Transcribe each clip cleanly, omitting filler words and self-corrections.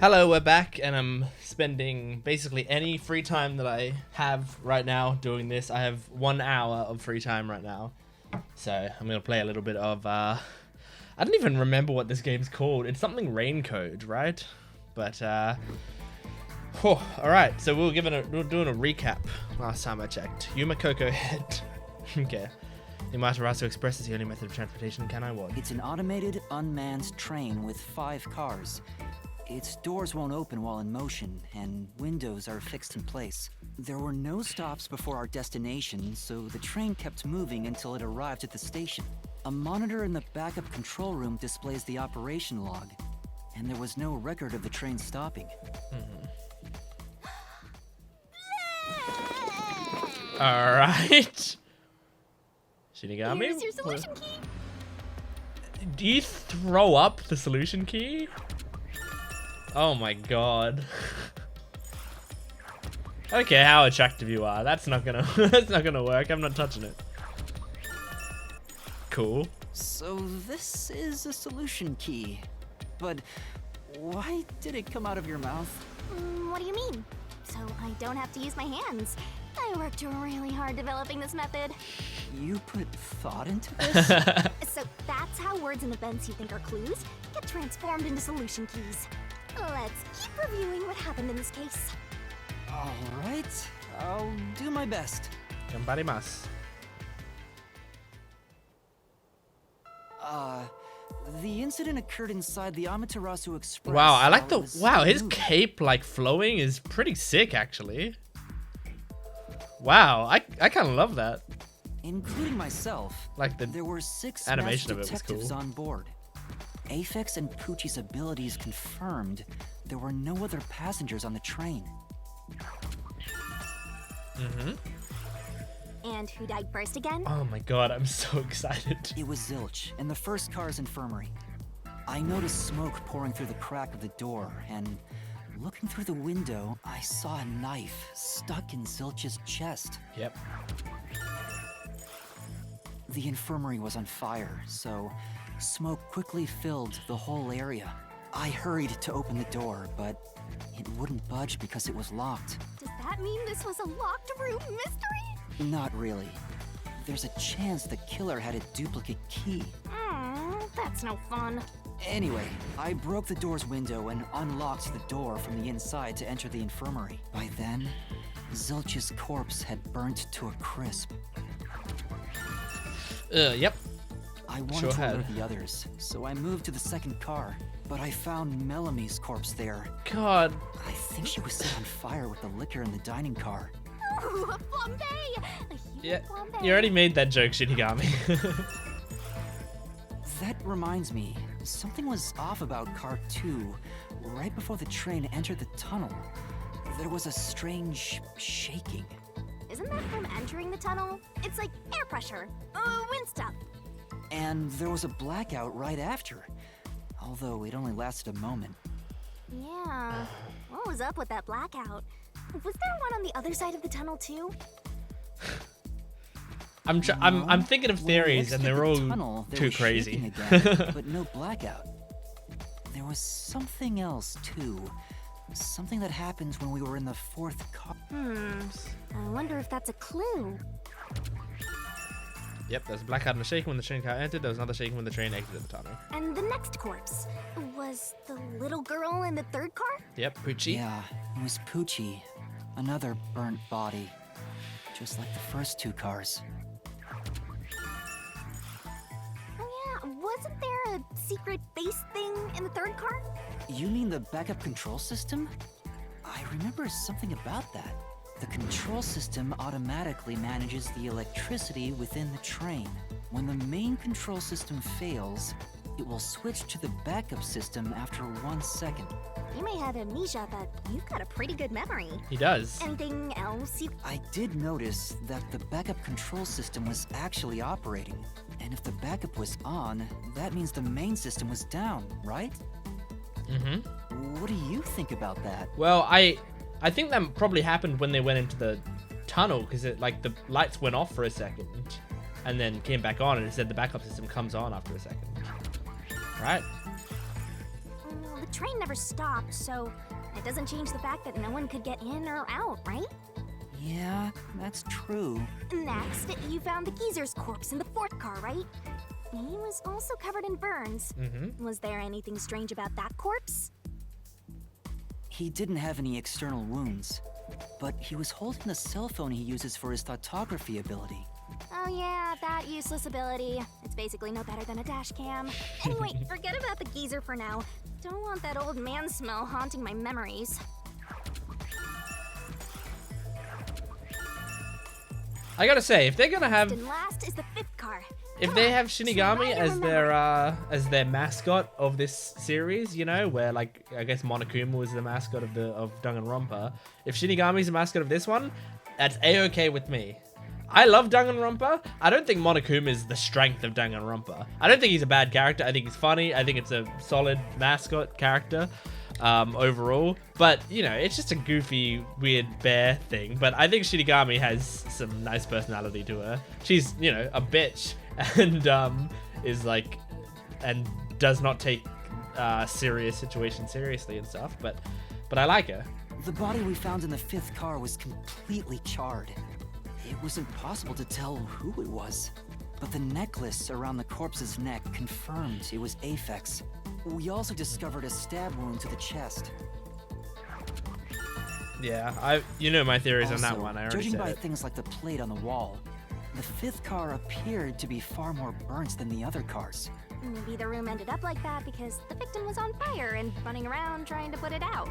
Hello, we're back, and I'm spending basically any free time that I have right now doing this. I have 1 hour of free time right now, so I'm gonna play a little bit of. I don't even remember what this game's called. It's something Raincode, right? But all right. So we were doing a recap last time I checked. Yuma Coco Head. Okay. Imaterasu Express is the only method of transportation. Can I what? It's an automated, unmanned train with 5 cars. Its doors won't open while in motion, and windows are fixed in place. There were no stops before our destination, so the train kept moving until it arrived at the station. A monitor in the backup control room displays the operation log, and there was no record of the train stopping. Alright. Shinigami? Here's your solution key. Do you throw up the solution key? Oh my god. Okay, how attractive you are. That's not gonna that's not gonna work. I'm not touching it. Cool. So this is a solution key. But why did it come out of your mouth? What do you mean? So I don't have to use my hands. I worked really hard developing this method. You put thought into this? So that's how words and events you think are clues get transformed into solution keys. Let's keep reviewing what happened in this case. Alright, I'll do my best. Gambarimasu. The incident occurred inside the Amaterasu Express. Wow, I like while the it was wow, his moving. cape like flowing is pretty sick actually. Wow, I kinda love that. Including myself, Like the there were 6 animation of masked it was detectives cool. on board. Aphex and Poochie's abilities confirmed there were no other passengers on the train. And who died first again? Oh my god, I'm so excited. It was Zilch in the first car's infirmary. I noticed smoke pouring through the crack of the door, and looking through the window, I saw a knife stuck in Zilch's chest. Yep. The infirmary was on fire, so smoke quickly filled the whole area. I hurried to open the door, but it wouldn't budge because it was locked. Does that mean this was a locked room mystery? Not really. There's a chance the killer had a duplicate key. That's no fun. Anyway, I broke the door's window and unlocked the door from the inside to enter the infirmary. By then, Zilch's corpse had burnt to a crisp. Yep. I wanted Sure to had. alert the others, so I moved to the second car. But I found Mellamy's corpse there. God. I think she was set on fire with the liquor in the dining car. Ooh, a flambe! A human Yeah. flambe. You already made that joke, Shinigami. That reminds me, something was off about car 2. Right before the train entered the tunnel, there was a strange shaking. Isn't that from entering the tunnel? It's like air pressure. Wind stuff. And there was a blackout right after, although it only lasted a moment. Yeah. What was up with that blackout? Was there one on the other side of the tunnel too? I'm thinking of When we theories and exited they're the all tunnel, there too was shaking crazy. again, but no blackout. There was something else too. Something that happened when we were in the 4th car. I wonder if that's a clue. Yep, there's a blackout and a shaking when the train car entered. There was another shaking when the train exited the tunnel. And the next corpse was the little girl in the 3rd car? Yep, Poochie. Yeah, it was Poochie. Another burnt body. Just like the first 2 cars. Oh yeah, wasn't there a secret base thing in the 3rd car? You mean the backup control system? I remember something about that. The control system automatically manages the electricity within the train. When the main control system fails, it will switch to the backup system after 1 second. You may have amnesia, but you've got a pretty good memory. He does. Anything else you... I did notice that the backup control system was actually operating. And if the backup was on, that means the main system was down, right? What do you think about that? Well, I think that probably happened when they went into the tunnel, because it like the lights went off for a second and then came back on, and it said the backup system comes on after a second. Right? train never stopped, so it doesn't change the fact that no one could get in or out, right? Yeah, that's true. Next, you found the geezer's corpse in the 4th car, right? He was also covered in burns. Was there anything strange about that corpse? He didn't have any external wounds, but he was holding the cell phone he uses for his photography ability. Oh yeah, that useless ability. It's basically no better than a dash cam. Anyway, forget about the geezer for now. Don't want that old man smell haunting my memories. I gotta say, if they're gonna have, And last is the 5th car. if Come they on, have try Shinigami to as their mascot of this series, you know, where like I guess Monokuma was the mascot of Danganronpa. If Shinigami's the mascot of this one, that's a-okay with me. I love Danganronpa. I don't think Monokuma is the strength of Danganronpa. I don't think he's a bad character. I think he's funny. I think it's a solid mascot character overall. But, you know, it's just a goofy, weird bear thing. But I think Shinigami has some nice personality to her. She's, you know, a bitch and is like, and does not take serious situations seriously and stuff. But I like her. The body we found in the 5th car was completely charred. It was impossible to tell who it was. But the necklace around the corpse's neck confirmed it was Aphex. We also discovered a stab wound to the chest. Yeah, you know my theories on that Also, one. I already judging said by it. things like the plate on the wall, the 5th car appeared to be far more burnt than the other cars. Maybe the room ended up like that because the victim was on fire and running around trying to put it out.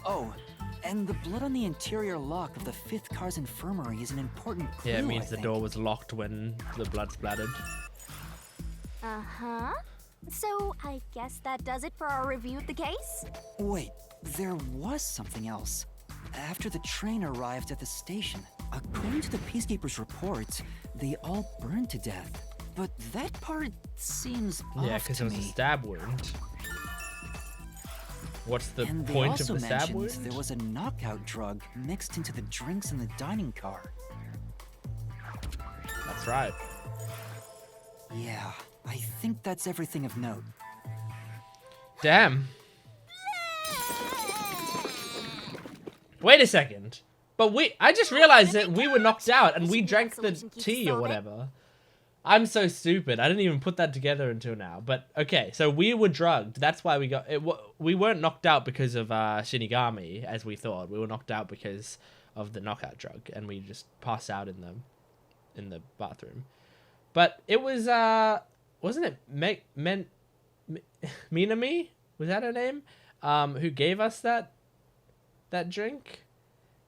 Oh, and the blood on the interior lock of the 5th car's infirmary is an important clue, Yeah, it means I the think. door was locked when the blood splattered. Uh-huh. So, I guess that does it for our review of the case? Wait, there was something else. After the train arrived at the station, according to the Peacekeeper's report, they all burned to death. But that part seems Yeah, off because to it was a me. stab wound. What's the And they point also of the stab mentioned wound? there was a knockout drug mixed into the drinks in the dining car. That's right. Yeah, I think that's everything of note. Damn. Wait a second. But I just realized that we were knocked out and we drank the tea or whatever. I'm so stupid. I didn't even put that together until now. But okay, so we were drugged. That's why we got it. We weren't knocked out because of Shinigami, as we thought. We were knocked out because of the knockout drug, and we just passed out in the bathroom. But it was wasn't it Minami? Was that her name? Who gave us that drink?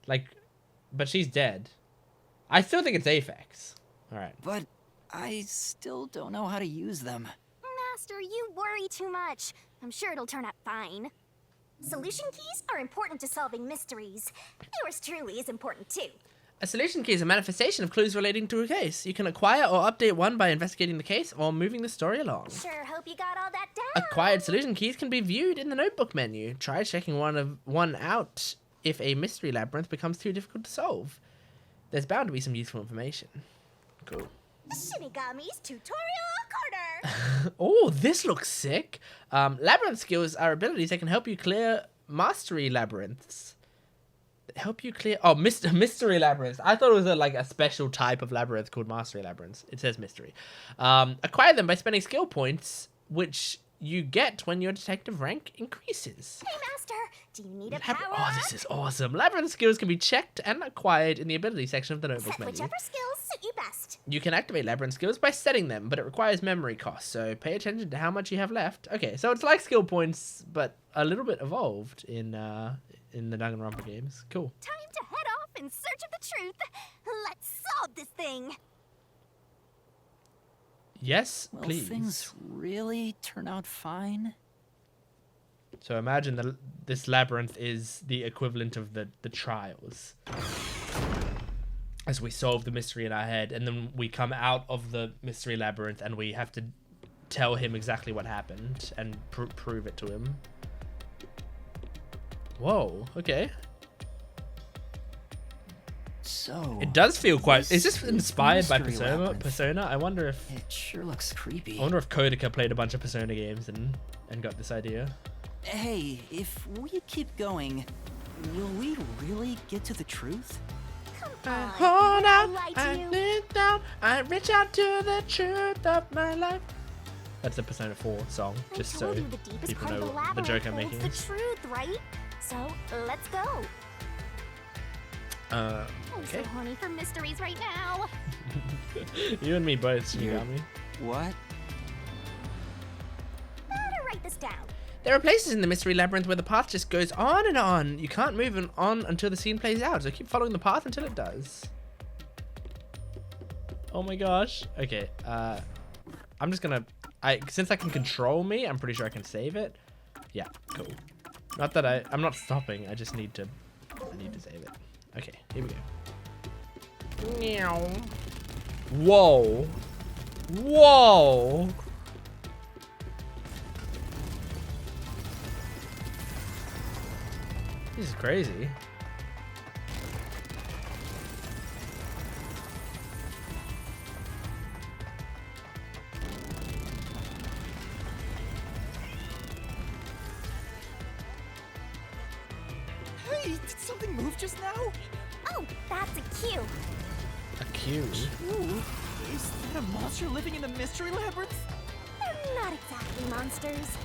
Like, but she's dead. I still think it's Aphex. All right. But I still don't know how to use them. Master, you worry too much. I'm sure it'll turn out fine. Solution keys are important to solving mysteries. Yours truly is important too. A solution key is a manifestation of clues relating to a case. You can acquire or update one by investigating the case or moving the story along. Sure hope you got all that down. Acquired solution keys can be viewed in the notebook menu. Try checking one out if a mystery labyrinth becomes too difficult to solve. There's bound to be some useful information. Cool. Shinigami's tutorial corner. Oh, this looks sick. Labyrinth skills are abilities that can help you clear mastery labyrinths. Help you clear... Oh, mystery labyrinths. I thought it was like a special type of labyrinth called mastery labyrinths. It says mystery. Acquire them by spending skill points, which you get when your detective rank increases. Hey, Master, do you need a power Oh, this is awesome. Labyrinth skills can be checked and acquired in the ability section of the notebook Set menu. whichever skills suit you best. You can activate labyrinth skills by setting them, but it requires memory costs, so pay attention to how much you have left. Okay, so it's like skill points, but a little bit evolved in the Danganronpa games. Cool. Time to head off in search of the truth. Let's solve this thing. Yes, Will please. things really turn out fine? So imagine that this labyrinth is the equivalent of the trials. As we solve the mystery in our head, and then we come out of the mystery labyrinth and we have to tell him exactly what happened and prove it to him. Whoa, okay. So It does feel quite. Is this this inspired by mystery Persona? labyrinth. Persona? I wonder if. It sure looks creepy. I wonder if Kodaka played a bunch of Persona games and got this idea. Hey, if we keep going, will we really get to the truth? Come Hold on, I out, lied I to you. lean down, I reach out to the truth of my life. That's the Persona 4 song, I just told so you the deepest people part of know the labyrinth the joke I'm holds making. the truth, right? So let's go. I'm Okay. so horny for mysteries right now. You and me both, you Yeah. got me. What? Better write this down. There are places in the mystery labyrinth where the path just goes on and on. You can't move on until the scene plays out, so keep following the path until it does. Oh my gosh. Okay, I'm just gonna... since I can control me, I'm pretty sure I can save it. Yeah, cool. Not that I'm not stopping, I just need to... I need to save it. Okay, here we go. Meow. Whoa. Whoa. This is crazy. Hey, did something move just now? Oh, that's a cue. A cue. Ooh, is that a monster living in the mystery labyrinth? They're not exactly monsters.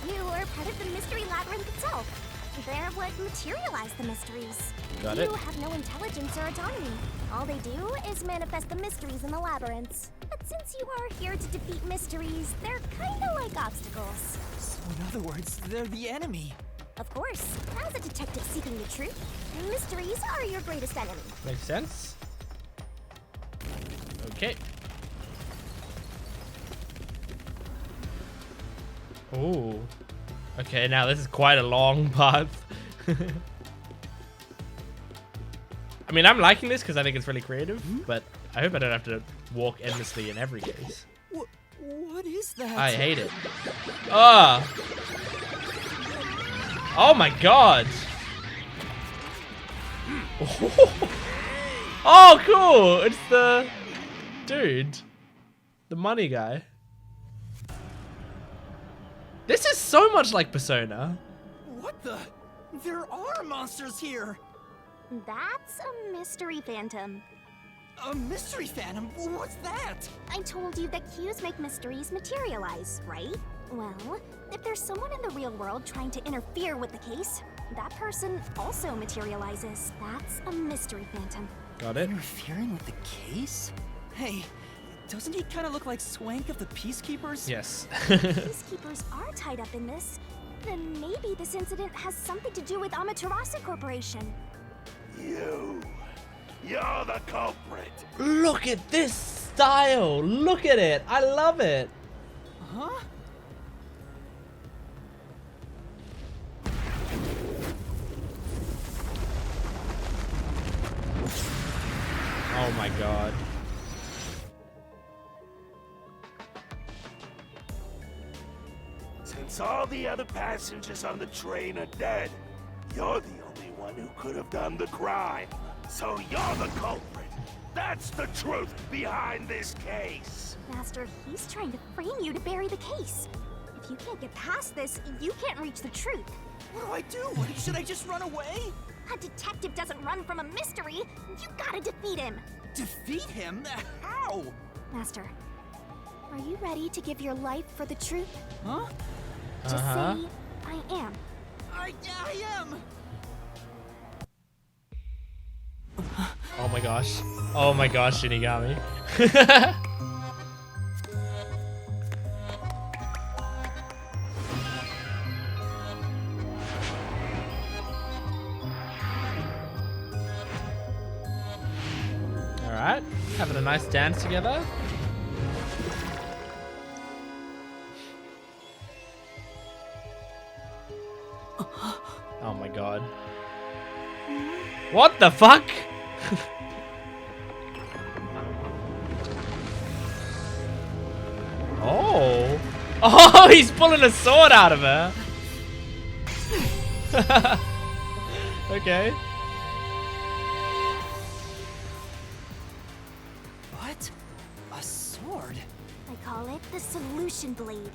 You are part of the mystery labyrinth itself. They're what materialize the mysteries. Got you it. have no intelligence or autonomy. All they do is manifest the mysteries in the labyrinths. But since you are here to defeat mysteries, they're kinda like obstacles. So in other words, they're the enemy. Of course, as a detective seeking the truth, mysteries are your greatest enemy. Makes sense. Okay. Ooh. Okay, now this is quite a long path. I mean, I'm liking this because I think it's really creative, but I hope I don't have to walk endlessly in every case. What is that? I hate it. Ah! Oh my god! Oh, cool! It's the dude. The money guy. This is so much like Persona. What the? There are monsters here. That's a mystery phantom. A mystery phantom? What's that? I told you that cues make mysteries materialize, right? Well, if there's someone in the real world trying to interfere with the case, that person also materializes. That's a mystery phantom. Got it? Interfering with the case? Hey, doesn't he kind of look like Swank of the Peacekeepers? Yes. Peacekeepers are tied up in this. Then maybe this incident has something to do with Amaterasu Corporation. You're the culprit. Look at this style. Look at it. I love it. Huh? Oh my god. Since all the other passengers on the train are dead, you're the only one who could have done the crime. So you're the culprit. That's the truth behind this case. Master, he's trying to frame you to bury the case. If you can't get past this, you can't reach the truth. What do I do? Should I just run away? A detective doesn't run from a mystery. You gotta defeat him. Defeat him? How? Master, are you ready to give your life for the truth? Huh? Just say, I am. I am! Oh my gosh. Oh my gosh, Shinigami. Alright, having a nice dance together. Oh my god. What the fuck? Oh. Oh, he's pulling a sword out of her. Okay. the Solution Blade.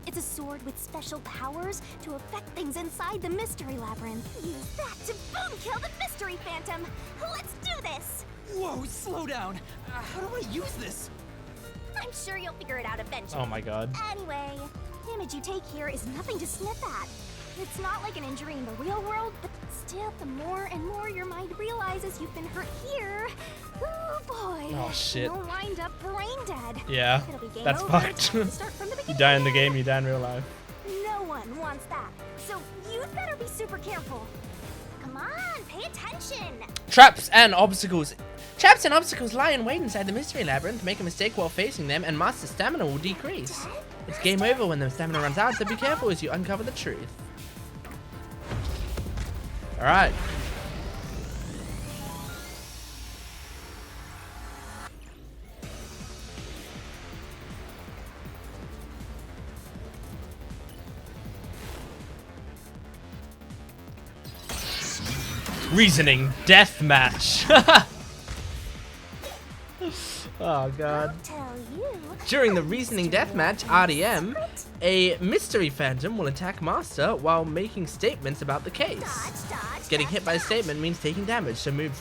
It's a sword with special powers to affect things inside the Mystery Labyrinth. Use that to boom kill the Mystery Phantom. Let's do this! Whoa, slow down. How do I use this? I'm sure you'll figure it out eventually. Oh my god. Anyway, damage you take here is nothing to sniff at. It's not like an injury in the real world, but still, the more and more your mind realizes you've been hurt here, oh boy, Oh shit. you'll wind up brain dead. Yeah, It'll be game that's over. fucked. Start from the You beginning die in the again. game, you die in real life. No one wants that, so you'd better be super careful. Come on, pay attention. Traps and obstacles. Traps and obstacles lie in wait inside the Mystery Labyrinth. Make a mistake while facing them, and Master stamina will decrease. It's game over when the stamina runs out, so be careful as you uncover the truth. Alright. Reasoning deathmatch. Oh god. I'll tell you. During the reasoning deathmatch, RDM, a mystery phantom will attack Master while making statements about the case. Dodge, dodge, Getting dodge, hit by a dodge. statement means taking damage, so move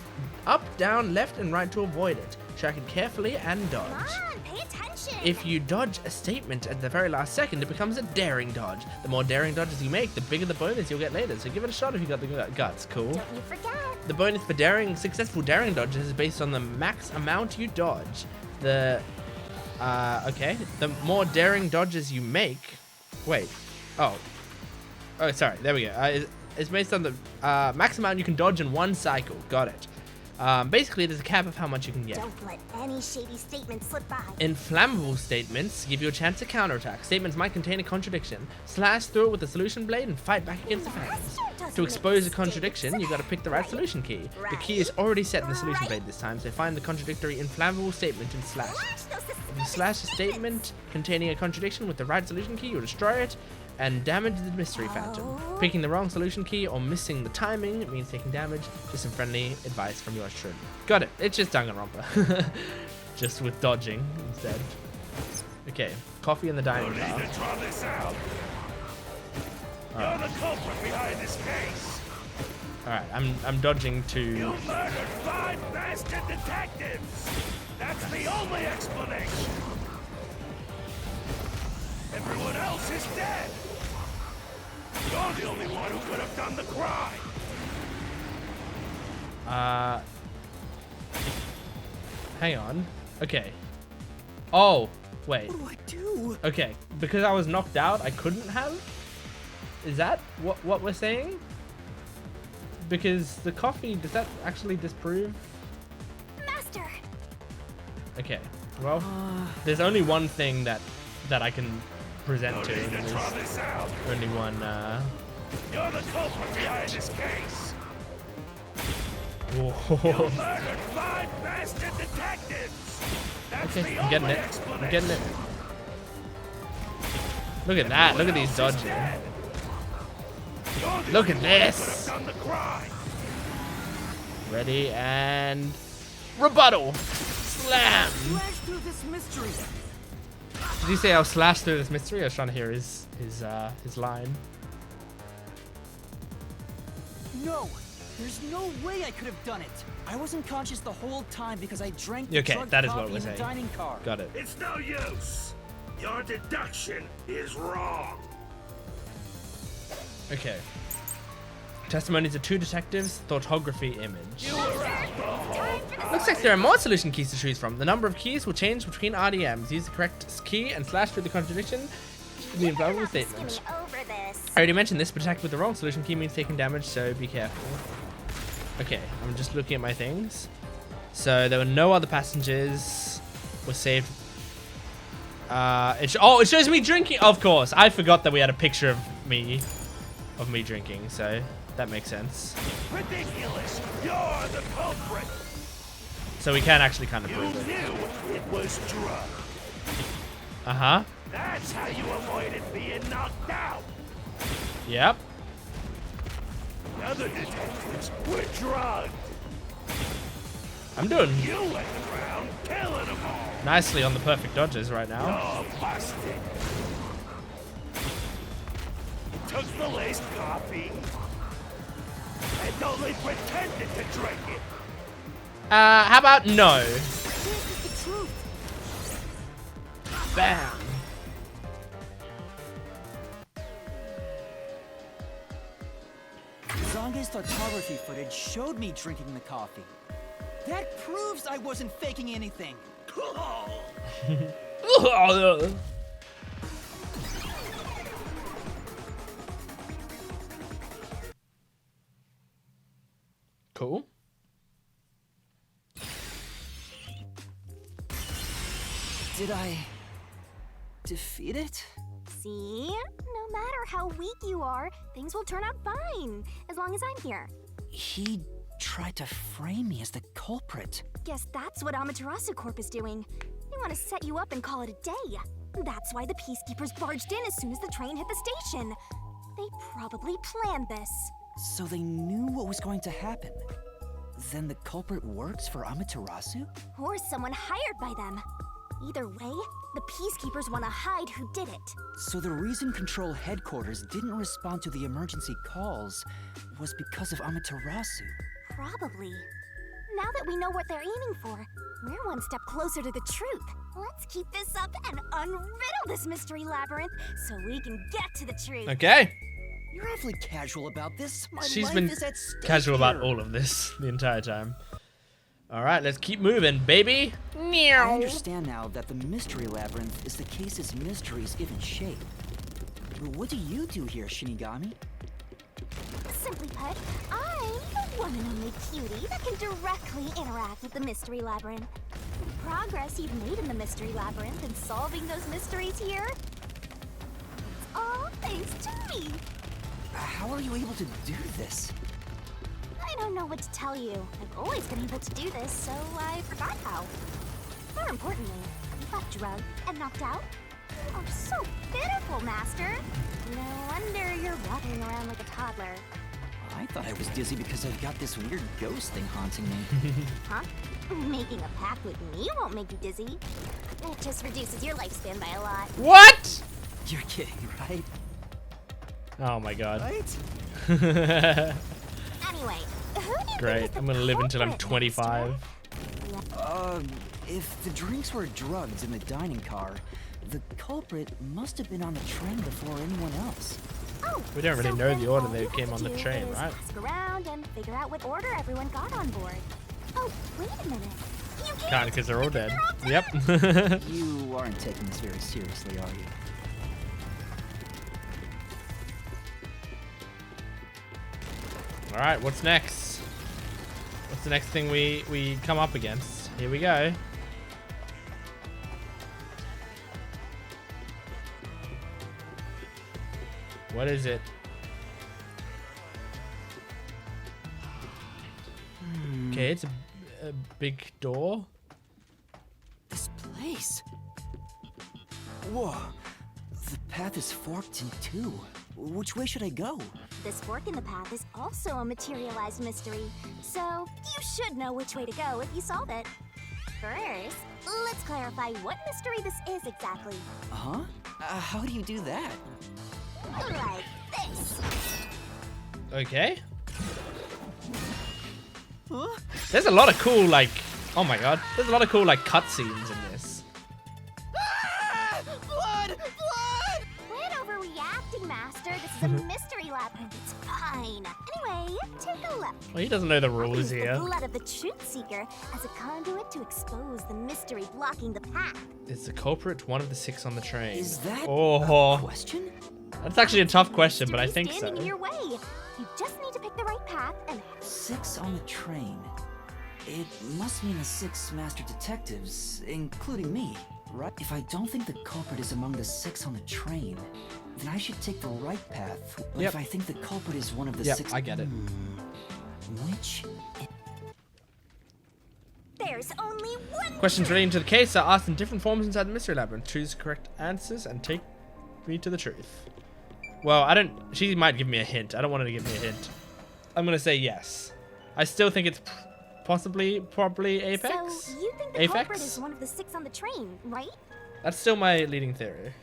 up, down, left, and right to avoid it. Track it carefully and dodge. Come on, pay attention. If you dodge a statement at the very last second, it becomes a daring dodge. The more daring dodges you make, the bigger the bonus you'll get later, so give it a shot if you got the guts. Cool. Don't you forget. The bonus for successful daring dodges is based on the max amount you dodge. The more daring dodges you make. Wait. Oh, sorry. There we go. It's based on the max amount you can dodge in one cycle. Got it. Basically, there's a cap of how much you can get. Don't let any shady statement slip by. Inflammable statements give you a chance to counterattack. Statements might contain a contradiction. Slash through it with a solution blade and fight back against the fans. To expose a contradiction, you gotta pick the right solution key. The key is already set in the solution blade this time, so find the contradictory inflammable statement and slash it. If you slash a statement containing a contradiction with the right solution key, you'll destroy it and damage the mystery phantom. Picking the wrong solution key or missing the timing means taking damage. Just some friendly advice from yours truly. Got it. It's just Danganronpa. Just with dodging instead. Okay, coffee in the dining You car. need to draw this out. You're the culprit behind this case. Alright, I'm dodging to... You murdered 5 bastard detectives. That's the only explanation. Everyone else is dead. You're the only one who could have done the crime. Hang on. Okay. Oh, wait. What do I do? Okay, because I was knocked out, I couldn't have? Is that what we're saying? Because the coffee, does that actually disprove? Master. Okay, well, there's only one thing that I can present to, You and need to there's draw this out. only one, You're the culprit behind this case. whoa. You murdered 5 bastard detectives. That's Okay, the I'm getting only it. explanation. I'm getting it. Look at that, look at these Everyone else is dodging. dead. You're the Look only at one who this. could have done the crime. Ready, and... rebuttal! Slam! Slash through this mystery. Did you say I'll slash through this mystery? I was trying to hear his line. No, there's no way I could have done it. I wasn't conscious the whole time because I drank the Okay, drugged that is what coffee we're in the saying. dining car. Got it. It's no use. Your deduction is wrong. Okay. Testimonies of 2 detectives, thoughtography image. Looks like there are more solution keys to choose from. The number of keys will change between RDMs. Use the correct key and slash through the contradiction in the inflammable statement. Skimming over this. I already mentioned this, but attack with the wrong solution key means taking damage, so be careful. Okay, I'm just looking at my things. So there were no other passengers. Were saved. It shows me drinking. Of course, I forgot that we had a picture of me drinking, so that makes sense. Ridiculous. You're the culprit. So we can actually kind of You prove it. knew it was drugged. Uh-huh. That's how you avoided being knocked out. Yep. The other detectives were drugged. I'm doing You went around killing them all. nicely on the perfect dodges right now. You're busted. Took the laced coffee and only pretended to drink it. How about no? This is the truth. Bam. Zange's photography footage showed me drinking the coffee. That proves I wasn't faking anything. Cool. Did I defeat it? See? No matter how weak you are, things will turn out fine, as long as I'm here. He tried to frame me as the culprit. Guess that's what Amaterasu Corp is doing. They want to set you up and call it a day. That's why the Peacekeepers barged in as soon as the train hit the station. They probably planned this. So they knew what was going to happen. Then the culprit works for Amaterasu? Or someone hired by them. Either way, the Peacekeepers want to hide who did it. So the reason Control Headquarters didn't respond to the emergency calls was because of Amaterasu. Probably. Now that we know what they're aiming for, we're one step closer to the truth. Let's keep this up and unriddle this mystery labyrinth so we can get to the truth. Okay. You're awfully casual about this. My She's life been is at stake casual about here. all of this the entire time. All right, let's keep moving, baby. I understand now that the mystery labyrinth is the case's mysteries given shape. But what do you do here, Shinigami? Simply put, I'm the one and only cutie that can directly interact with the mystery labyrinth. The progress you've made in the mystery labyrinth and solving those mysteries here, it's all thanks to me. How are you able to do this? I don't know what to tell you. I've always been able to do this, so I forgot how. More importantly, you got drugged and knocked out. Oh, so pitiful, Master. No wonder you're rocking around like a toddler. I thought I was dizzy because I've got this weird ghost thing haunting me. Huh? Making a pact with me won't make you dizzy. It just reduces your lifespan by a lot. What? You're kidding, right? Oh my god. Right? Anyway, who do you think Great. is the I'm gonna live until I'm culprit, 25. Master? If the drinks were drugs in the dining car, the culprit must have been on the train before anyone else. Oh, We don't really so know then the order all they you have came to on the do train, is right? Ask around and figure out what order everyone got on board. Oh, wait a minute. You Kinda can't. because they're all dead. They're all dead. Yep. You aren't taking this very seriously, are you? All right, what's next? What's the next thing we come up against? Here we go. What is it? Okay, it's a big door. This place. Whoa. The path is forked in two. Which way should I go? This fork in the path is also a materialized mystery, so you should know which way to go if you solve it. First, let's clarify what mystery this is exactly. Huh? How do you do that? Like this. Okay. Huh? There's a lot of cool like. Oh my god. There's a lot of cool like cutscenes in this. Ah! Blood! Blood! Quit overreacting, Master. This is a mystery labyrinth. It's fine. Anyway, take a look. Well, he doesn't know the Use rules the here. blood of the Truth Seeker as a conduit to expose the mystery blocking the path. Is the culprit one of the 6 on the train? Is that a Oh, question? that's actually a tough question, but I Mystery think so. standing in your way. You just need to pick the right path and 6 on the train. It must mean the 6 master detectives, including me, right? If I don't think the culprit is among the 6 on the train, then I should take the right path. But Yep. if I think the culprit is one of the Yep, 6... I get it. Which... there's only one. Questions relating to the case are asked in different forms inside the mystery labyrinth. Choose correct answers and take me to the truth. Well, I don't. She might give me a hint. I don't want her to give me a hint. I'm gonna say yes. I still think it's probably Apex. So you think the Apex? culprit is one of the 6 on the train, right? That's still my leading theory.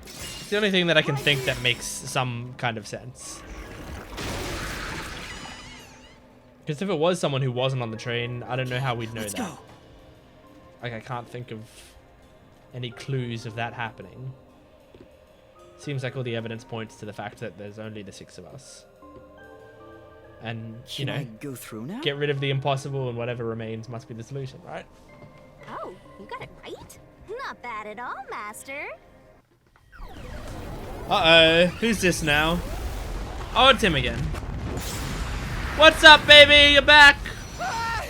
It's the only thing that I can think that makes some kind of sense. Because if it was someone who wasn't on the train, I don't know how we'd know Let's that. go. Like, I can't think of any clues of that happening. Seems like all the evidence points to the fact that there's only the 6 of us. And, you Can I know, go through now? get rid of the impossible and whatever remains must be the solution, right? Oh, you got it right? Not bad at all, Master. Uh-oh. Who's this now? Oh, it's him again. What's up, baby? You're back. Ah!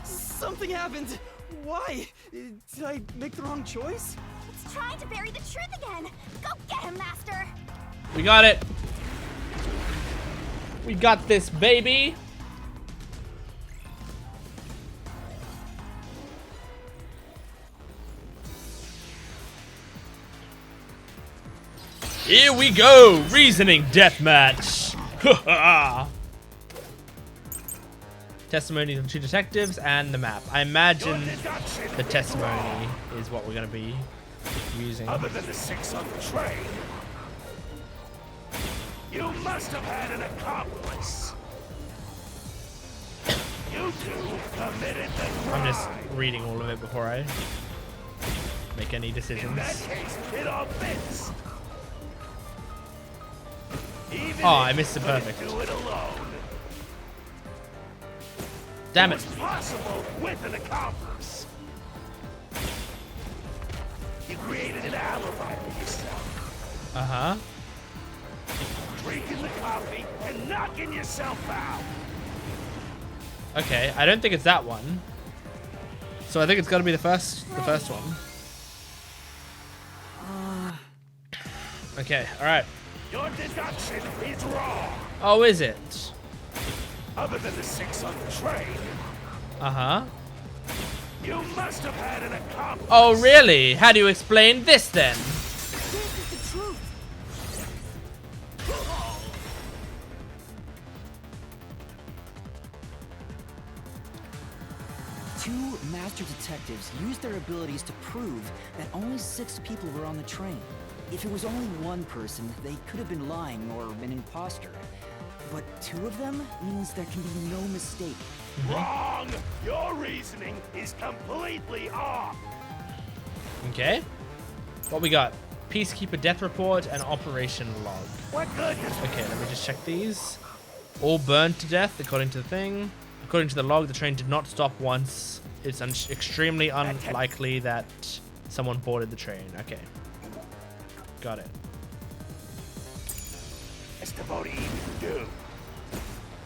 Something happened. Why? Did I make the wrong choice? It's trying to bury the truth again. Go get him, Master. We got it. We got this, baby. Here we go. Reasoning deathmatch. Testimonies of 2 detectives and the map. I imagine the testimony is what we're going to be using. Other than the 6 on the train, you must have had an accomplice. You 2 committed the crime. I'm just reading all of it before I make any decisions. In that case, it all fits. Even Oh, I if missed it you couldn't perfect. do it alone. Damn It it. was possible with an accomplice. You created an alibi for yourself, Uh-huh. drinking the coffee and knocking yourself out. Okay, I don't think it's that one. So I think it's got to be the first one. Okay, all right. Your deduction is wrong. Oh, is it? Other than the 6 on the train, Uh-huh. you must have had an accomplice. Oh, really? How do you explain this then? This is the truth. Two master detectives used their abilities to prove that only 6 people were on the train. If it was only one person, they could have been lying or an imposter. But 2 of them means there can be no mistake. Wrong. Your reasoning is completely off. Okay. What we got? Peacekeeper death report and operation log. What good does Okay, let me just check these. All burned to death, according to the thing. According to the log, the train did not stop once. It's extremely unlikely that someone boarded the train. Okay. Got it. Estivoni even do?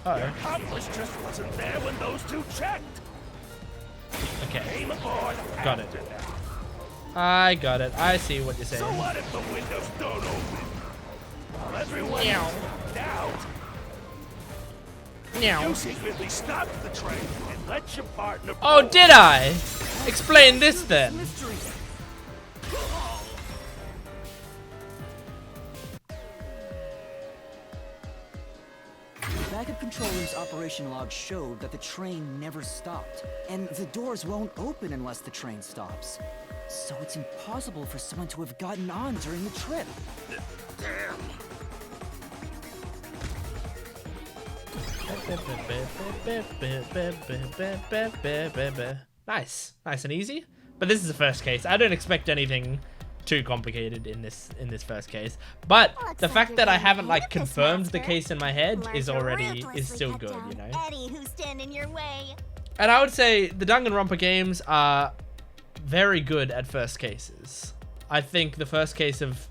Uh-oh. Your accomplice just wasn't there when those 2 checked. Okay. Came aboard. Got it. after that. I got it. I see what you're saying. So what if the windows don't open? While everyone Meow. else out, Meow. you secretly stopped the train and let your partner Oh, board. did I? Explain this then. Mystery. The backup control room's operation log showed that the train never stopped, and the doors won't open unless the train stops. So it's impossible for someone to have gotten on during the trip. Nice. Nice and easy. But this is the first case. I don't expect anything too complicated in this first case. But Looks the like fact you're that I getting haven't ahead like of this, confirmed the Master. case in my head Learn is to already ruthlessly still cut good, down you know. Any who stand in your way. And I would say the Danganronpa games are very good at first cases. I think the first case of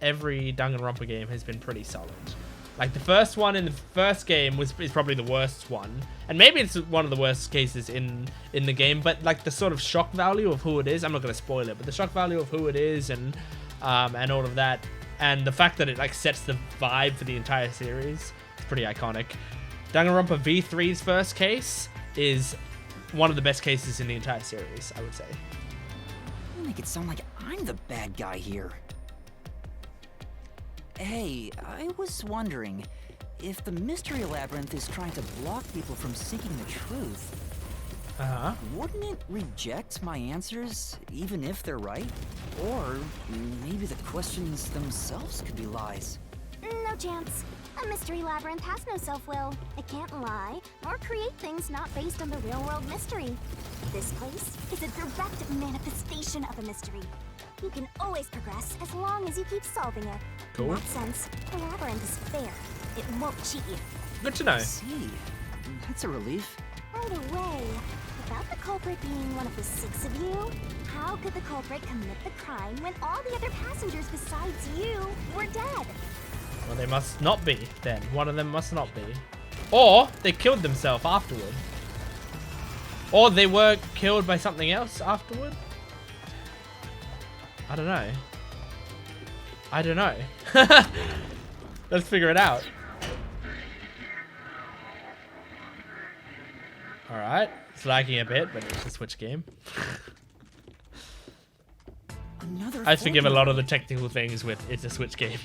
every Danganronpa game has been pretty solid. Like the first one in the first game is probably the worst one, and maybe it's one of the worst cases in the game. But like the sort of shock value of who it is, I'm not gonna spoil it, but the shock value of who it is and all of that, and the fact that it like sets the vibe for the entire series, it's pretty iconic. Danganronpa V3's first case is one of the best cases in the entire series, I would say. You make it sound like I'm the bad guy here. Hey, I was wondering, if the mystery labyrinth is trying to block people from seeking the truth, wouldn't it reject my answers, even if they're right? Or maybe the questions themselves could be lies. No chance. A mystery labyrinth has no self-will. It can't lie or create things not based on the real-world mystery. This place is a direct manifestation of a mystery. You can always progress as long as you keep solving it. Cool. In that sense, the labyrinth is fair. It won't cheat you. Good to know. I see. That's a relief. By the way, without the culprit being one of the 6 of you, how could the culprit commit the crime when all the other passengers besides you were dead? Well, they must not be, then. One of them must not be. Or they killed themselves afterward. Or they were killed by something else afterward. I don't know. I don't know. Let's figure it out. Alright. It's lagging a bit, but it's a Switch game. Another I forgive a 40. lot of the technical things with it's a Switch game.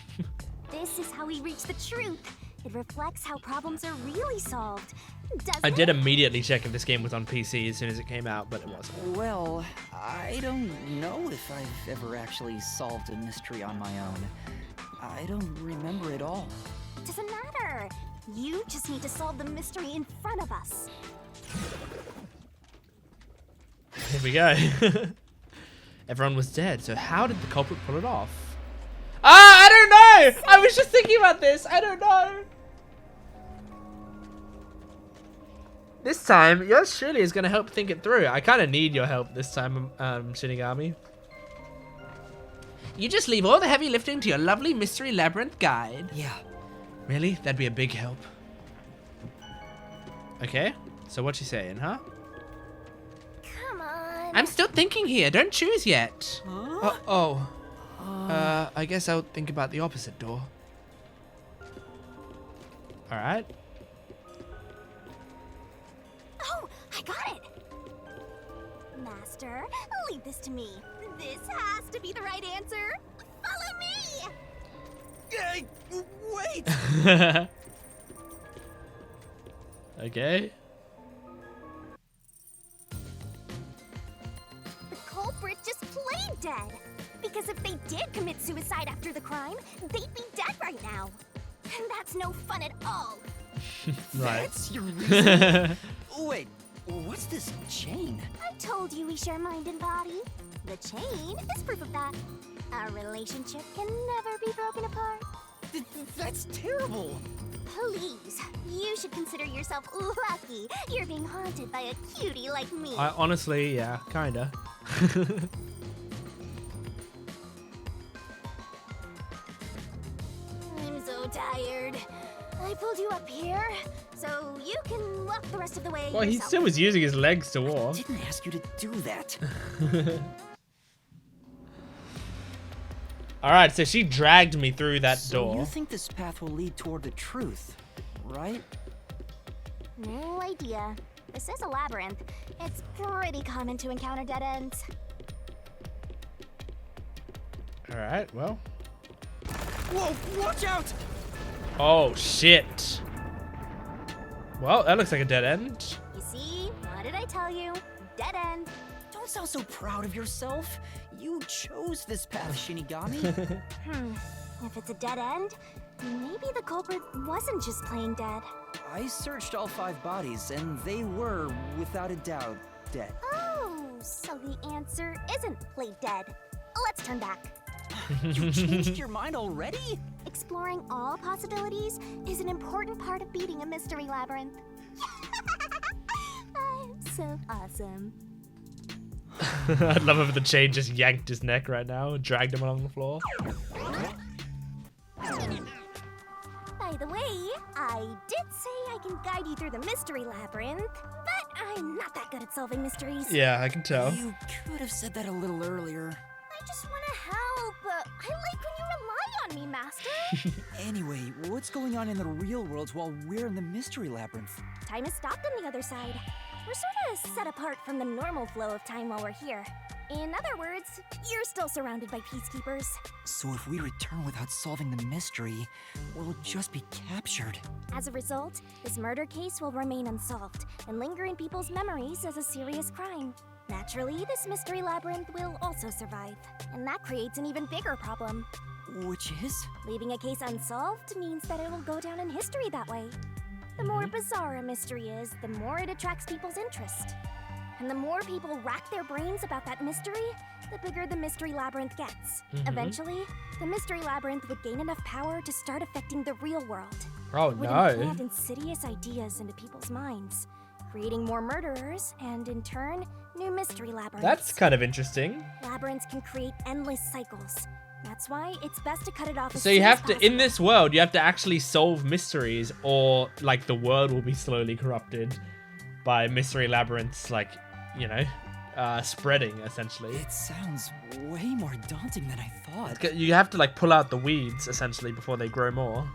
This is how we reach the truth. It reflects how problems are really solved. Doesn't I did it? immediately check if this game was on PC as soon as it came out, but it wasn't. Well, I don't know if I've ever actually solved a mystery on my own. I don't remember it all. Doesn't matter. You just need to solve the mystery in front of us. Here we go. Everyone was dead, so how did the culprit pull it off? Ah, I don't know! I was just thinking about this. I don't know. This time, yours surely is going to help think it through. I kind of need your help this time, Shinigami. You just leave all the heavy lifting to your lovely mystery labyrinth guide. Yeah. Really? That'd be a big help. Okay, so what you saying, huh? Come on. I'm still thinking here. Don't choose yet. Huh? I guess I'll think about the opposite door. All right. Oh, I got it. Master, leave this to me. This has to be the right answer. Follow me. Hey, wait! Okay. The culprit just played dead. Because if they did commit suicide after the crime, they'd be dead right now. And that's no fun at all. Right. That's your reason? Wait, what's this chain? I told you we share mind and body. The chain is proof of that. Our relationship can never be broken apart. That's terrible. Please, you should consider yourself lucky you're being haunted by a cutie like me. I honestly, yeah, kinda. I'm so tired. I pulled you up here, so you can walk the rest of the way Well, he yourself. still was using his legs to I walk. didn't ask you to do that. All right, so she dragged me through that So door. you think this path will lead toward the truth, right? No idea. This is a labyrinth. It's pretty common to encounter dead ends. All right, well. Whoa, watch out! Oh, shit. Well, that looks like a dead end. You see? What did I tell you? Dead end. Don't sound so proud of yourself. You chose this path, Shinigami. If it's a dead end, maybe the culprit wasn't just plain dead. I searched all 5 bodies, and they were, without a doubt, dead. Oh, so the answer isn't play dead. Let's turn back. You changed your mind already? Exploring all possibilities is an important part of beating a mystery labyrinth. I'm so awesome. I'd love if the chain just yanked his neck right now and dragged him along the floor. By the way, I did say I can guide you through the mystery labyrinth, but I'm not that good at solving mysteries. Yeah, I can tell. You could have said that a little earlier. I just want to help. I like when you rely on me, Master. Anyway, what's going on in the real world while we're in the mystery labyrinth? Time has stopped on the other side. We're sort of set apart from the normal flow of time while we're here. In other words, you're still surrounded by peacekeepers. So if we return without solving the mystery, we'll just be captured. As a result, this murder case will remain unsolved and linger in people's memories as a serious crime. Naturally, this mystery labyrinth will also survive, and that creates an even bigger problem. Which is? Leaving a case unsolved means that it will go down in history that way. The more bizarre a mystery is, the more it attracts people's interest. And the more people rack their brains about that mystery, the bigger the mystery labyrinth gets. Eventually, the mystery labyrinth would gain enough power to start affecting the real world. Oh, It would no. implant insidious ideas into people's minds, creating more murderers, and in turn, new mystery labyrinths. That's kind of interesting. Labyrinths can create endless cycles. That's why it's best to cut it off as So you soon have as to, possible. in this world, you have to actually solve mysteries, or like the world will be slowly corrupted by mystery labyrinths, like, you know, spreading essentially. It sounds way more daunting than I thought. You have to like pull out the weeds essentially before they grow more.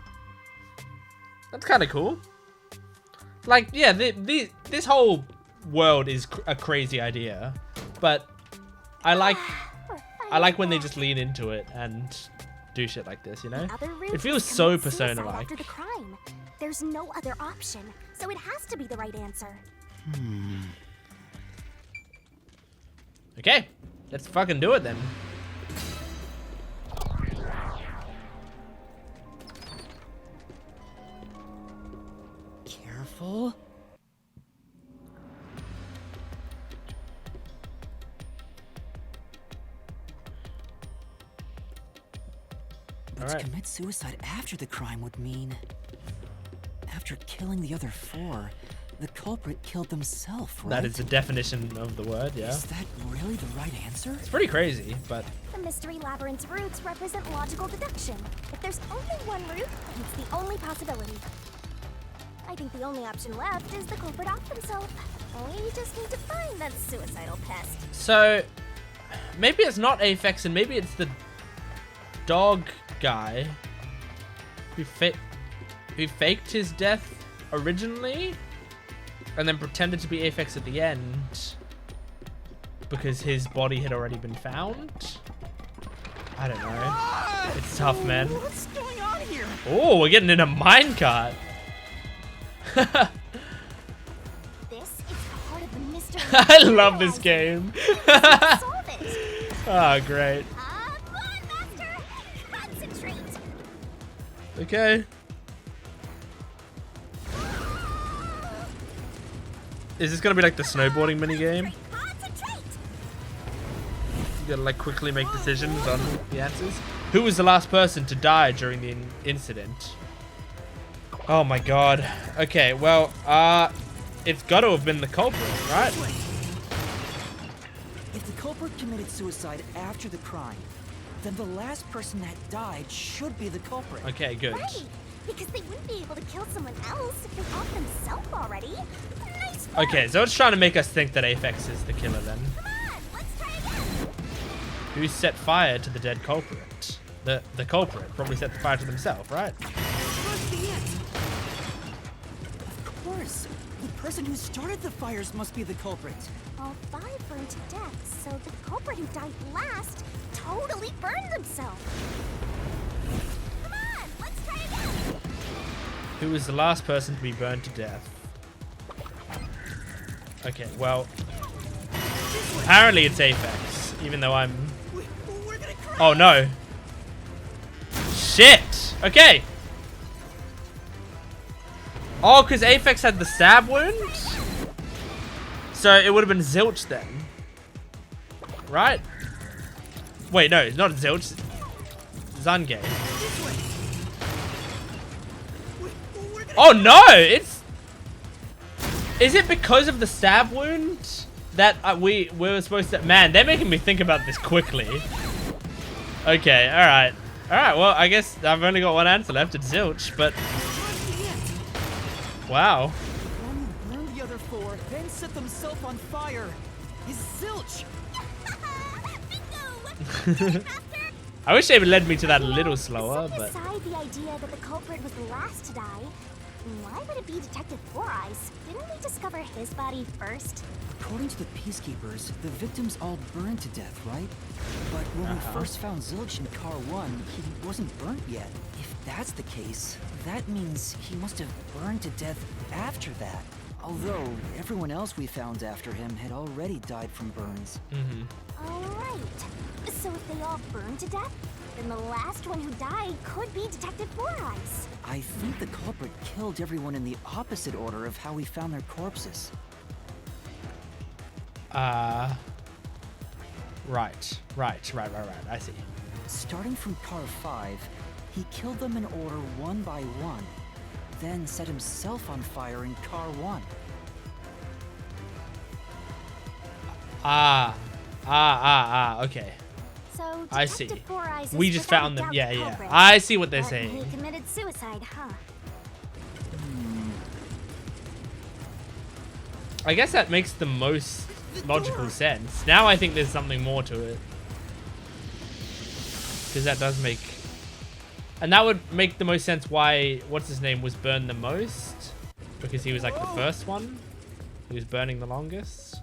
That's kind of cool. Like, yeah, this whole world is a crazy idea, but I like when they just lean into it and do shit like this, you know? The other route It feels is to so commit suicide Persona-like. After the crime. There's no other option, so it has to be the right answer. Okay, let's fucking do it then. Careful. But to Alright. commit suicide after the crime would mean... After killing the other four, the culprit killed themselves, right? That is the definition of the word, yeah. Is that really the right answer? It's pretty crazy, but The mystery labyrinth's roots represent logical deduction. If there's only one route, it's the only possibility. I think the only option left is the culprit off himself. We just need to find that suicidal pest. so maybe it's not Aphex and maybe it's the dog guy who faked his death originally and then pretended to be Aphex at the end because his body had already been found. I don't know. It's tough, man. What's going on here? Oh, we're getting in a minecart. This is the heart of the mystery. I love this game. Solve it. Oh, great. Come on, Master. Concentrate. Okay. Is this gonna be like the snowboarding minigame? Concentrate. You gotta like quickly make decisions on the answers. Who was the last person to die during the incident? Oh my god. Okay, well, it's gotta have been the culprit, right? If the culprit committed suicide after the crime, then the last person that died should be the culprit. Okay, good. Right. Because they wouldn't be able to kill someone else if they off themselves already. Nice work. Okay, so it's trying to make us think that Aphex is the killer then. Come on, let's try again. Who set fire to the dead culprit? The culprit probably set the fire to themselves, right? Must be it. Of course. The person who started the fires must be the culprit. All five burned to death, so the culprit who died last totally burned themselves. Come on, let's try again. Who was the last person to be burned to death? Okay, well, apparently it's Aphex, even though I'm... We're gonna crash. Oh no. Shit! Okay. Oh, because Aphex had the stab wound? So it would have been Zilch then. Right? Wait, no, it's not Zilch. Zungay. Oh no! It's... Is it because of the stab wound that we were supposed to... Man, they're making me think about this quickly. Okay, alright. Alright, well, I guess I've only got one answer left. It's Zilch, but... Wow. One who burned the other four, then set themselves on fire. Is Zilch. Bingo! I wish they would led me to that a little slower, Set but... aside the idea that the culprit was the last to die. Why would it be Detective Four Eyes? Didn't we discover his body first? According to the peacekeepers, the victims all burned to death, right? But when we first found Zilch in Car 1, he wasn't burnt yet. If that's the case, that means he must have burned to death after that. Although, everyone else we found after him had already died from burns. Alright. So if they all burned to death, then the last one who died could be Detective Four Eyes. I think the culprit killed everyone in the opposite order of how we found their corpses. Right. I see. Starting from Car 5, he killed them in order one by one, then set himself on fire in Car 1. Okay. So I see. Detective Four Eyes is We just without found them. doubt Yeah, the yeah. culprit. I see what they're But saying. He committed suicide, huh? I guess that makes the most logical sense. Now I think there's something more to it. Because that does make... And that would make the most sense why, what's his name, was burned the most. Because he was like the first one. He was burning the longest.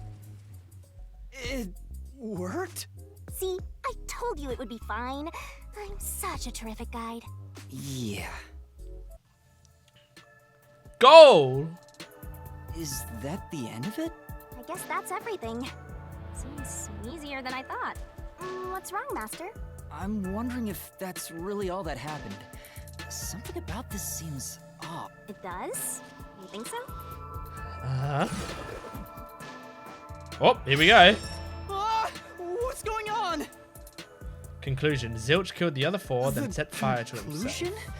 It worked? See, I told you it would be fine. I'm such a terrific guide. Yeah. Goal! Is that the end of it? I guess that's everything. Seems easier than I thought. What's wrong, Master? I'm wondering if that's really all that happened. Something about this seems off. It does? You think so? Oh, here we go. Ah! What's going on? Conclusion. Zilch killed the other four, then The set fire to conclusion? himself.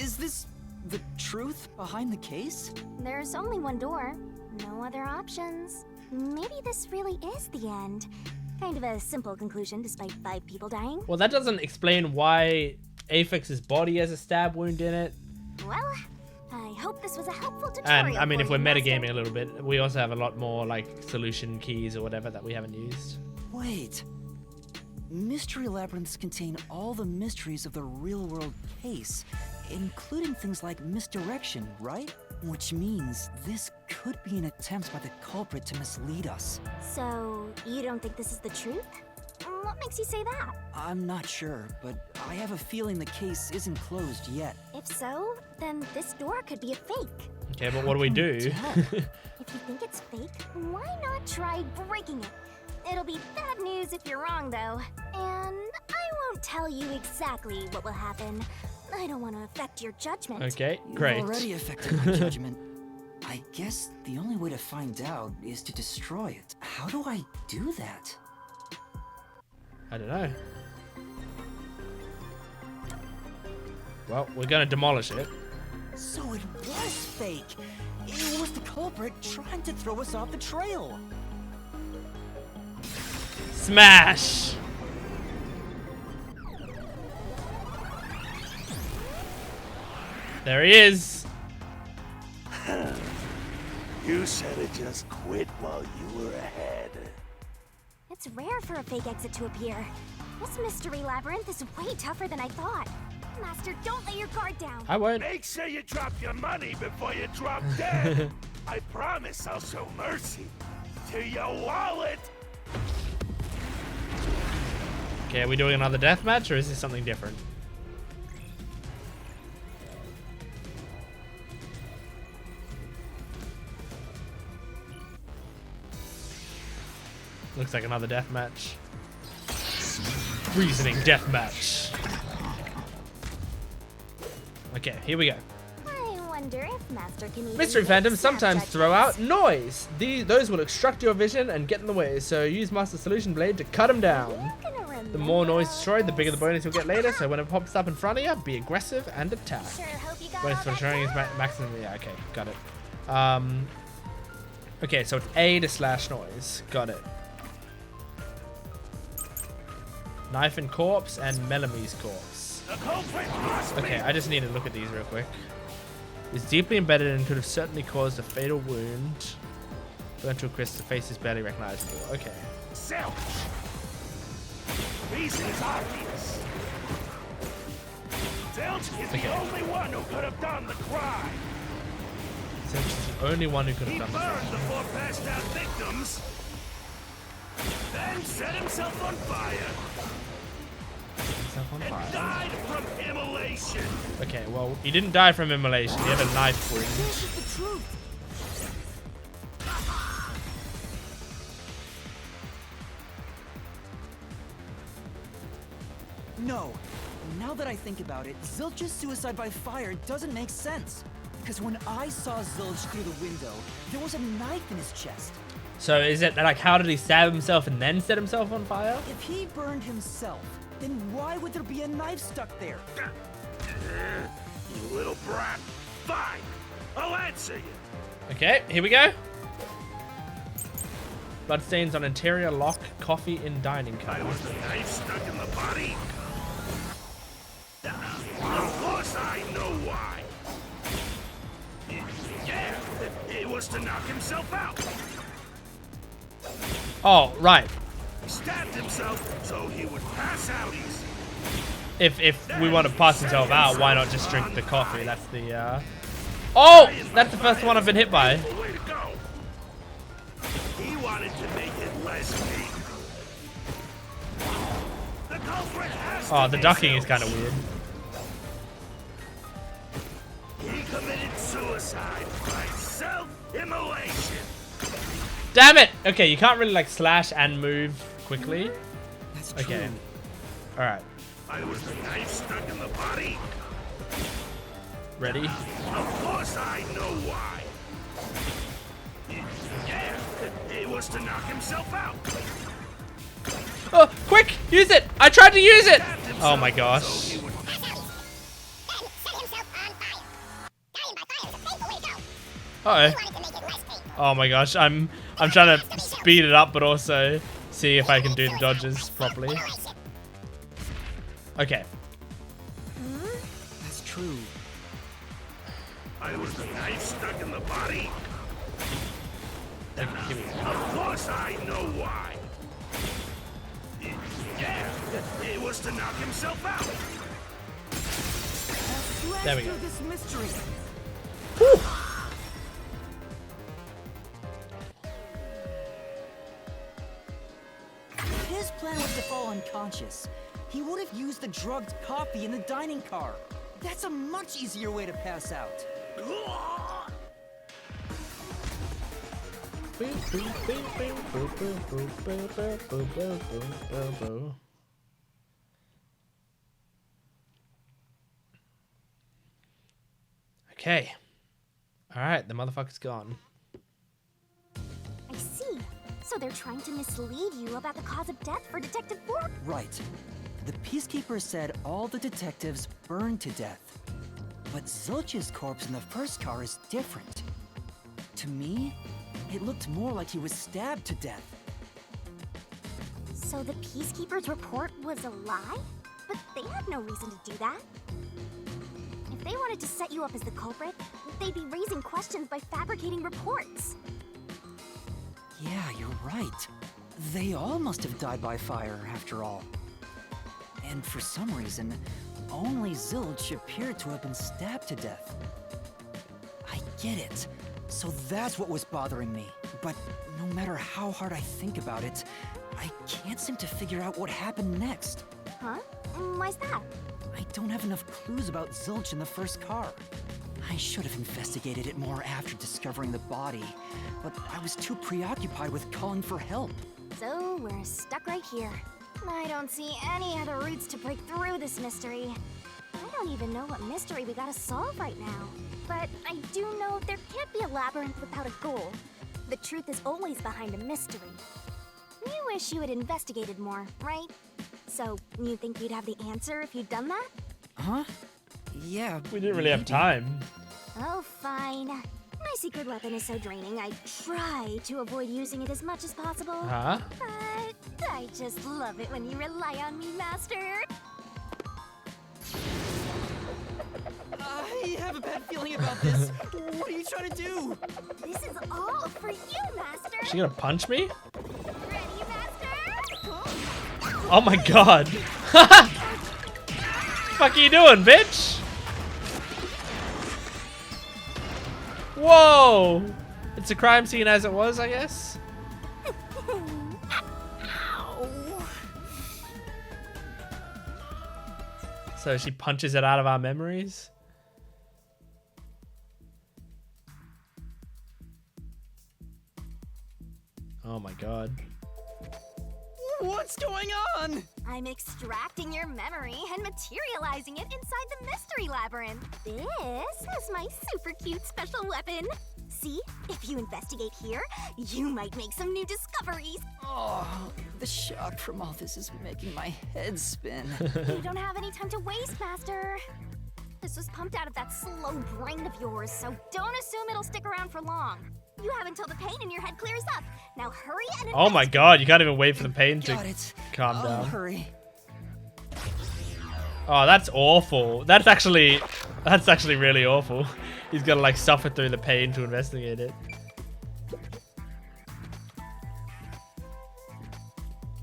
Is this the truth behind the case? There's only one door. No other options. Maybe this really is the end. Kind of a simple conclusion despite 5 people dying. Well, that doesn't explain why Aphex's body has a stab wound in it. Well, I hope this was a helpful tutorial. And I mean, for if we're you, Master. metagaming a little bit, we also have a lot more like solution keys or whatever that we haven't used. Wait. Mystery labyrinths contain all the mysteries of the real-world case, including things like misdirection, right? Which means this could be an attempt by the culprit to mislead us. So, you don't think this is the truth? What makes you say that? I'm not sure, but I have a feeling the case isn't closed yet. If so, then this door could be a fake. Okay, but what do we do? If you think it's fake, why not try breaking it? It'll be bad news if you're wrong, though. And I won't tell you exactly what will happen. I don't want to affect your judgment. Okay, You've great. already affected my judgment. I guess the only way to find out is to destroy it. How do I do that? I don't know. Well, we're gonna demolish it. So it was fake. It was the culprit trying to throw us off the trail. Smash! There he is. You should have just quit while you were ahead. It's rare for a fake exit to appear. This mystery labyrinth is way tougher than I thought. Master, don't lay your guard down. I won't. Make sure you drop your money before you drop dead. I promise I'll show mercy to your wallet. Okay, are we doing another death match or is this something different? Looks like another death match. Reasoning death match. Okay, here we go. I wonder if Master can even Mystery make Phantoms snap sometimes throw out judgments. noise. Those will obstruct your vision and get in the way, so use Master Solution Blade to cut them down. You're gonna remember The more noise destroyed, the bigger the this. bonus you'll get later, so when it pops up in front of you, be aggressive and attack. Sure hope you got Bonus all for that showing is down. maximum. Yeah, okay, got it. Okay, so it's A to slash noise. Got it. Knife and corpse and Melamie's corpse. The culprit must Okay, I just need to look at these real quick. Is deeply embedded and could have certainly caused a fatal wound. Burnt to a crisp, the face is barely recognizable. Okay. Zilch. Reason is obvious. Zilch is Okay. the only one who could have done the crime. Zilch is the only one who could He have burned done the 4 passed out victims, then set himself on fire himself on and fire. died from immolation. Okay, well, he didn't die from immolation. He had a knife wound. This is the truth. No. Now that I think about it, Zilch's suicide by fire doesn't make sense. Because when I saw Zilch through the window, there was a knife in his chest. So is it like, how did he stab himself and then set himself on fire? If he burned himself, then why would there be a knife stuck there? You little brat. Fine. I'll answer you. Okay, here we go. Bloodstains on interior lock, coffee in dining car. Why was the knife stuck in the body? Of course I know why. Yeah, it was to knock himself out. Oh, right. He stabbed himself so he would pass out easy. If we want to pass himself out, why not just drink the coffee? That's the, Oh! That's the first one I've been hit by. Way to go. He wanted to make it less mean. The culprit has Oh, to the be ducking is Zilch. kind of weird. He committed suicide by self-immolation. Damn it! Okay, you can't really like slash and move quickly. That's true. Okay. Alright. Why was the knife stuck in the body? Ready? Of course I know why. Yeah, it was to knock himself out. Oh, quick! Use it! I tried to use it! Stabbed himself Oh my so gosh. he would Uh oh. Oh my gosh, I'm trying to speed it up, but also see if I can do the dodges properly. Okay. That's true. Why was the knife stuck in the body? Okay, here we go. Of course I know why. Yeah, it was to knock himself out. There we go. Through this mystery. Whew. His plan was to fall unconscious. He would have used the drugged coffee in the dining car. That's a much easier way to pass out. Okay. Alright, the motherfucker's gone. I see. So they're trying to mislead you about the cause of death for Detective Fork? Right. The Peacekeeper said all the detectives burned to death. But Zilch's corpse in the first car is different. To me, it looked more like he was stabbed to death. So the Peacekeeper's report was a lie? But they had no reason to do that. If they wanted to set you up as the culprit, they'd be raising questions by fabricating reports. Yeah, you're right. They all must have died by fire, after all. And for some reason, only Zilch appeared to have been stabbed to death. I get it. So that's what was bothering me. But no matter how hard I think about it, I can't seem to figure out what happened next. Huh? Why's that? I don't have enough clues about Zilch in the first car. I should have investigated it more after discovering the body, but I was too preoccupied with calling for help. So we're stuck right here. I don't see any other routes to break through this mystery. I don't even know what mystery we gotta solve right now. But I do know there can't be a labyrinth without a goal. The truth is always behind a mystery. You wish you had investigated more, right? So, you think you'd have the answer if you'd done that? Huh? Yeah. We didn't really have time. Oh, fine. My secret weapon is so draining, I try to avoid using it as much as possible. Huh? But I just love it when you rely on me, Master. I have a bad feeling about this. What are you trying to do? This is all for you, Master. She gonna punch me? Ready, Master? Oh my god. Fuck are you doing, bitch? Whoa! It's a crime scene as it was, I guess. So she punches it out of our memories. Oh my god. What's going on? I'm extracting your memory and materializing it inside the mystery labyrinth. This is my super cute special weapon. See, if you investigate here, you might make some new discoveries. Oh, the shock from all this is making my head spin. You don't have any time to waste, Master. This was pumped out of that slow brain of yours, so don't assume it'll stick around for long. You have until the pain in your head clears up. Now hurry and Oh my god, you can't even wait for the pain to Got it. calm I'll down. hurry. Oh, that's awful. That's actually really awful. He's gotta like suffer through the pain to investigate it.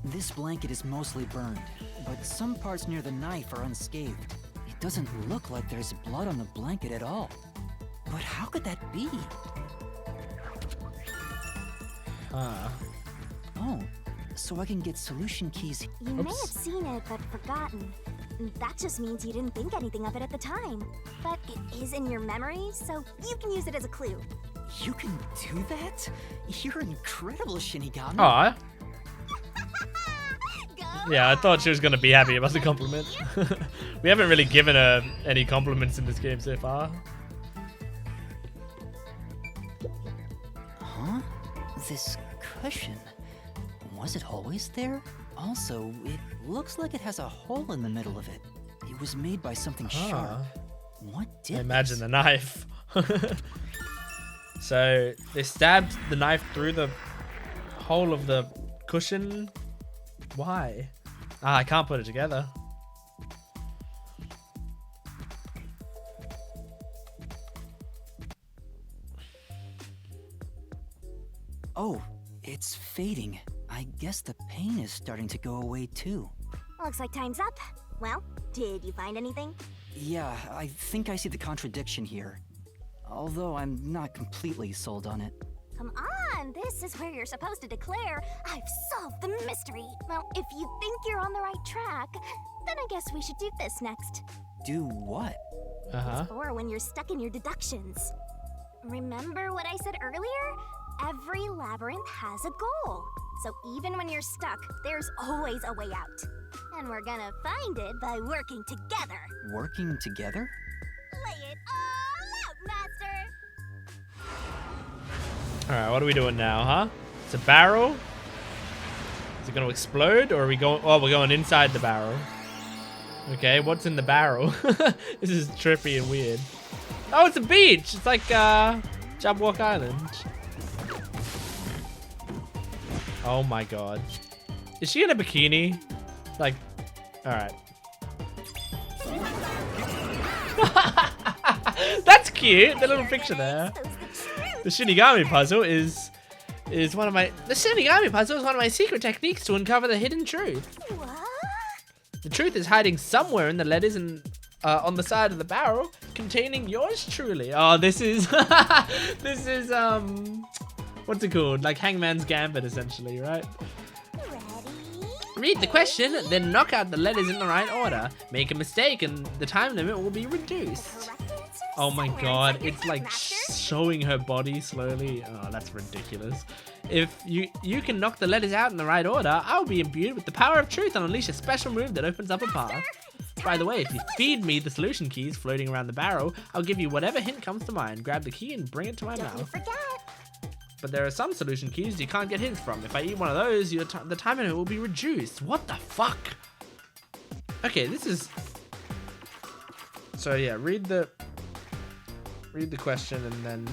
This blanket is mostly burned, but some parts near the knife are unscathed. It doesn't look like there's blood on the blanket at all. But how could that be? Oh, so I can get solution keys. You may have seen it, but forgotten. That just means you didn't think anything of it at the time. But it is in your memory, so you can use it as a clue. You can do that? You're incredible, Shinigami. Aw. Go Yeah, I thought she was gonna be happy about the compliment. We haven't really given her any compliments in this game so far. Huh? This cushion. Was it always there? Also, it looks like it has a hole in the middle of it. It was made by something sharp. What did Imagine this? the knife. So they stabbed the knife through the hole of the cushion. Why? I can't put it together. Oh, it's fading. I guess the pain is starting to go away too. Looks like time's up. Well, did you find anything? Yeah, I think I see the contradiction here. Although I'm not completely sold on it. Come on, this is where you're supposed to declare, I've solved the mystery. Well, if you think you're on the right track, then I guess we should do this next. Do what? Or when you're stuck in your deductions. Remember what I said earlier? Every labyrinth has a goal. So even when you're stuck, there's always a way out. And we're gonna find it by working together. Working together? Lay it all out, Master! Alright, what are we doing now, huh? It's a barrel. Is it gonna explode or are we going we're going inside the barrel. Okay, what's in the barrel? This is trippy and weird. Oh, it's a beach! It's like Jabberwock Island. Oh my god. Is she in a bikini? Like, alright. That's cute, the little picture there. The Shinigami puzzle is one of my secret techniques to uncover the hidden truth. What? The truth is hiding somewhere in the letters and on the side of the barrel containing yours truly. Oh, this is this is what's it called? Like Hangman's Gambit, essentially, right? Ready? Read the question, then knock out the letters in the right order. Make a mistake and the time limit will be reduced. Correct answer Oh my somewhere god, inside your it's head, like Master. showing her body slowly. Oh, that's ridiculous. If you can knock the letters out in the right order, I'll be imbued with the power of truth and unleash a special move that opens up a path. By the way, if you feed me the solution keys floating around the barrel, I'll give you whatever hint comes to mind. Grab the key and bring it to my Don't you mouth. forget. But there are some solution keys you can't get hints from. If I eat one of those, the time limit will be reduced. What the fuck? Okay, this is... So yeah, read the question and then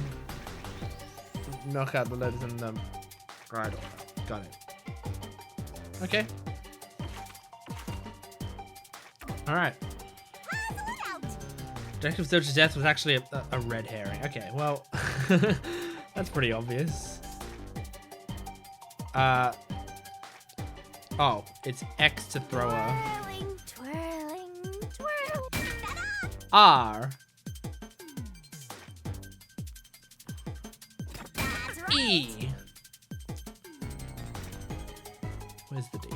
knock out the letters in the right order. Got it. Okay. Alright. Detective Search's death was actually a red herring. Okay, well... That's pretty obvious. Oh, it's X to throw a... Twirling, twirling, twirl. Ta-da! R. E. Where's the D?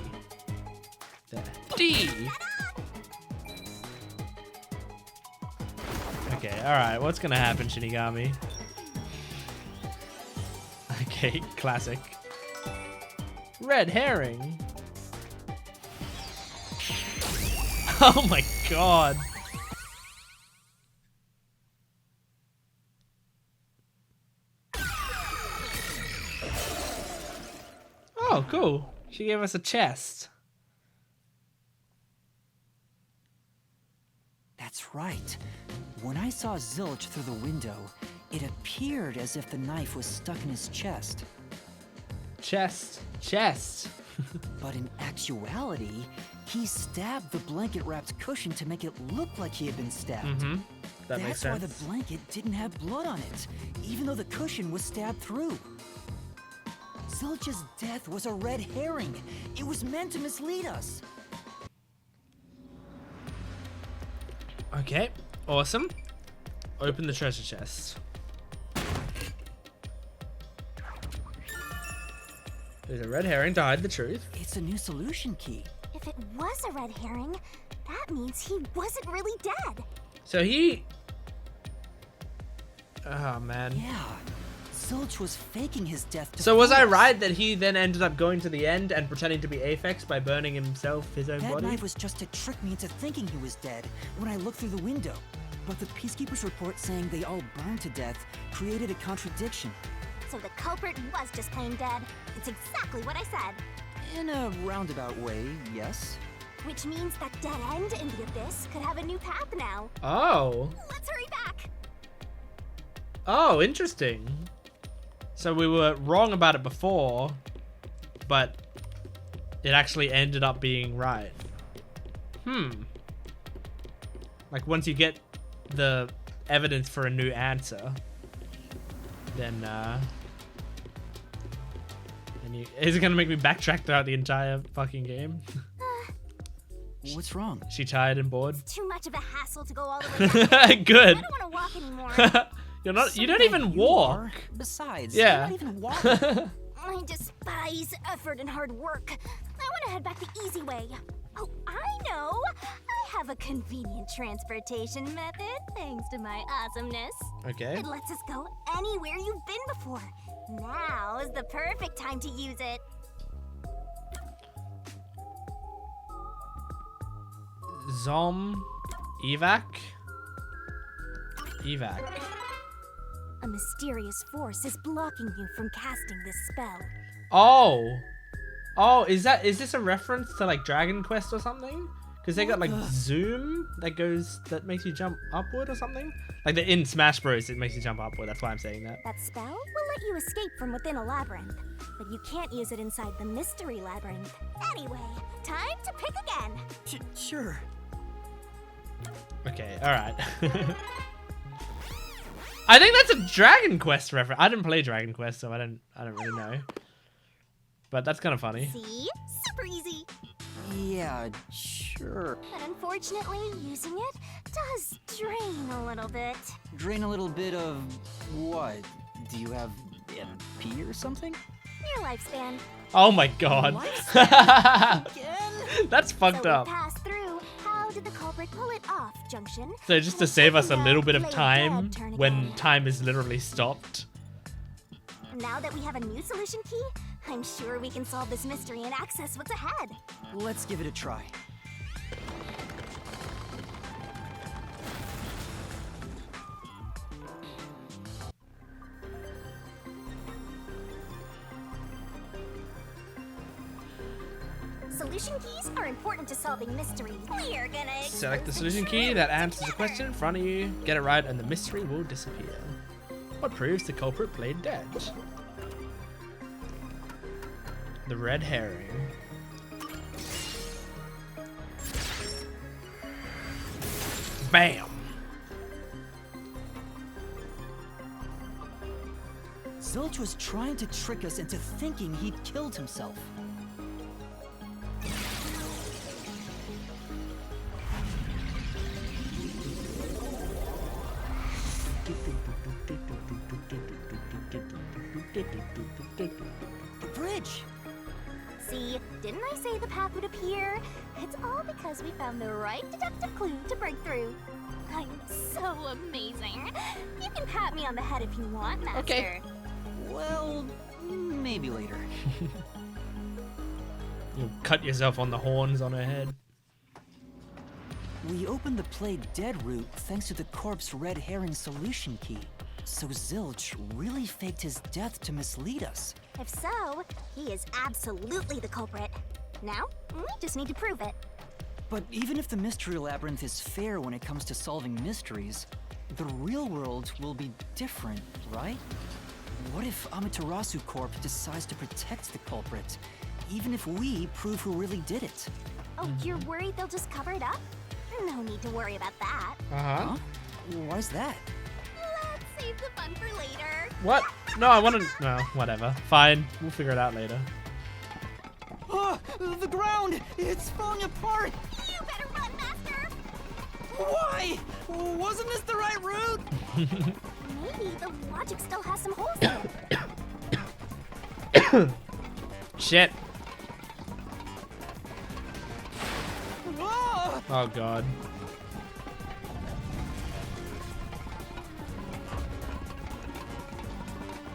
There. D. Okay, alright, what's gonna happen, Shinigami? Okay, classic. Red herring. Oh my god. Oh, cool. She gave us a chest. That's right. When I saw Zilch through the window, it appeared as if the knife was stuck in his chest. Chest. But in actuality, he stabbed the blanket-wrapped cushion to make it look like he had been stabbed. Mm-hmm. That makes That's why sense. the blanket didn't have blood on it, even though the cushion was stabbed through. Zilch's death was a red herring. It was meant to mislead us. Okay, awesome. Open the treasure chest. There's a red herring to hide the truth. It's a new solution key. If it was a red herring, that means he wasn't really dead. So he... Oh, man. Yeah, Zilch was faking his death to So was I fool us. right that he then ended up going to the end and pretending to be Aphex by burning himself, his own That body? knife was just to trick me into thinking he was dead when I looked through the window. But the Peacekeeper's report saying they all burned to death created a contradiction. So the culprit was just plain dead. It's exactly what I said. In a roundabout way, yes. Which means that dead end in the abyss could have a new path now. Oh. Let's hurry back. Oh, interesting. So we were wrong about it before, but it actually ended up being right. Like once you get the evidence for a new answer, then is it gonna make me backtrack throughout the entire fucking game? What's wrong? She tired and bored? Too much of a hassle to go all the way back. Good. I don't want to walk anymore. You're not. You don't So even bad you walk. are. Besides, Yeah. you're not even walking. I despise effort and hard work. I want to head back the easy way. Oh, I know. I have a convenient transportation method thanks to my awesomeness. Okay. It lets us go anywhere you've been before. Now is the perfect time to use it. Zom. Evac. A mysterious force is blocking you from casting this spell. Oh. Oh, is this a reference to like Dragon Quest or something? Because they got like zoom that makes you jump upward or something? Like in Smash Bros it makes you jump upward, that's why I'm saying that. That spell will let you escape from within a labyrinth, but you can't use it inside the mystery labyrinth. Anyway, time to pick again. Sure. Okay, alright. I think that's a Dragon Quest reference. I didn't play Dragon Quest, so I don't really know. But that's kind of funny. See? Super easy. Yeah, sure. But unfortunately, using it does drain a little bit. Drain a little bit of what? Do you have MP or something? Your lifespan. Oh my god. Again? That's fucked So up. we pass through. How did the culprit pull it off, Junction? So just to save us a little bit of Play time dead turn when again. time is literally stopped. Now that we have a new solution key, I'm sure we can solve this mystery and access what's ahead. Let's give it a try. Solution keys are important to solving mysteries. We're gonna Select the expose solution key that truth answers the together. question in front of you. Get it right and the mystery will disappear. What proves the culprit played dead? The red herring. Bam! Zilch was trying to trick us into thinking he'd killed himself. The bridge! See, didn't I say the path would appear? It's all because we found the right deductive clue to break through. I'm so amazing. You can pat me on the head if you want, Master. Okay. Well, maybe later. You'll cut yourself on the horns on her head. We opened the played dead route thanks to the corpse red herring solution key. So Zilch really faked his death to mislead us. If so, he is absolutely the culprit. Now, we just need to prove it. But even if the mystery labyrinth is fair when it comes to solving mysteries, the real world will be different, right? What if Amaterasu Corp decides to protect the culprit, even if we prove who really did it? Oh, you're worried they'll just cover it up? No need to worry about that. Uh-huh. Why's that? Let's save the fun for later. What? No, I want to... No, whatever. Fine. We'll figure it out later. Oh, the ground! It's falling apart! You better run, Master! Why? Wasn't this the right route? Maybe the logic still has some holes in it. Shit. Whoa! Oh, God.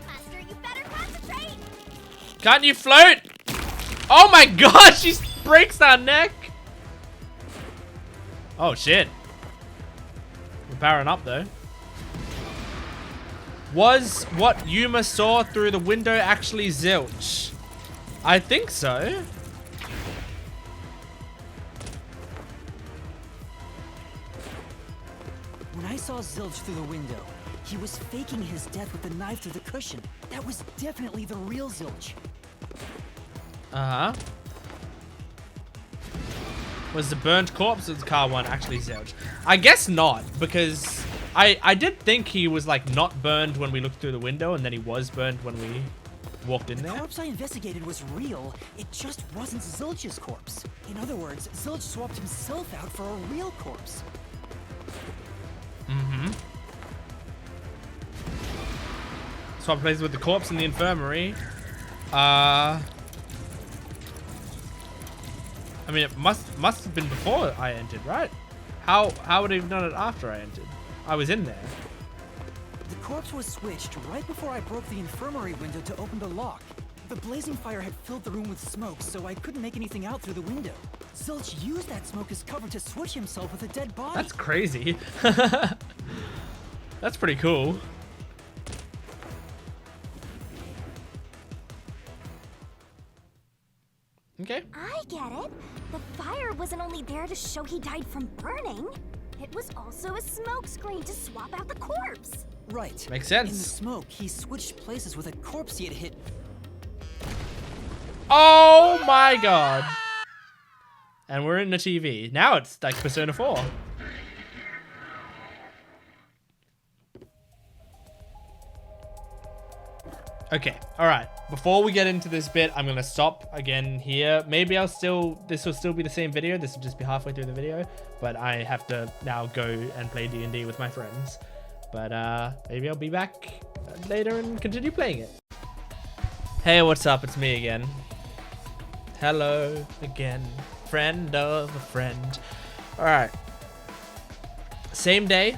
Master, you better concentrate! Can't you float? Oh my God, she breaks our neck. Oh shit. We're powering up though. Was what Yuma saw through the window actually Zilch? I think so. When I saw Zilch through the window, he was faking his death with the knife through the cushion. That was definitely the real Zilch. Uh-huh. Was the burnt corpse of the car one actually Zilch? I guess not, because I did think he was like not burned when we looked through the window, and then he was burned when we walked in The there. corpse I investigated was real. It just wasn't Zilch's corpse. In other words, Zilch swapped himself out for a real corpse. Mm-hmm. Swap places with the corpse in the infirmary. I mean, it must have been before I entered, right? How would I have done it after I entered? I was in there. The corpse was switched right before I broke the infirmary window to open the lock. The blazing fire had filled the room with smoke, so I couldn't make anything out through the window. Zilch used that smoke as cover to switch himself with a dead body. That's crazy. That's pretty cool. Okay. I get it. The fire wasn't only there to show he died from burning. It was also a smoke screen to swap out the corpse. Right. Makes In the sense. smoke, he switched places with a corpse he had hit. Oh my God. And we're in the TV. Now it's like Persona 4. Okay, all right. Before we get into this bit, I'm gonna stop again here. Maybe this will still be the same video. This will just be halfway through the video, but I have to now go and play D&D with my friends. But maybe I'll be back later and continue playing it. Hey, what's up? It's me again. Hello again, friend of a friend. All right. Same day.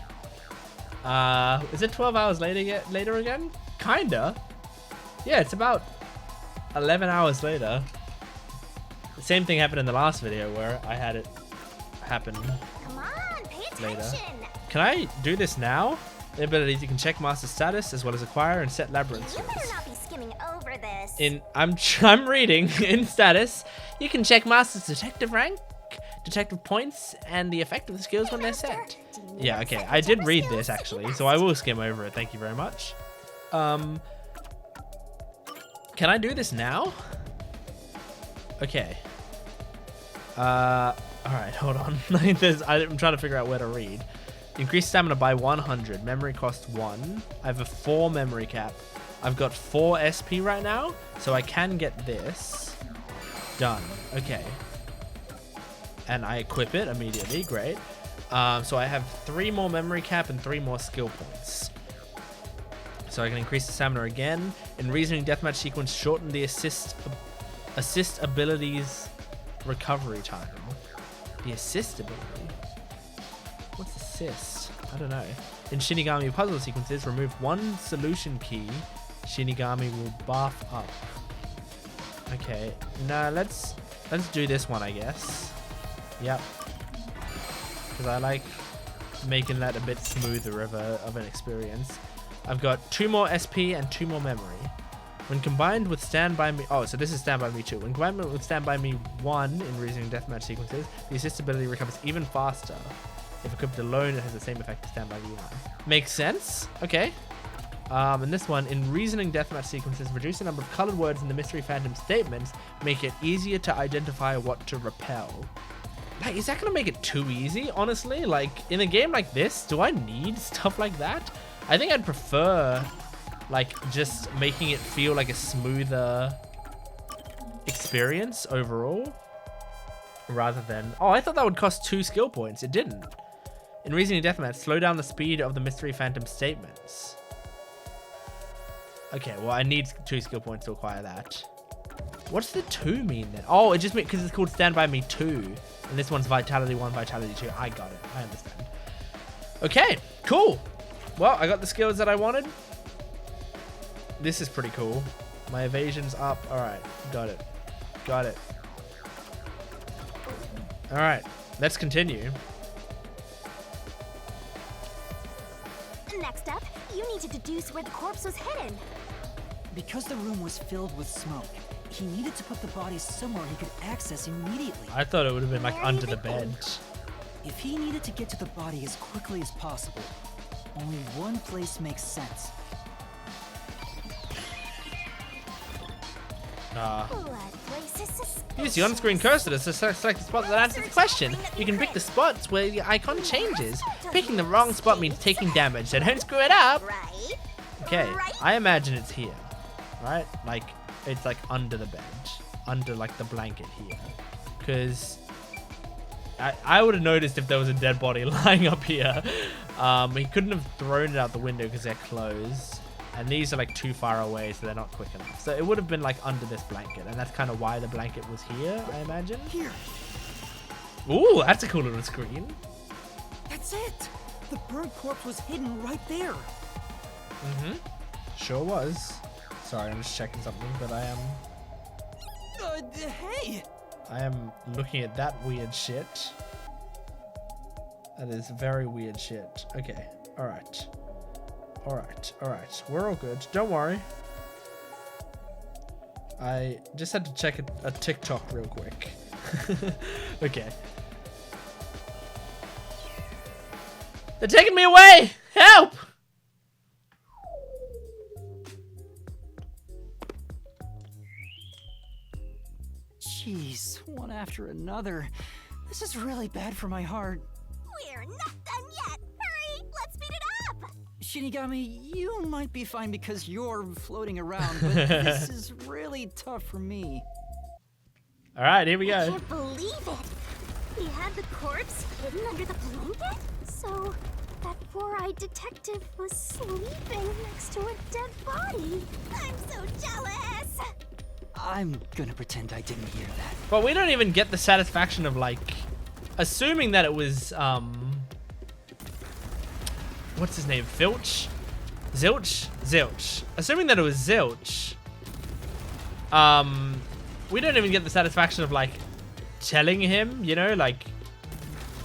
Is it 12 hours later again? Kinda. Yeah, it's about 11 hours later. The same thing happened in the last video where I had it happen Come on, pay later. attention. Can I do this now? The abilities you can check master status as well as acquire and set labyrinth You better skills. not be skimming over this. I'm reading in status. You can check master's detective rank, detective points, and the effect of the skills when they're set. Yeah, okay. I did read this actually, so I will skim over it. Thank you very much. Can I do this now? Okay. All right, hold on. I'm trying to figure out where to read. Increase stamina by 100. Memory cost 1. I have a 4 memory cap. I've got 4 SP right now, so I can get this done. Okay. And I equip it immediately. Great. So I have 3 more memory cap and 3 more skill points. So I can increase the stamina again. In reasoning deathmatch sequence, shorten the assist abilities recovery time. The assist ability? What's assist? I don't know. In Shinigami puzzle sequences, remove one solution key. Shinigami will buff up. Okay, now let's do this one, I guess. Yep. Because I like making that a bit smoother of an experience. I've got 2 more SP and 2 more memory. When combined with Stand By Me... Oh, so this is Stand By Me 2. When combined with Stand By Me 1 in reasoning deathmatch sequences, the assist ability recovers even faster. If equipped alone, it has the same effect as Stand By Me 1. Makes sense. Okay. And this one, in reasoning deathmatch sequences, reduce the number of colored words in the Mystery Phantom statements, make it easier to identify what to repel. Like, is that going to make it too easy, honestly? Like, in a game like this, do I need stuff like that? I think I'd prefer, like, just making it feel like a smoother experience overall, rather than... Oh, I thought that would cost 2 skill points. It didn't. In reasoning deathmatch, slow down the speed of the Mystery Phantom statements. Okay, well, I need 2 skill points to acquire that. What's the 2 mean then? Oh, it just means because it's called Stand By Me 2. And this one's Vitality 1, Vitality 2. I got it. I understand. Okay, cool. Well, I got the skills that I wanted. This is pretty cool. My evasion's up. All right, got it. Got it. All right, let's continue. Next up, you need to deduce where the corpse was hidden. Because the room was filled with smoke, he needed to put the body somewhere he could access immediately. I thought it would have been like under the bed. If he needed to get to the body as quickly as possible, only one place makes sense. Nah. What place is suspicious? Use the on-screen cursor to select the spot that answers the question. You can pick the spots where the icon changes. Picking the wrong spot means taking damage, so don't screw it up. Right? Okay, Right? I imagine it's here, right? Like, it's like under the bed, under like the blanket here. Because I would have noticed if there was a dead body lying up here. He couldn't have thrown it out the window because they're closed. And these are like too far away, so they're not quick enough. So it would have been like under this blanket. And that's kind of why the blanket was here, I imagine. Here. Ooh, that's a cool little screen. That's it. The burnt corpse was hidden right there. Mm-hmm. Sure was. Sorry, I'm just checking something, but I Hey. am looking at that weird shit. That is very weird shit. Okay. All right. All right. We're all good. Don't worry. I just had to check a TikTok real quick. Okay. They're taking me away! Help! Jeez, one after another. This is really bad for my heart. We're not done yet. Hurry, let's speed it up. Shinigami, you might be fine because you're floating around, but this is really tough for me. All right, here we I go. can't believe it. We had the corpse hidden under the blanket? So, that four-eyed detective was sleeping next to a dead body. I'm so jealous. I'm gonna pretend I didn't hear that. But we don't even get the satisfaction of like, assuming that it was what's his name? Filch? Zilch? Zilch. Assuming that it was Zilch. We don't even get the satisfaction of like telling him, you know, like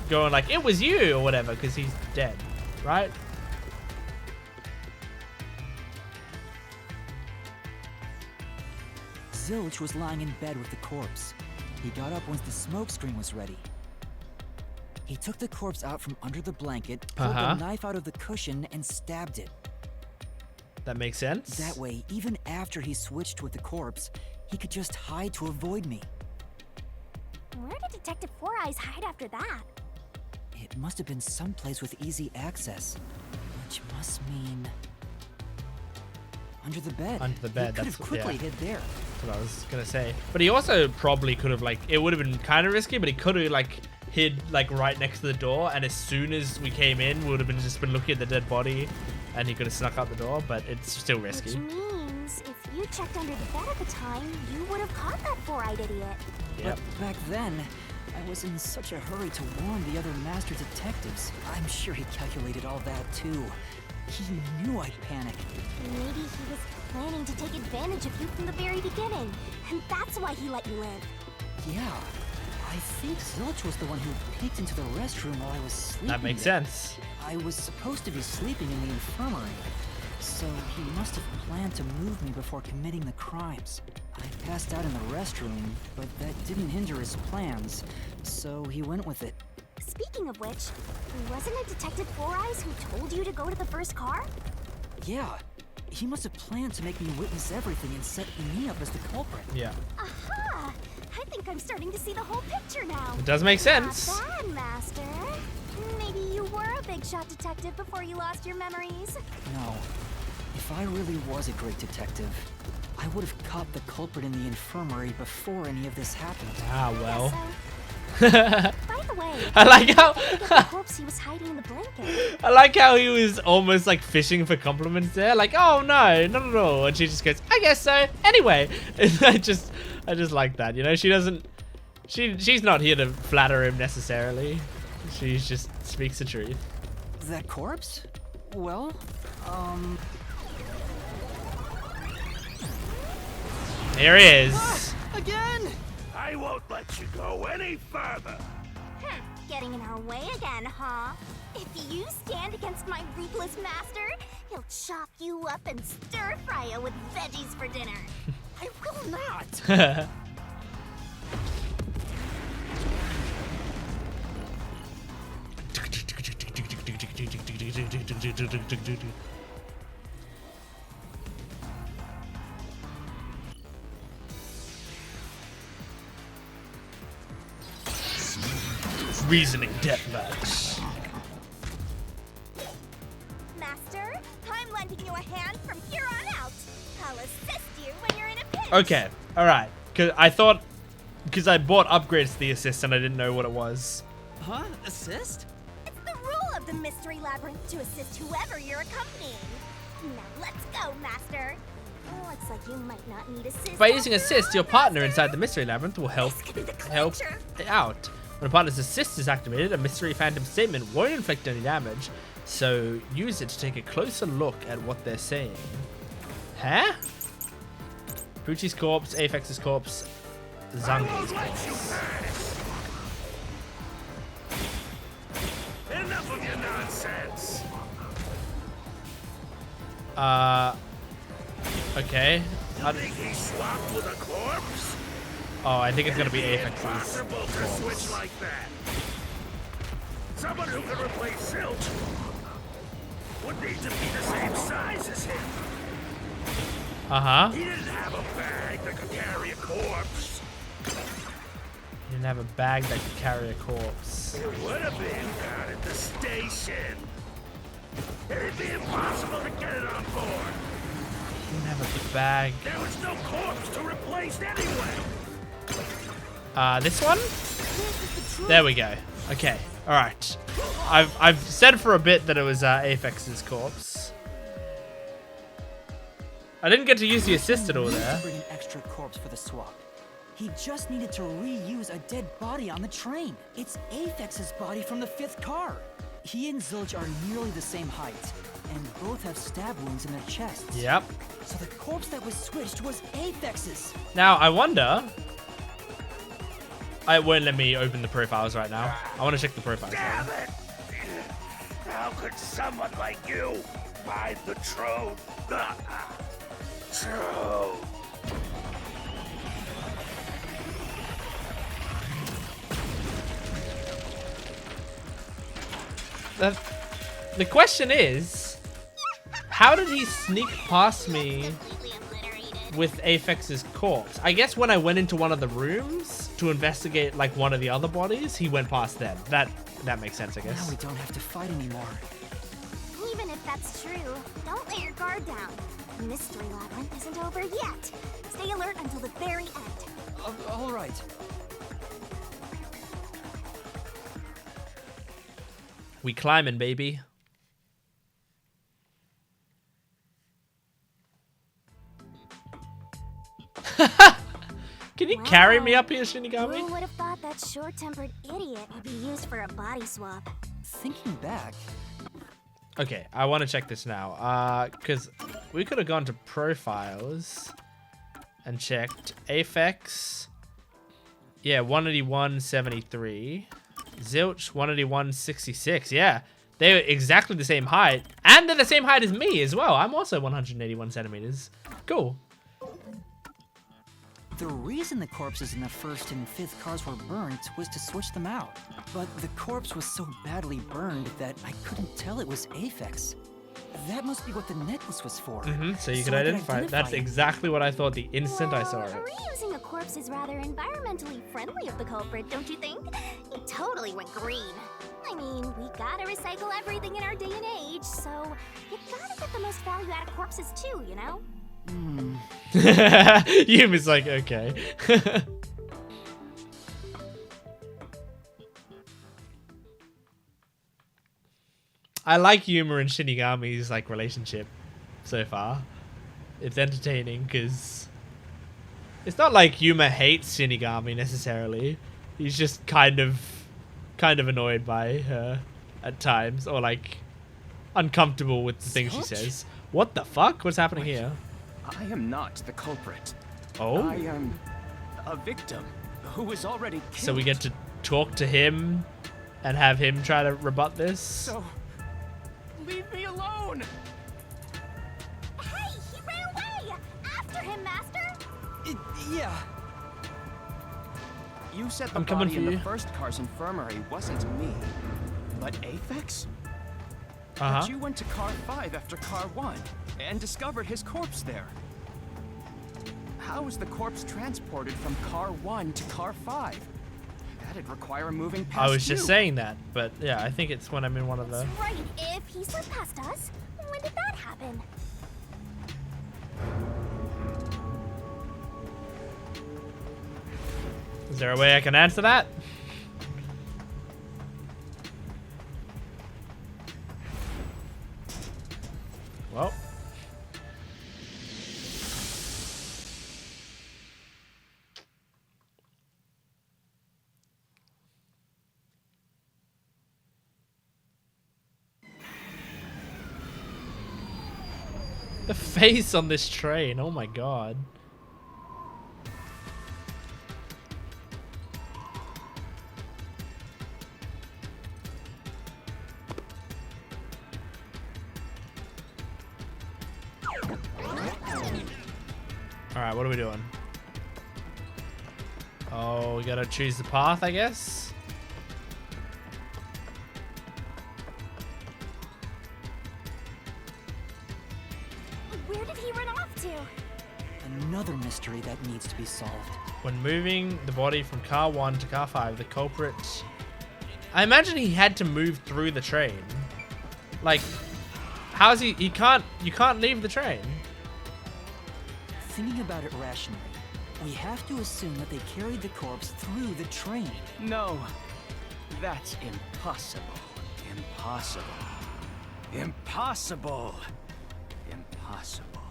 going like it was you or whatever, because he's dead, right? Zilch was lying in bed with the corpse. He got up once the smoke screen was ready. He took the corpse out from under the blanket, pulled the knife out of the cushion, and stabbed it. That makes sense. That way, even after he switched with the corpse, he could just hide to avoid me. Where did Detective Four Eyes hide after that? It must have been someplace with easy access, which must mean under the bed. Under the bed, He could have quickly hid there. That's what I was gonna say. But he also probably could have like, it would have been kind of risky, but he could have like hid like right next to the door, and as soon as we came in, we would have just been looking at the dead body, and he could have snuck out the door. But it's still risky. Which means if you checked under the bed at the time, you would have caught that four-eyed idiot. Yep. But back then, I was in such a hurry to warn the other master detectives. I'm sure he calculated all that too. He knew I'd panic. Maybe he was planning to take advantage of you from the very beginning, and that's why he let you live. Yeah, I think Zilch was the one who peeked into the restroom while I was sleeping. That makes there. sense. I was supposed to be sleeping in the infirmary, so he must have planned to move me before committing the crimes. I passed out in the restroom, but that didn't hinder his plans, so he went with it. Speaking of which, wasn't it Detective Four Eyes who told you to go to the first car? Yeah, he must have planned to make me witness everything and set me up as the culprit. Yeah. Aha! I think I'm starting to see the whole picture now. It does make sense. Not bad, Master. Maybe you were a big shot detective before you lost your memories. No. If I really was a great detective, I would have caught the culprit in the infirmary before any of this happened. Ah, well. By the way, I like how the corpse he was hiding in the blanket. I like how he was almost like fishing for compliments there. Like, oh no, not at all. And she just goes, I guess so. Anyway, I just like that. You know, she's not here to flatter him necessarily. She just speaks the truth. That corpse? Well, Here he is. Again? I won't let you go any further. Getting in our way again, huh? If you stand against my ruthless master, he'll chop you up and stir-fry you with veggies for dinner. I will not. Reasoning deathmatch. Master, I'm lending you a hand from here on out. I'll assist you when you're in a pinch. Okay, all right. Because I bought upgrades to the assist and I didn't know what it was. Huh? Assist? It's the rule of the Mystery Labyrinth to assist whoever you're accompanying. Now let's go, Master. Looks like you might not need assist. By using after assist, all, your partner Master. inside the mystery labyrinth will help This could be the help clincher. out. When a partner's assist is activated, a mystery phantom statement won't inflict any damage, so use it to take a closer look at what they're saying. Huh? Poochie's corpse, Apex's corpse, Zangi's corpse. Enough of your nonsense. Okay. You think he swapped with a corpse? Oh, I think it's gonna be It'd Apex's. impossible to switch like that. Someone who could replace Zilch would need to be the same size as him. Uh-huh. He didn't have a bag that could carry a corpse. He didn't have a bag that could carry a corpse. It would have been down at the station. It'd be impossible to get it on board. He didn't have a bag. There was no corpse to replace anyway. This one? There we go. Okay. All right. I've said for a bit that it was Apex's corpse. I didn't get to use the assist at all there. Bring an extra corpse for the swap. He just needed to reuse a dead body on the train. It's Apex's body from the 5th car. He and Zilch are nearly the same height, and both have stab wounds in their chests. Yep. So the corpse that was switched was Apex's. Now I wonder. It won't let me open the profiles right now. I want to check the profiles. Damn it! How could someone like you find the truth? The truth. The question is, how did he sneak past me Completely obliterated. with Apex's corpse? I guess when I went into one of the rooms to investigate like one of the other bodies, he went past them. That makes sense, I Now guess. we don't have to fight anymore. Even if that's true, don't let your guard down. The Mystery Labyrinth isn't over yet. Stay alert until the very end. All right. We climbing, baby. Can you carry me up here, Shinigami? Who would have thought that short-tempered idiot would be used for a body swap? Thinking back, Okay, I want to check this now. Because we could have gone to profiles and checked Aphex. Yeah, 181.73. Zilch, 181.66. Yeah, they're exactly the same height. And they're the same height as me as well. I'm also 181 centimeters. Cool. the reason the corpses in the first and fifth cars were burned was to switch them out. But the corpse was so badly burned that I couldn't tell it was Aphex. That must be what the necklace was for. So you could identify it. That's exactly what I thought the instant I saw it. Reusing a corpse is rather environmentally friendly of the culprit, don't you think? He totally went green. I mean, we gotta recycle everything in our day and age, so you gotta get the most value out of corpses too, you know? Yuma's like, okay. I like Yuma and Shinigami's like relationship so far. It's entertaining because it's not like Yuma hates Shinigami necessarily. He's just kind of annoyed by her at times, or like uncomfortable with the things she says. What the fuck? What's happening here? I am not the culprit. Oh. I am a victim who was already killed. So we get to talk to him and have him try to rebut this? So, leave me alone! Hey, he ran away! After him, Master! Yeah. You said the I'm coming body for in you. the first car's infirmary wasn't me, but Aphex? Uh-huh. But you went to car 5 after car 1 and discovered his corpse there. How is the corpse transported from car 1 to car 5? That'd require moving past I was just you. saying that, but yeah, I think it's when I'm in one of the... That's right, if he slipped past us, when did that happen? Is there a way I can answer that? Well. The face on this train, oh my god. Alright, what are we doing? Oh, we gotta choose the path, I guess? Where did he run off to? Another mystery that needs to be solved. When moving the body from car 1 to car 5, the culprit... I imagine he had to move through the train. Like, how's he... You can't leave the train. Thinking about it rationally, we have to assume that they carried the corpse through the train. No, that's impossible. Impossible. Impossible. Impossible.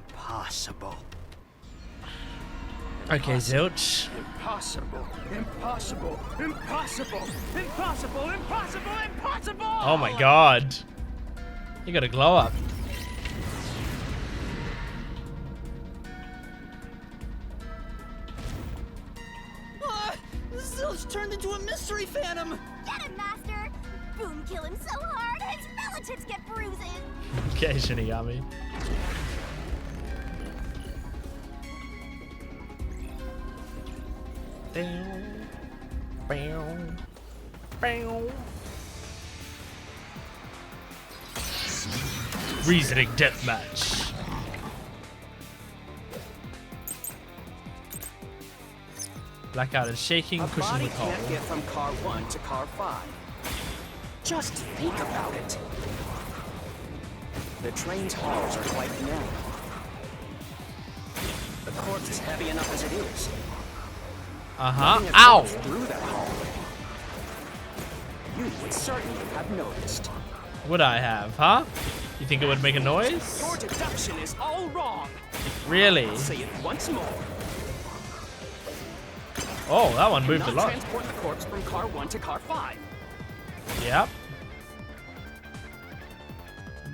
Impossible. Okay, Zilch. Impossible. Impossible. Impossible. Impossible. Impossible. Impossible. Oh my god. You got a glow up. Zilch turned into a mystery phantom! Get him, Master! Boom kill him so hard, his relatives get bruises! Okay, Shinigami. Reasoning deathmatch. Blackout is shaking, A cushion body with hole. can't get from car 1 to car 5. Just think about it. The train's halls are quite narrow. The corpse is heavy enough as it is. Uh-huh. Getting a Ow! corpse through that hallway. you would certainly have noticed. Would I have, huh? You think it would make a noise? Your deduction is all wrong. Really? I'll say it once more. Oh, that one moved a Cannot lot. transport the corpse from car 1 to car 5. Yep.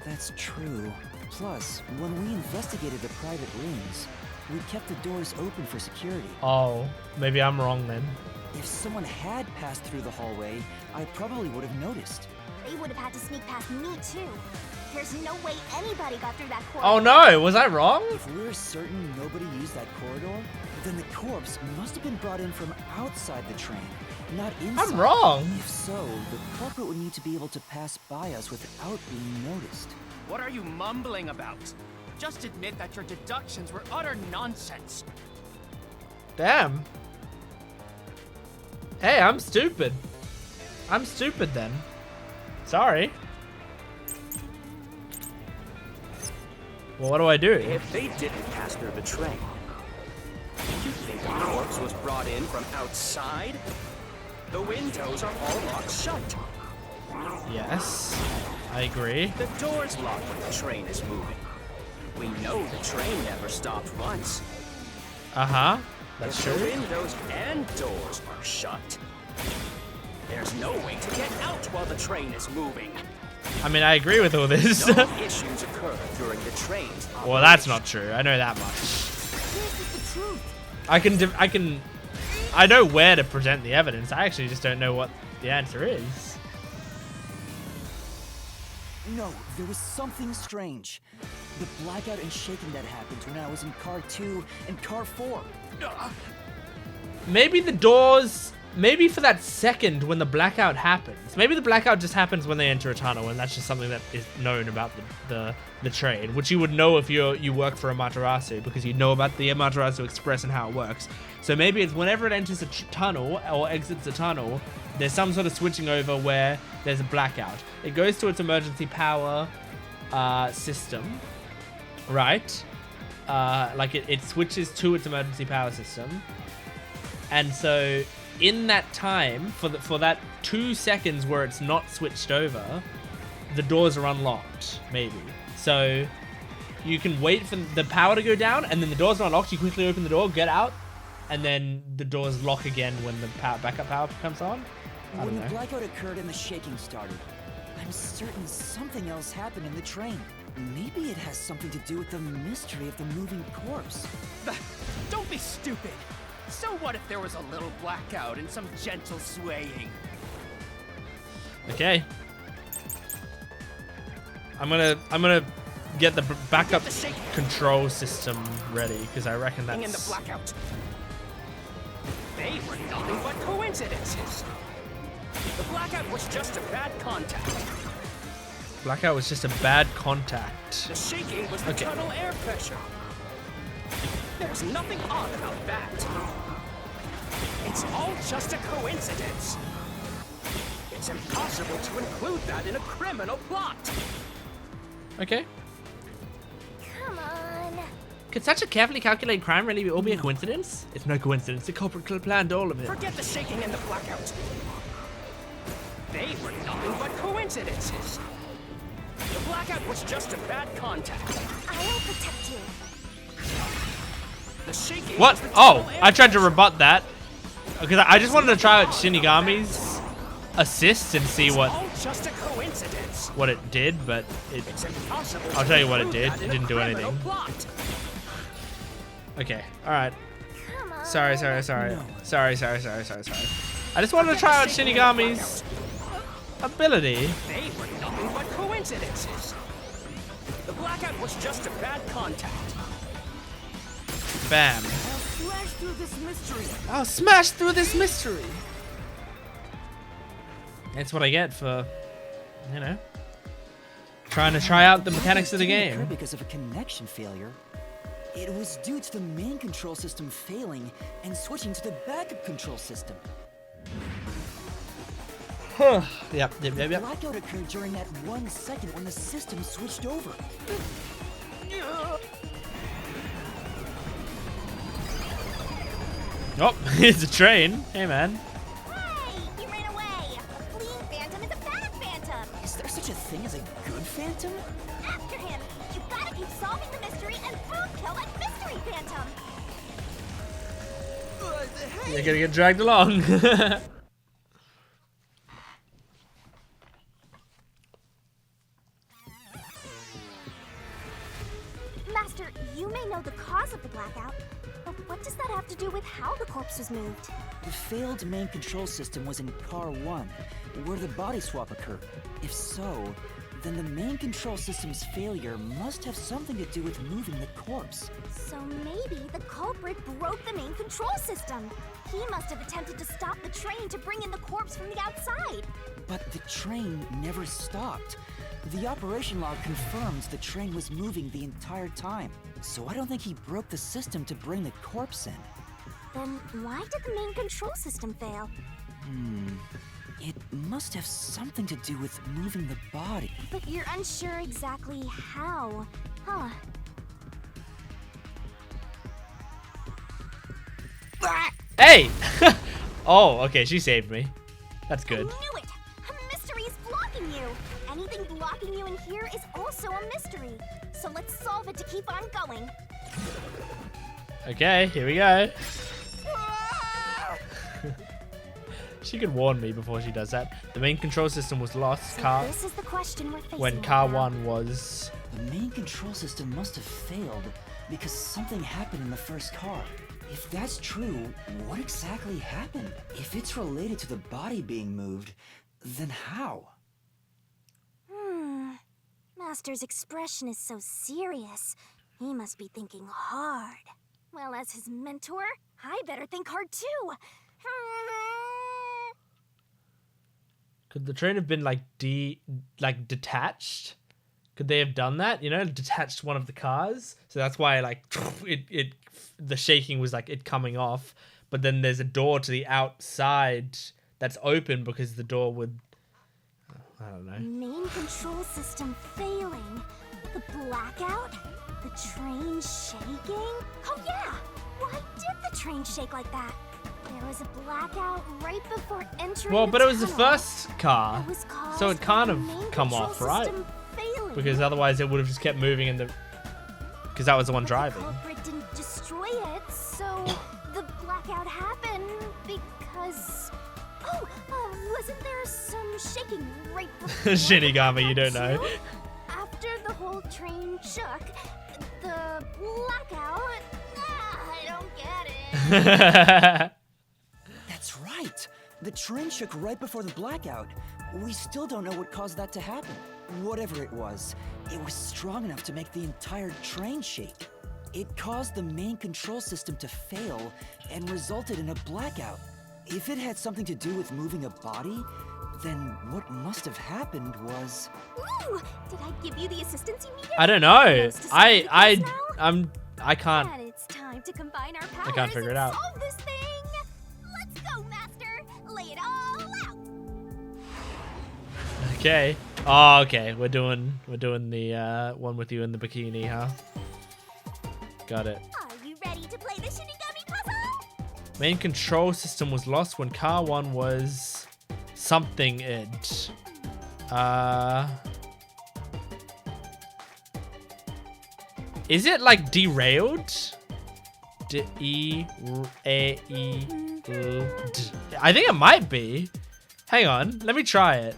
That's true. Plus, when we investigated the private rooms, we kept the doors open for security. Oh, maybe I'm wrong then. If someone had passed through the hallway, I probably would have noticed. They would have had to sneak past me too. There's no way anybody got through that corridor. Oh no, was I wrong? If we're certain nobody used that corridor, then the corpse must have been brought in from outside the train, not inside. I'm wrong. If so, the culprit would need to be able to pass by us without being noticed. What are you mumbling about? Just admit that your deductions were utter nonsense. Damn. Hey, I'm stupid. I'm stupid then. Sorry. Well, what do I do? If they didn't pass through the train, you think the corpse was brought in from outside? The windows are all locked shut. Yes, I agree. The door's locked when the train is moving. We know the train never stopped once. Uh-huh. That's If true. the windows and doors are shut, there's no way to get out while the train is moving. I mean, I agree with all this. No issues occur during the train's Well, that's not true. I know that much. This is the truth. I know where to present the evidence. I actually just don't know what the answer is. No, there was something strange. The blackout and shaking that happened when I was in car 2 and car 4. Maybe the doors... Maybe for that second when the blackout happens. Maybe the blackout just happens when they enter a tunnel, and that's just something that is known about the train, which you would know if you work for Amaterasu, because you know about the Amaterasu Express and how it works. So maybe it's whenever it enters a tunnel or exits a tunnel, there's some sort of switching over where there's a blackout. It goes to its emergency power system, right? Like it switches to its emergency power system, and so in that time, for that 2 seconds where it's not switched over, the doors are unlocked, maybe. So you can wait for the power to go down, and then the doors are unlocked. You quickly open the door, get out, and then the doors lock again when the backup power comes on. I When don't the know. blackout occurred and the shaking started, I'm certain something else happened in the train. Maybe it has something to do with the mystery of the moving corpse. Don't be stupid. So what if there was a little blackout and some gentle swaying? Okay. I'm gonna get the backup control system ready, because I reckon In the that's... blackout. They were nothing but coincidences. The blackout was just a bad contact. Blackout was just a bad contact. The shaking was the Okay. tunnel air pressure. There's nothing odd about that. It's all just a coincidence. It's impossible to include that in a criminal plot. Okay. Come on. Could such a carefully calculated crime really all be a coincidence? It's no coincidence. The culprit could have planned all of it. Forget the shaking and the blackout. They were nothing but coincidences. The blackout was just a bad contact. I'll protect you. The shaking What? was the Oh, tunnel air I tried to pressure. rebut that. Because I just wanted to try out Shinigami's assist and see It's what all just a coincidence. it did, but it... It's impossible I'll to tell you what it include did. that It in a didn't do criminal anything. plot. Okay, alright. Come on. Sorry. Sorry. I just wanted to try out Shinigami's ability. They were nothing but coincidences. The blackout was just a bad contact. Bam. Smash through this mystery. I'll smash through this mystery. That's what I get for, you know, trying to try out the mechanics of the It didn't occur game. because of a connection failure. It was due to the main control system failing and switching to the backup control system. Yep. Blackout occurred during that 1 second when the system switched over. Oh, it's a train. Hey, man. Hey, he ran away. A fleeing phantom Phantom? After him! You gotta keep solving the mystery and food kill that mystery phantom! You're gonna get dragged along. Master, you may know the cause of the blackout, but what does that have to do with how the corpse was moved? The failed main control system was in Car 1, where the body swap occurred. If so, then the main control system's failure must have something to do with moving the corpse. So maybe the culprit broke the main control system. He must have attempted to stop the train to bring in the corpse from the outside. But the train never stopped. The operation log confirms the train was moving the entire time. So I don't think he broke the system to bring the corpse in. Then why did the main control system fail? It must have something to do with moving the body. But you're unsure exactly how, huh? Hey! Oh, okay, she saved me. That's I good. knew it! A mystery is blocking you! Anything blocking you in here is also a mystery. So let's solve it to keep on going. Okay, here we go. She could warn me before she does that. The main control system was lost So this is the question we're facing when right car now. 1 was... The main control system must have failed because something happened in the first car. If that's true, what exactly happened? If it's related to the body being moved, then how? Master's expression is so serious. He must be thinking hard. Well, as his mentor, I better think hard too. Could the train have been like detached? Could they have done that? You know, detached one of the cars. So that's why like the shaking was like it coming off. But then there's a door to the outside that's open because the door would. I don't know. Main control system failing. The blackout? The train shaking? Oh yeah! Why did the train shake like that? There was a blackout right before entering Well, the but it was the tunnel. first car, It was caused so it by can't the have main come control off, right? system failing. Because otherwise it would have just kept moving in the. Because that was the one But driving. The culprit didn't destroy it, so the blackout happened because. Oh, wasn't there some shaking right before? Shinigami, you don't that know. too? After the whole train shook, the blackout. I don't get it. That's right! The train shook right before the blackout. We still don't know what caused that to happen. Whatever it was strong enough to make the entire train shake. It caused the main control system to fail and resulted in a blackout. If it had something to do with moving a body, then what must have happened was... Ooh, did I give you the assistance you needed? I don't know. Close to solving the case now? I can't. And it's time to combine our powers can't figure it and out. solve this thing. Let's go, Master. Lay it all out. Okay. Oh, okay. We're doing the one with you in the bikini, huh? Got it. Are you ready to play the Shinigami puzzle? Main control system was lost when car 1 was something it. Is it like derailed? I think it might be. Hang on, let me try it.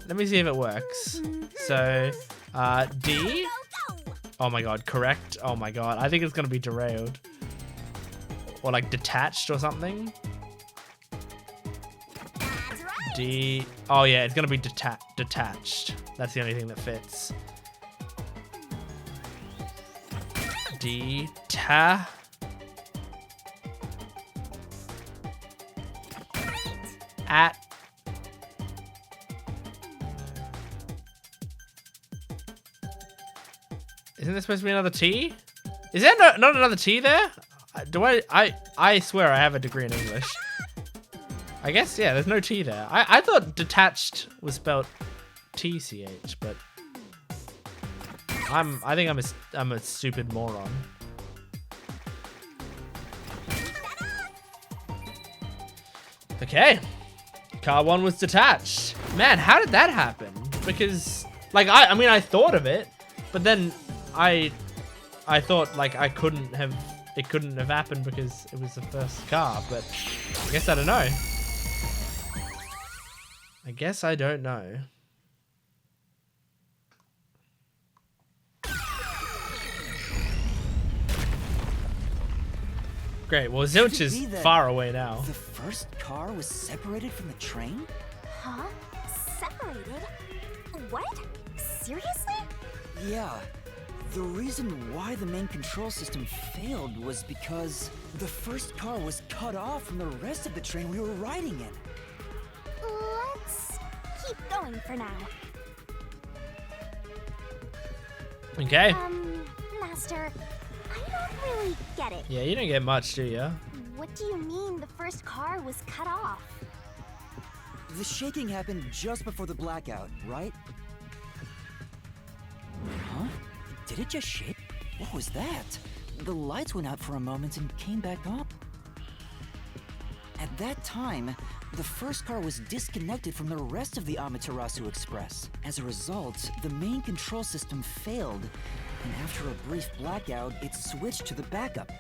Let me see if it works. So, D. Go, go. Oh my god, correct. Oh my god, I think it's gonna be derailed. Or like detached or something. That's right. D. Oh yeah, it's gonna be detached. That's the only thing that fits. D. Ta. At. Isn't there supposed to be another T? Is there not another T there? I swear I have a degree in English. I guess, yeah, there's no T there. I thought detached was spelled TCH, but I think I'm a stupid moron. Okay. Car 1 was detached. Man, how did that happen? Because Like, I mean, I thought of it, but then I thought, like, it couldn't have happened because it was the first car, but I guess I don't know. I guess I don't know. Great, well, Zilch is far away now. The first car was separated from the train? Huh? Separated? What? Seriously? Yeah. The reason why the main control system failed was because the first car was cut off from the rest of the train we were riding in. Let's keep going for now. Okay. Master, I don't really get it. Yeah, you don't get much, do you? What do you mean the first car was cut off? The shaking happened just before the blackout, right? Huh? Did it just shake? What was that? The lights went out for a moment and came back on. At that time, the first car was disconnected from the rest of the Amaterasu Express. As a result, the main control system failed, and after a brief blackout, it switched to the backup.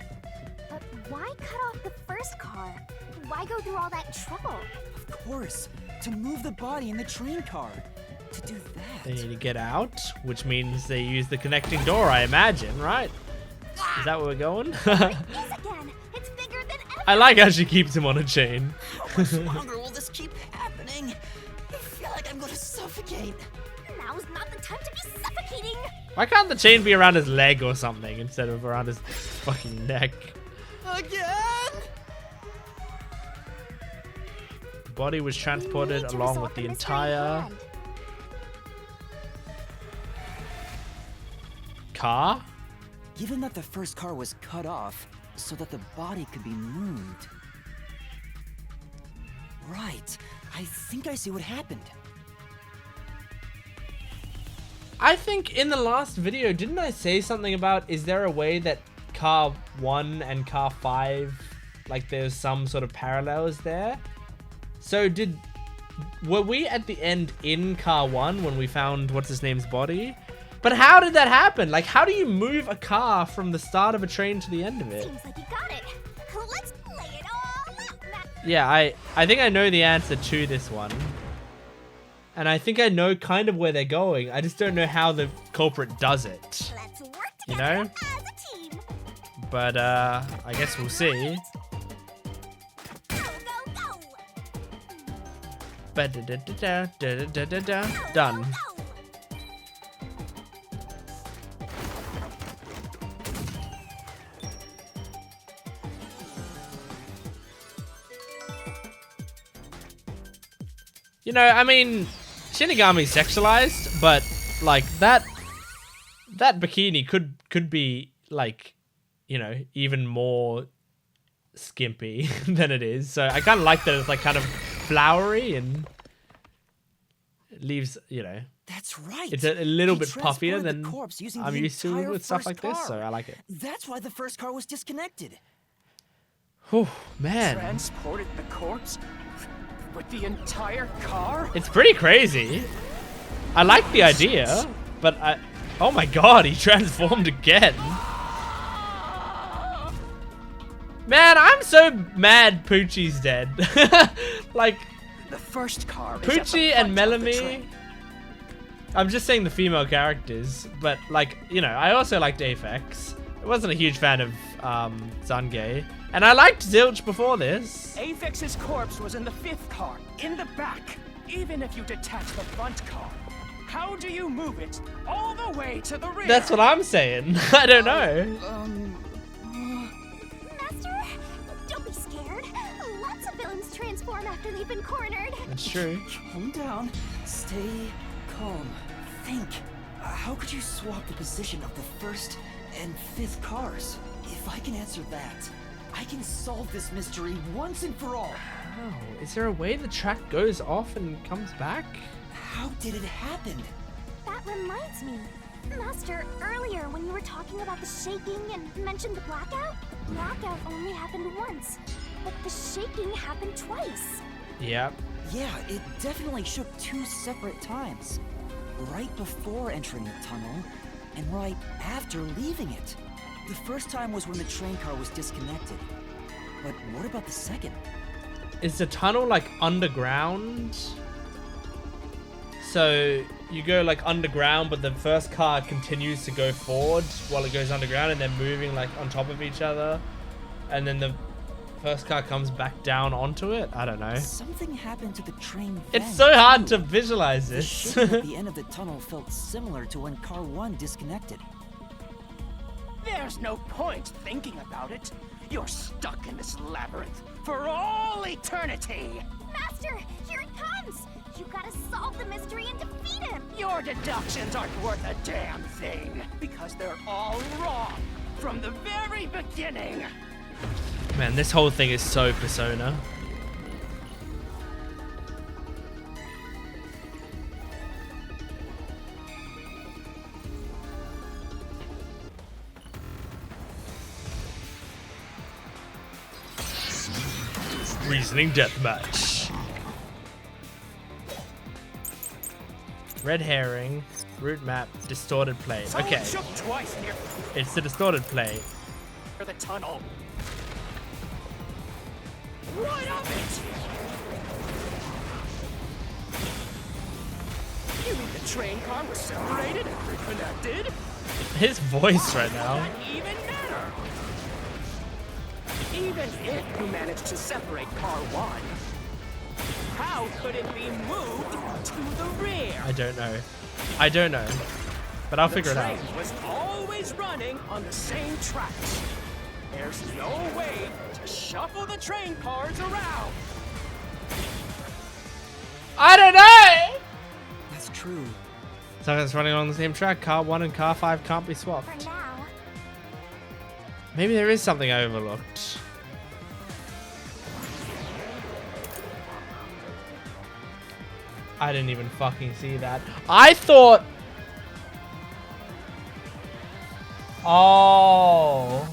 But why cut off the first car? Why go through all that trouble? Of course, to move the body in the train car. To do that. They need to get out, which means they use the connecting door, I imagine, right? Is that where we're going? It is again! It's bigger than ever! I like how she keeps him on a chain. How much longer will this keep happening? I feel like I'm gonna suffocate. Now's not the time to be suffocating! Why can't the chain be around his leg or something instead of around his fucking neck? Again? The body was transported We need to along resolve with the mystery entire hand. car? Given that the first car was cut off so that the body could be moved. Right. I think I see what happened. I think in the last video, didn't I say something about, is there a way that car 1 and car 5, like there's some sort of parallels there? So were we at the end in car 1 when we found what's his name's body? But how did that happen? Like, how do you move a car from the start of a train to the end of it? Seems like you got it. Let's lay it all out, Matt. Yeah, I think I know the answer to this one. And I think I know kind of where they're going. I just don't know how the culprit does it. Let's work You together know? as a team. But I guess we'll see. Go, go, go. Done. Go. You know, I mean, Shinigami's sexualized, but like that bikini could be like, you know, even more skimpy than it is. So I kind of like that it's like kind of flowery and it leaves, you know, That's right. it's a little He bit puffier transported the than corpse using I'm the used to entire with stuff first like this. car. So I like it. That's why the first car was disconnected. Oh man, Transported the corpse? With the entire car? it's pretty crazy. I like the idea, but oh my god, he transformed again. Man, I'm so mad Poochie's dead. Like, The first car is at the Poochie and front of the Melanie. train. I'm just saying the female characters, but like, you know, I also liked Aphex. I wasn't a huge fan of Zange. And I liked Zilch before this. Aphex's corpse was in the 5th car, in the back. Even if you detach the front car, how do you move it all the way to the rear? That's what I'm saying. I don't know. Master, don't be scared. Lots of villains transform after they've been cornered. That's true. Calm down. Stay calm. Think. How could you swap the position of the first and 5th cars? If I can answer that, I can solve this mystery once and for all. Oh, is there a way the track goes off and comes back? How did it happen? That reminds me. Master, earlier when you were talking about the shaking and mentioned the blackout only happened once. But the shaking happened twice. Yep. Yeah, it definitely shook 2 separate times. right before entering the tunnel, and right after leaving it. The first time was when the train car was disconnected. But what about the second? Is the tunnel like underground? So you go like underground, but the first car continues to go forward while it goes underground, and they're moving like on top of each other, and then the first car comes back down onto it. I don't know. Something happened to the train. It's so hard to visualize The this. shape at the end of the tunnel felt similar to when car 1 disconnected. There's no point thinking about it. You're stuck in this labyrinth for all eternity. Master, here it comes! You gotta solve the mystery and defeat him! Your deductions aren't worth a damn thing because they're all wrong from the very beginning. Man, this whole thing is so Persona. Reasoning deathmatch. Red herring, route map, distorted plate. So Okay, it shook twice near it's the distorted plate. the tunnel. Right up it! You mean the train car was separated and reconnected? His voice right now. That even better. Even if you managed to separate car 1, how could it be moved to the rear? I don't know. I don't know. But I'll figure it out. The train was always running on the same tracks. There's no way to shuffle the train cars around. I don't know! That's true. So it's running on the same track. Car 1 and car 5 can't be For swapped. now. Maybe there is something I overlooked. I didn't even fucking see that. I thought... Oh.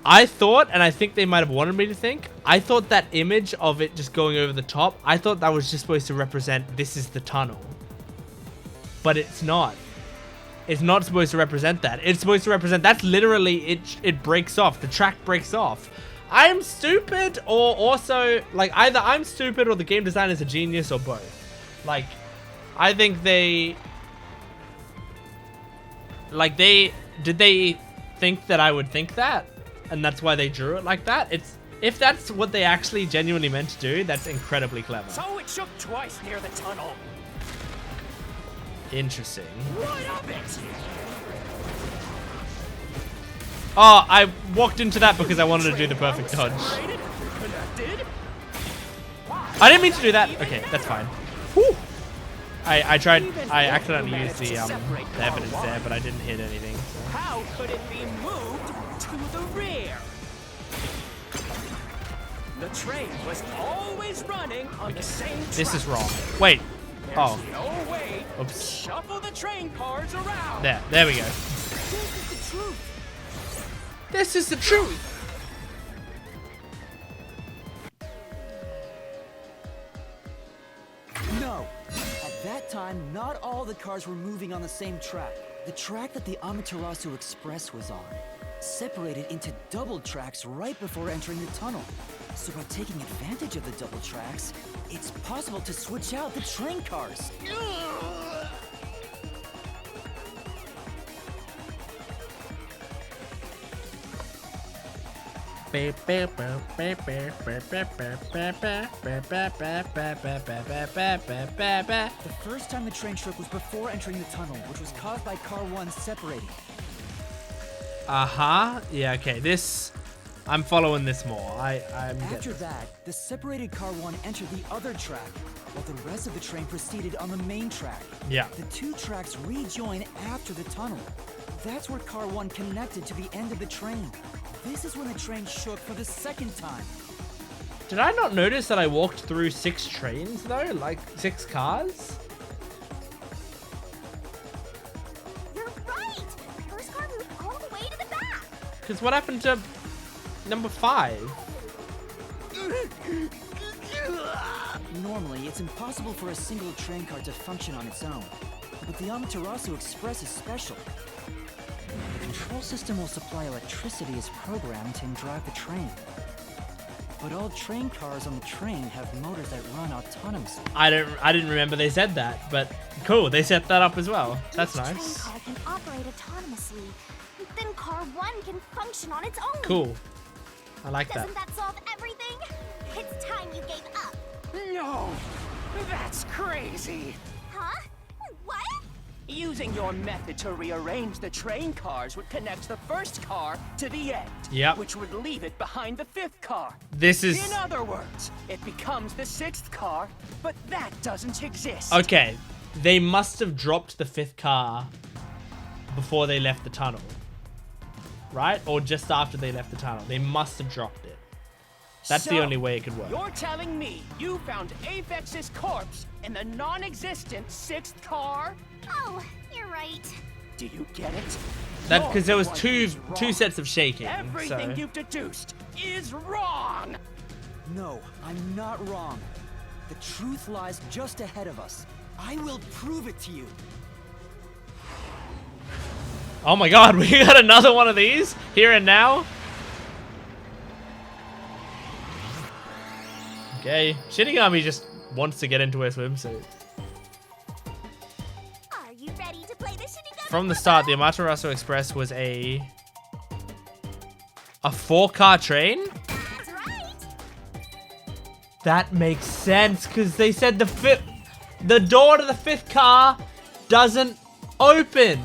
I thought, and I think they might have wanted me to think, I thought that image of it just going over the top, I thought that was just supposed to represent this is the tunnel. But it's not. It's not supposed to represent that. It's supposed to represent, that's literally, it breaks off. The track breaks off. I'm stupid, or also, like, either I'm stupid or the game designer is a genius, or both. Like, I think they... Like, did they think that I would think that? And that's why they drew it like that? If that's what they actually genuinely meant to do, that's incredibly clever. So it shook twice near the tunnel. Interesting. Right up it! Oh, I walked into that because I wanted to do the perfect dodge. Separated, reconnected. I didn't mean to do that. Okay, that's fine. Whew. I tried, I accidentally used the evidence there, but I didn't hit anything. So. How could it be moved to the rear? The train was always running on the same track. This is wrong. Wait. There's Oh. no way to Oops. shuffle the train cars around. There we go. This is the truth. This is the truth. No! At that time, not all the cars were moving on the same track. The track that the Amaterasu Express was on separated into double tracks right before entering the tunnel. So by taking advantage of the double tracks, it's possible to switch out the train cars. The first time the train shook was before entering the tunnel, which was caused by car 1 separating. Yeah, okay. This... I'm following this more. I'm After getting... that, the separated car 1 entered the other track, while the rest of the train proceeded on the main track. Yeah. The two tracks rejoin after the tunnel. That's where car 1 connected to the end of the train. This is when the train shook for the second time. Did I not notice that I walked through 6 trains, though? Like, 6 cars? You're right! The first car moved all the way to the back! Because what happened to number 5? Normally, it's impossible for a single train car to function on its own. But the Amaterasu Express is special. The control system will supply electricity as programmed and drive the train. But all train cars on the train have motors that run autonomously. I didn't remember they said that, but cool, they set that up as well. That's Each nice. train car can operate autonomously. Then car 1 can function on its own. Cool. I like that. Doesn't that solve everything? It's time you gave up. No! That's crazy! Huh? What? Using your method to rearrange the train cars would connect the first car to the end. Yep. Which would leave it behind the fifth car. This is... In other words, it becomes the sixth car, but that doesn't exist. Okay, they must have dropped the fifth car before they left the tunnel. Right? Or just after they left the tunnel. They must have dropped it. That's the So, only way it could work. You're telling me you found Avex's corpse in the non-existent sixth car? Oh, you're right. Do you get it? That's You're because there was the one two who's sets of shaking. Everything So you've deduced is wrong! No, I'm not wrong. The truth lies just ahead of us. I will prove it to you. oh my god, we got another one of these here and now. Okay, Shinigami just wants to get into a swimsuit. Are you ready to play the Shinigami? From the start, the Amaterasu Express was a 4-car train? That's right. That makes sense, because they said the door to the fifth car doesn't open.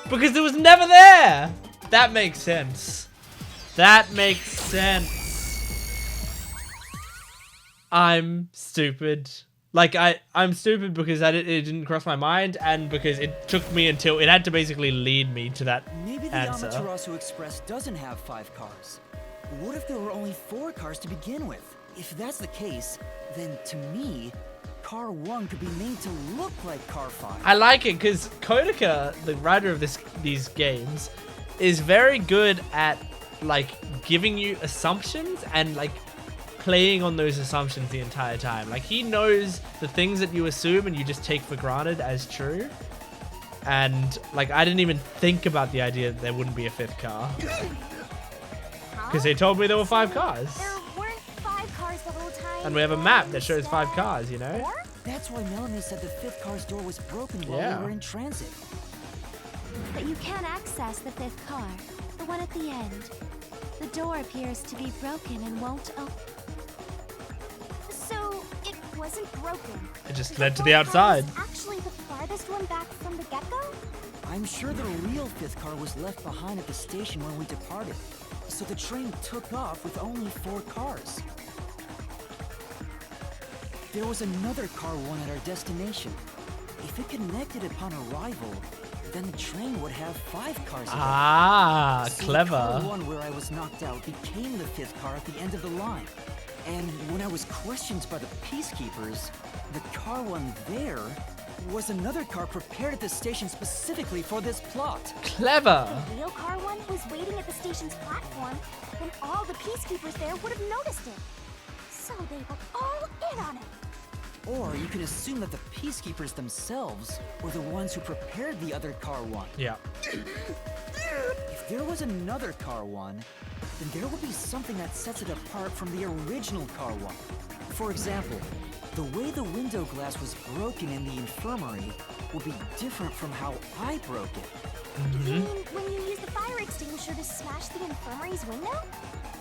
Because it was never there. That makes sense. That makes sense. I'm stupid. Like, I'm stupid because it didn't cross my mind, and because it took me until it had to basically lead me to that Maybe the answer. Amaterasu Express doesn't have 5 cars. What if there were only 4 cars to begin with? If that's the case, then to me, Car 1 could be made to look like Car 5. I like it because Kodaka, the writer of these games, is very good at like giving you assumptions and like playing on those assumptions the entire time. Like, he knows the things that you assume and you just take for granted as true. And like, I didn't even think about the idea that there wouldn't be a 5th car because they told me there were 5 cars. There weren't 5 cars the whole time. And we have a map that shows 5 cars, you know? 4? That's why Melanie said the 5th car's door was broken while Yeah. we were in transit. But you can't access the 5th car, the one at the end. The door appears to be broken and won't open. So it wasn't broken. It just The led to the 4th car outside. was actually the farthest one back from the get-go? I'm sure the real 5th car was left behind at the station when we departed. So the train took off with only 4 cars. There was another car 1 at our destination. If it connected upon arrival, then the train would have 5 cars again. Ah, So clever. The car 1 where I was knocked out became the 5th car at the end of the line. And when I was questioned by the peacekeepers, the car 1 there was another car prepared at the station specifically for this plot. Clever. The real car 1 was waiting at the station's platform, and all the peacekeepers there would have noticed it. So they were all in on it. Or you can assume that the peacekeepers themselves were the ones who prepared the other car 1. Yeah. If there was another car 1, then there would be something that sets it apart from the original car 1. For example, the way the window glass was broken in the infirmary would be different from how I broke it. You mean when you used the fire extinguisher to smash the infirmary's window?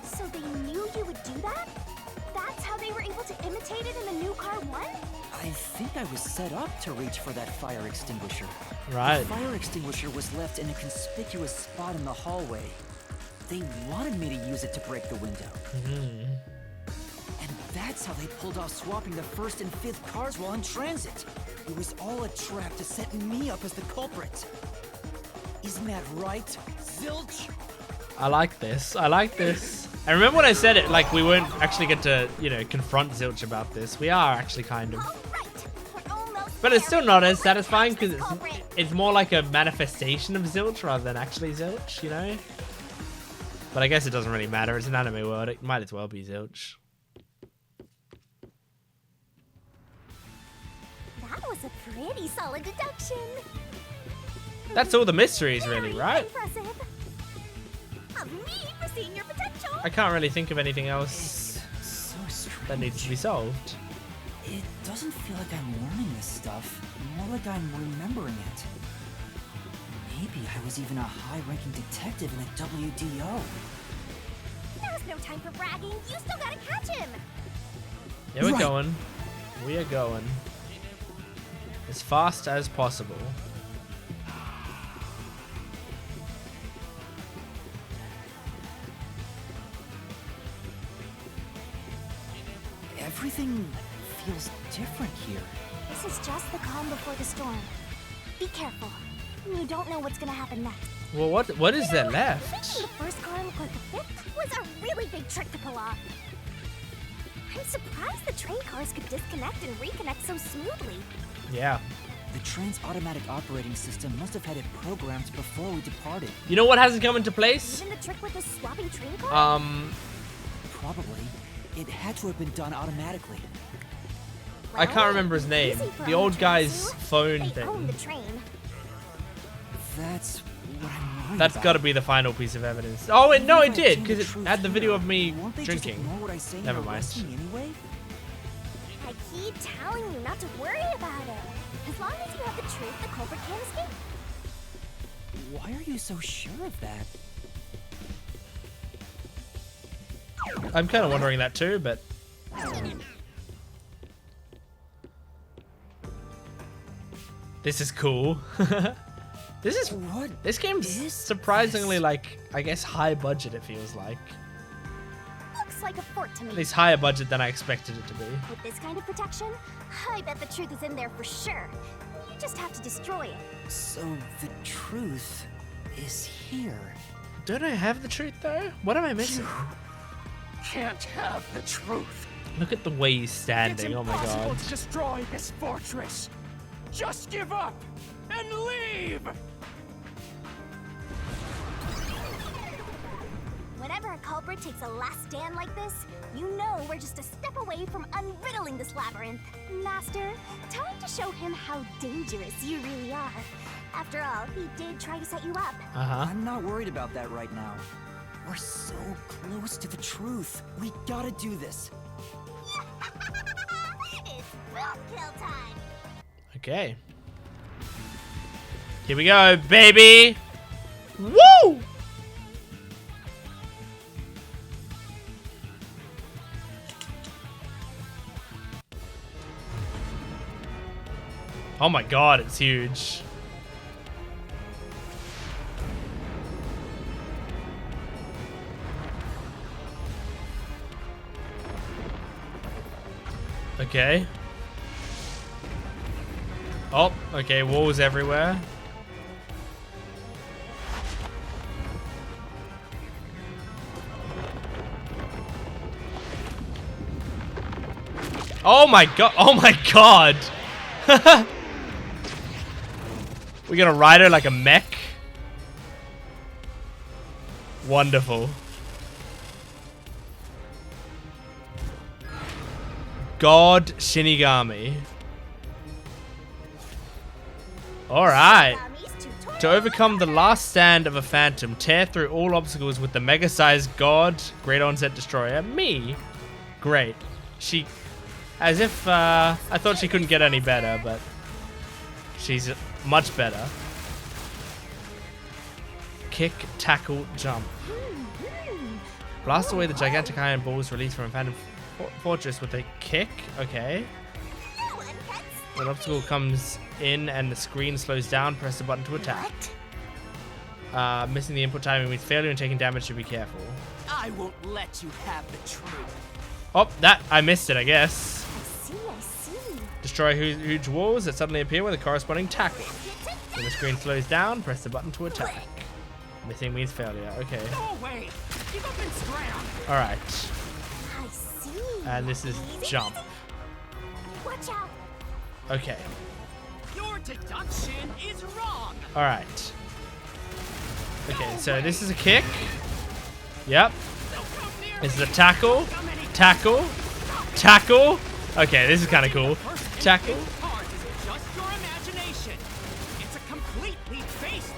So they knew you would do that? That's how they were able to imitate it in the new car 1? I think I was set up to reach for that fire extinguisher. Right. The fire extinguisher was left in a conspicuous spot in the hallway. They wanted me to use it to break the window. And that's how they pulled off swapping the 1st and 5th cars while in transit. It was all a trap to set me up as the culprit. Isn't that right, Zilch? I like this. I like this. And remember when I said it, like, we won't actually get to, you know, confront Zilch about this. We are actually kind of. All right, we're almost But it's there. still not as Let's satisfying catch this because culprit. it's more like a manifestation of Zilch rather than actually Zilch, you know? But I guess it doesn't really matter. It's an anime world. It might as well be Zilch. was a pretty solid deduction. That's all the mysteries, really, right? Impressive. Of me for seeing your potential. I can't really think of anything else So strange. that needs to be solved. It doesn't feel like I'm learning this stuff, more like I'm remembering it. Maybe I was even a high-ranking detective in the WDO. Now's no time for bragging. You still gotta catch him. Yeah, we're Right. going. We are going. As fast as possible. Everything feels different here. This is just the calm before the storm. Be careful. You don't know what's gonna happen next. Well, what is there Making left? the first car look like the fifth was a really big trick to pull off. I'm surprised the train cars could disconnect and reconnect so smoothly. Yeah. The train's automatic operating system must have had it programmed before we departed. You know what hasn't come into place? Even the trick with the swapping train car? Probably. It had to have been done automatically. I can't remember his name. Easy for The a old train guy's suit. phone They own the thing. train. That's what I'm worried That's about. got to be the final piece of evidence. Oh, wait, no, Even it if I did, told because the it truth had the video here, of me won't they drinking. Just ignore what I say Never and mind. arrest me anyway? I keep telling you not to worry about it. As long as you have the truth, the culprit can't escape. Why are you so sure of that? I'm kind of wondering that too, but this is cool. What This game's is surprisingly this? like, I guess, high budget. It feels like Looks like a fort to me. at least higher budget than I expected it to be. With this kind of protection, I bet the truth is in there for sure. You just have to destroy it. So the truth is here. Don't I have the truth though? What am I missing? Can't have the truth. Look at the way he's It's standing. Oh my impossible god. to destroy this fortress. Just give up and leave. Whenever a culprit takes a last stand like this, you know we're just a step away from unriddling this labyrinth. Master, time to show him how dangerous you really are. After all, he did try to set you up. Uh-huh. I'm not worried about that right now. We're so close to the truth. We gotta do this. It's boom kill time. Okay. Here we go, baby. Woo! Oh my god, it's huge. Okay. Oh, okay, walls everywhere. Oh my god, oh my god! We gonna ride her like a mech? Wonderful. God Shinigami. Alright. To overcome the last stand of a phantom, tear through all obstacles with the mega-sized god Great Onset Destroyer. Me? Great. She... As if, I thought she couldn't get any better, but... She's much better. Kick, tackle, jump. Blast away the gigantic iron balls released from a phantom fortress with a kick. Okay. When an obstacle comes in and the screen slows down, press the button to attack. Missing the input timing means failure and taking damage, should be careful. I won't let you have the truth. Oh, that, I missed it, I guess. I see. Destroy huge walls that suddenly appear with a corresponding tackle. When the screen slows down, press the button to attack. Missing means failure, okay. Go away. Give up and scram. Alright. I see. And this is Easy jump. peasy. Watch out. Okay. Your deduction is wrong. Alright. Okay, so this is a kick. Yep. Don't come near This is me. a tackle. How many Tackle. Tackle. Okay, this is kind of cool. first Tackle. cards is just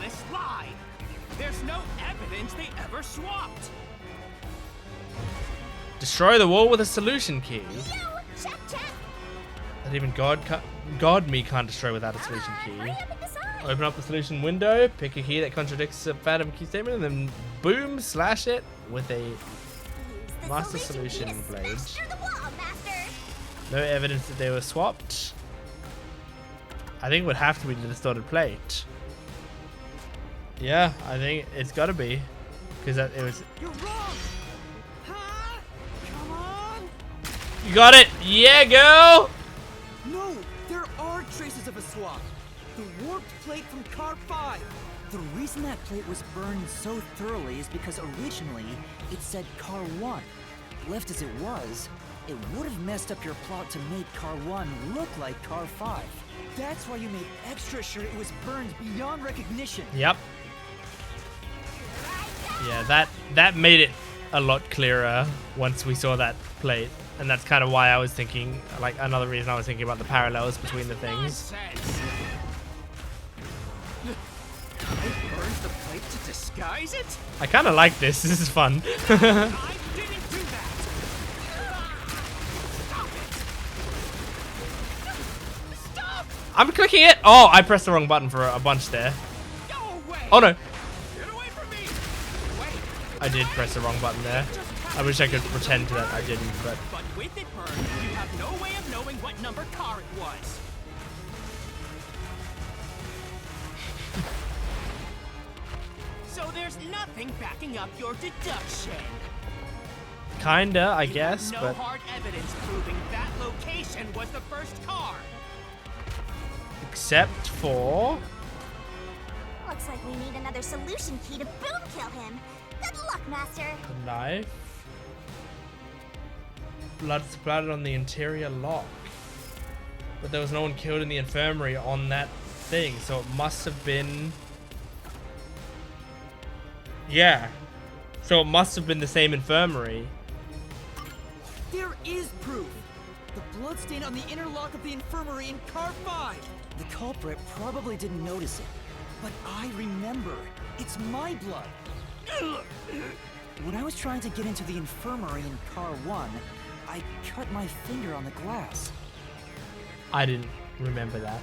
honest lie. There's no evidence they ever swapped. Destroy the wall with a solution key. Yo, check, check. That even God me can't destroy without a solution key. Hurry up and decide. Open up the solution window, pick a key that contradicts a Phantom key statement, and then boom, slash it with a Use the Master solution key Solution to blade. smash through the wall, Master. No evidence that they were swapped. I think it would have to be the distorted plate. Yeah, I think it's got to be, because it was. You're wrong. Huh? Come on. You got it. Yeah, girl. No, there are traces of a swap. The warped plate from Car 5. The reason that plate was burned so thoroughly is because originally it said Car 1. Left as it was, it would have messed up your plot to make Car 1 look like Car 5. That's why you made extra sure it was burned beyond recognition. Yep. Yeah, that made it a lot clearer once we saw that plate. And that's kind of why I was thinking, like, another reason I was thinking about the parallels between the things. Nonsense. I burned the plate to disguise it? I kind of like this. This is fun. I didn't do that. Stop it. Stop. I'm clicking it. Oh, I pressed the wrong button for a bunch there. Go away. Oh, no. Get away from me. Wait. I did press the wrong button there. I wish I could pretend that I didn't, but... But with it burned, you have no way of knowing what number car it was. So there's nothing backing up your deduction. Kinda, I You guess, have no but... hard evidence proving that location was the first car. Except for... Looks like we need another solution key to boom kill him. Good luck, Master. the knife. Blood splattered on the interior lock. But there was no one killed in the infirmary on that thing, so it must have been... Yeah. So it must have been the same infirmary. There is proof. The bloodstain on the inner lock of the infirmary in Car 5. The culprit probably didn't notice it, but I remember. It's my blood. When I was trying to get into the infirmary in Car 1, I cut my finger on the glass. I didn't remember that.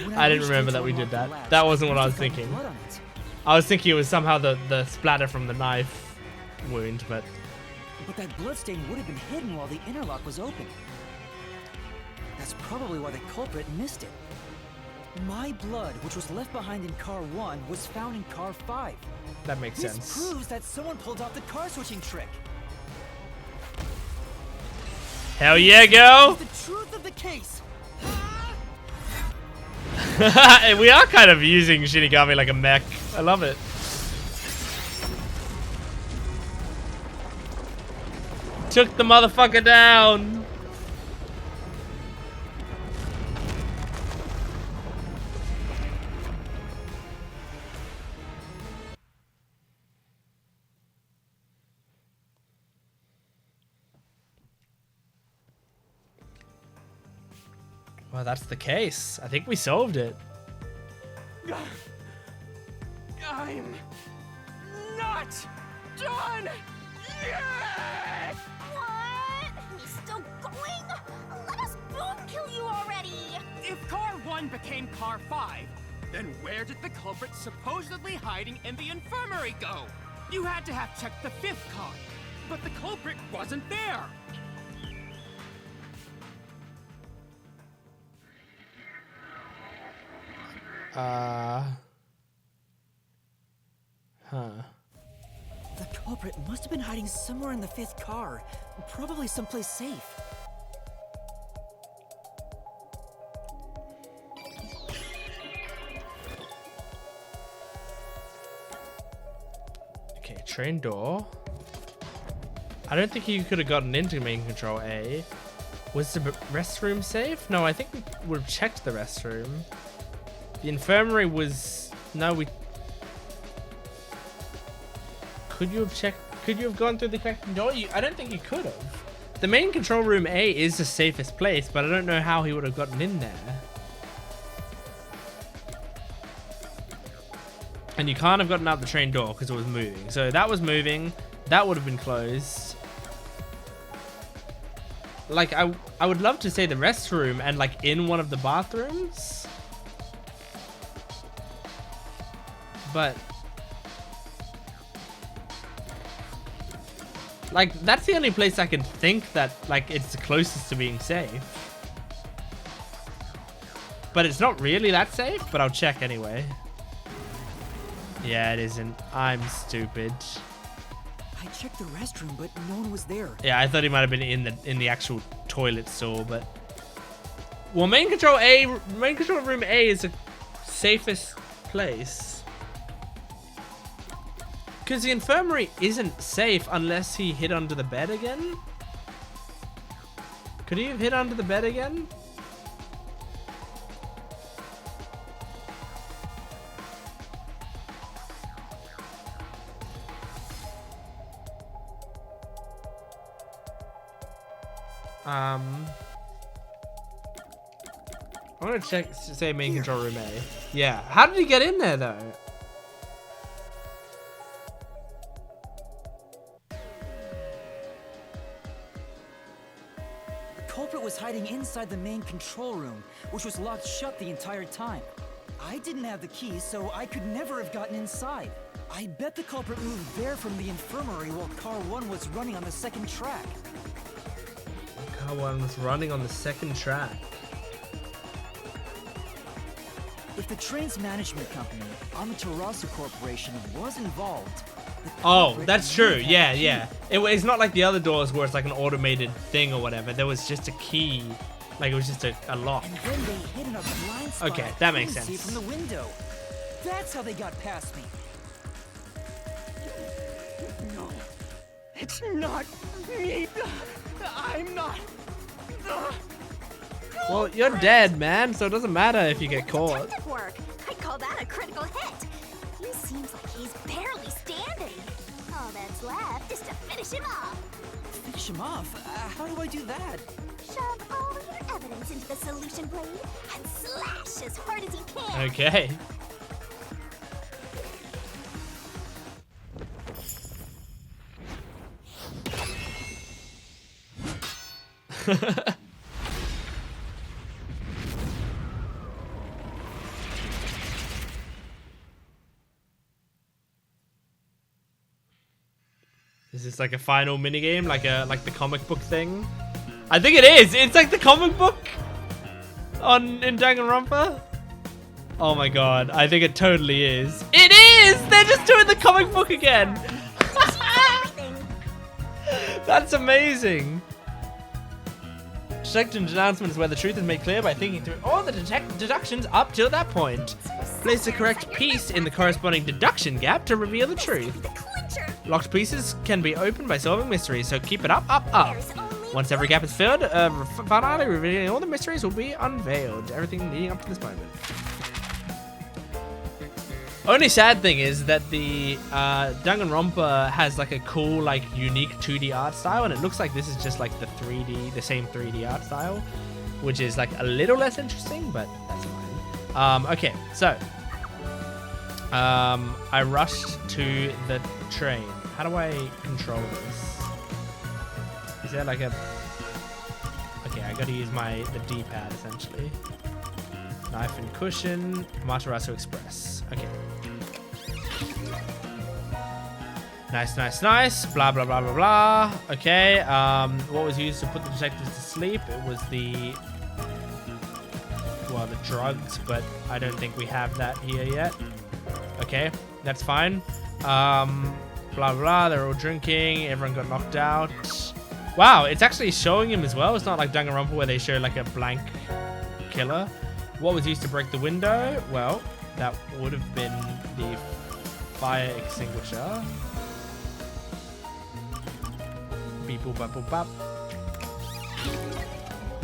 When I didn't reached remember in to that we did unlock the that. latch, That wasn't what I was must have gotten thinking. blood on it. I was thinking it was somehow the splatter from the knife wound, but... But that bloodstain would have been hidden while the interlock was open. That's probably why the culprit missed it. My blood, which was left behind in Car 1, was found in Car 5. That makes This sense. proves that someone pulled off the car switching trick. Hell yeah, girl! The truth of the case. We are kind of using Shinigami like a mech. I love it. Took the motherfucker down. Well, that's the case. I think we solved it. I'm not done yet! What? He's still going? Let us boom kill you already! If Car 1 became Car 5, then where did the culprit supposedly hiding in the infirmary go? You had to have checked the 5th car, but the culprit wasn't there. The culprit must have been hiding somewhere in the 5th car, probably someplace safe. Okay, train door. I don't think you could have gotten into main control A. Was the restroom safe? No, I think we would have checked the restroom. The infirmary was... No, we... Could you have checked... Could you have gone through the connecting door? I don't think you could have. The main control room A is the safest place, but I don't know how he would have gotten in there. And you can't have gotten out the train door because it was moving. So that was moving. That would have been closed. Like, I would love to say the restroom and like in one of the bathrooms. But like, that's the only place I can think that like it's the closest to being safe. But it's not really that safe, but I'll check anyway. Yeah, it isn't. I'm stupid. I checked the restroom, but no one was there. Yeah, I thought he might have been in the actual toilet stall, but well, main control room A is the safest place. Because the infirmary isn't safe unless he hid under the bed again. Could he have hid under the bed again? I'm gonna check, say main control room A. Yeah. How did he get in there though? The culprit was hiding inside the main control room, which was locked shut the entire time. I didn't have the key, so I could never have gotten inside. I bet the culprit moved there from the infirmary while Car 1 was running on the second track. Car 1 was running on the second track. If the train's management company, Amaterasu Corporation, was involved... Oh, that's true. Yeah, yeah. It's not like the other doors where it's like an automated thing or whatever. There was just a key. Like, it was just a lock. And then they hid in a blind spot. Okay, that makes I couldn't see sense. from the window. That's how they got past me. No, it's not me. I'm not. Well, you're dead, man, so it doesn't matter if you get caught. Detective work. I'd call that a critical hit. He seems like he's barely standing. All that's left is to finish him off. Finish him off? How do I do that? Shove all your evidence into the solution blade and slash as hard as you can. Okay. Is this like a final minigame, like the comic book thing? I think it is. It's like the comic book in Danganronpa. Oh my god, I think it totally is. It is. They're just doing the comic book again. That's amazing. Detective announcement is where the truth is made clear by thinking through all the deductions up till that point. Place the correct piece in the corresponding deduction gap to reveal the truth. The clincher. Locked pieces can be opened by solving mysteries, so keep it up, up, up. There's only Once every gap is filled, finally revealing all the mysteries will be unveiled. Everything leading up to this moment. Only sad thing is that the Danganronpa has like a cool, like unique 2D art style, and it looks like this is just like the same 3D art style, which is like a little less interesting, but that's fine. Okay, so I rushed to the train. How do I control this? Is there like a... Okay, I gotta use the D-pad essentially. Knife and cushion, Amaterasu Express. Okay. Nice, nice, nice. Blah, blah, blah, blah, blah. Okay, what was used to put the detectives to sleep? It was the drugs, but I don't think we have that here yet. Okay, that's fine. Blah, blah, they're all drinking. Everyone got knocked out. Wow, it's actually showing him as well. It's not like Danganronpa where they show like a blank killer. What was used to break the window? Well, that would have been the fire extinguisher. Beep boop bop boop bop.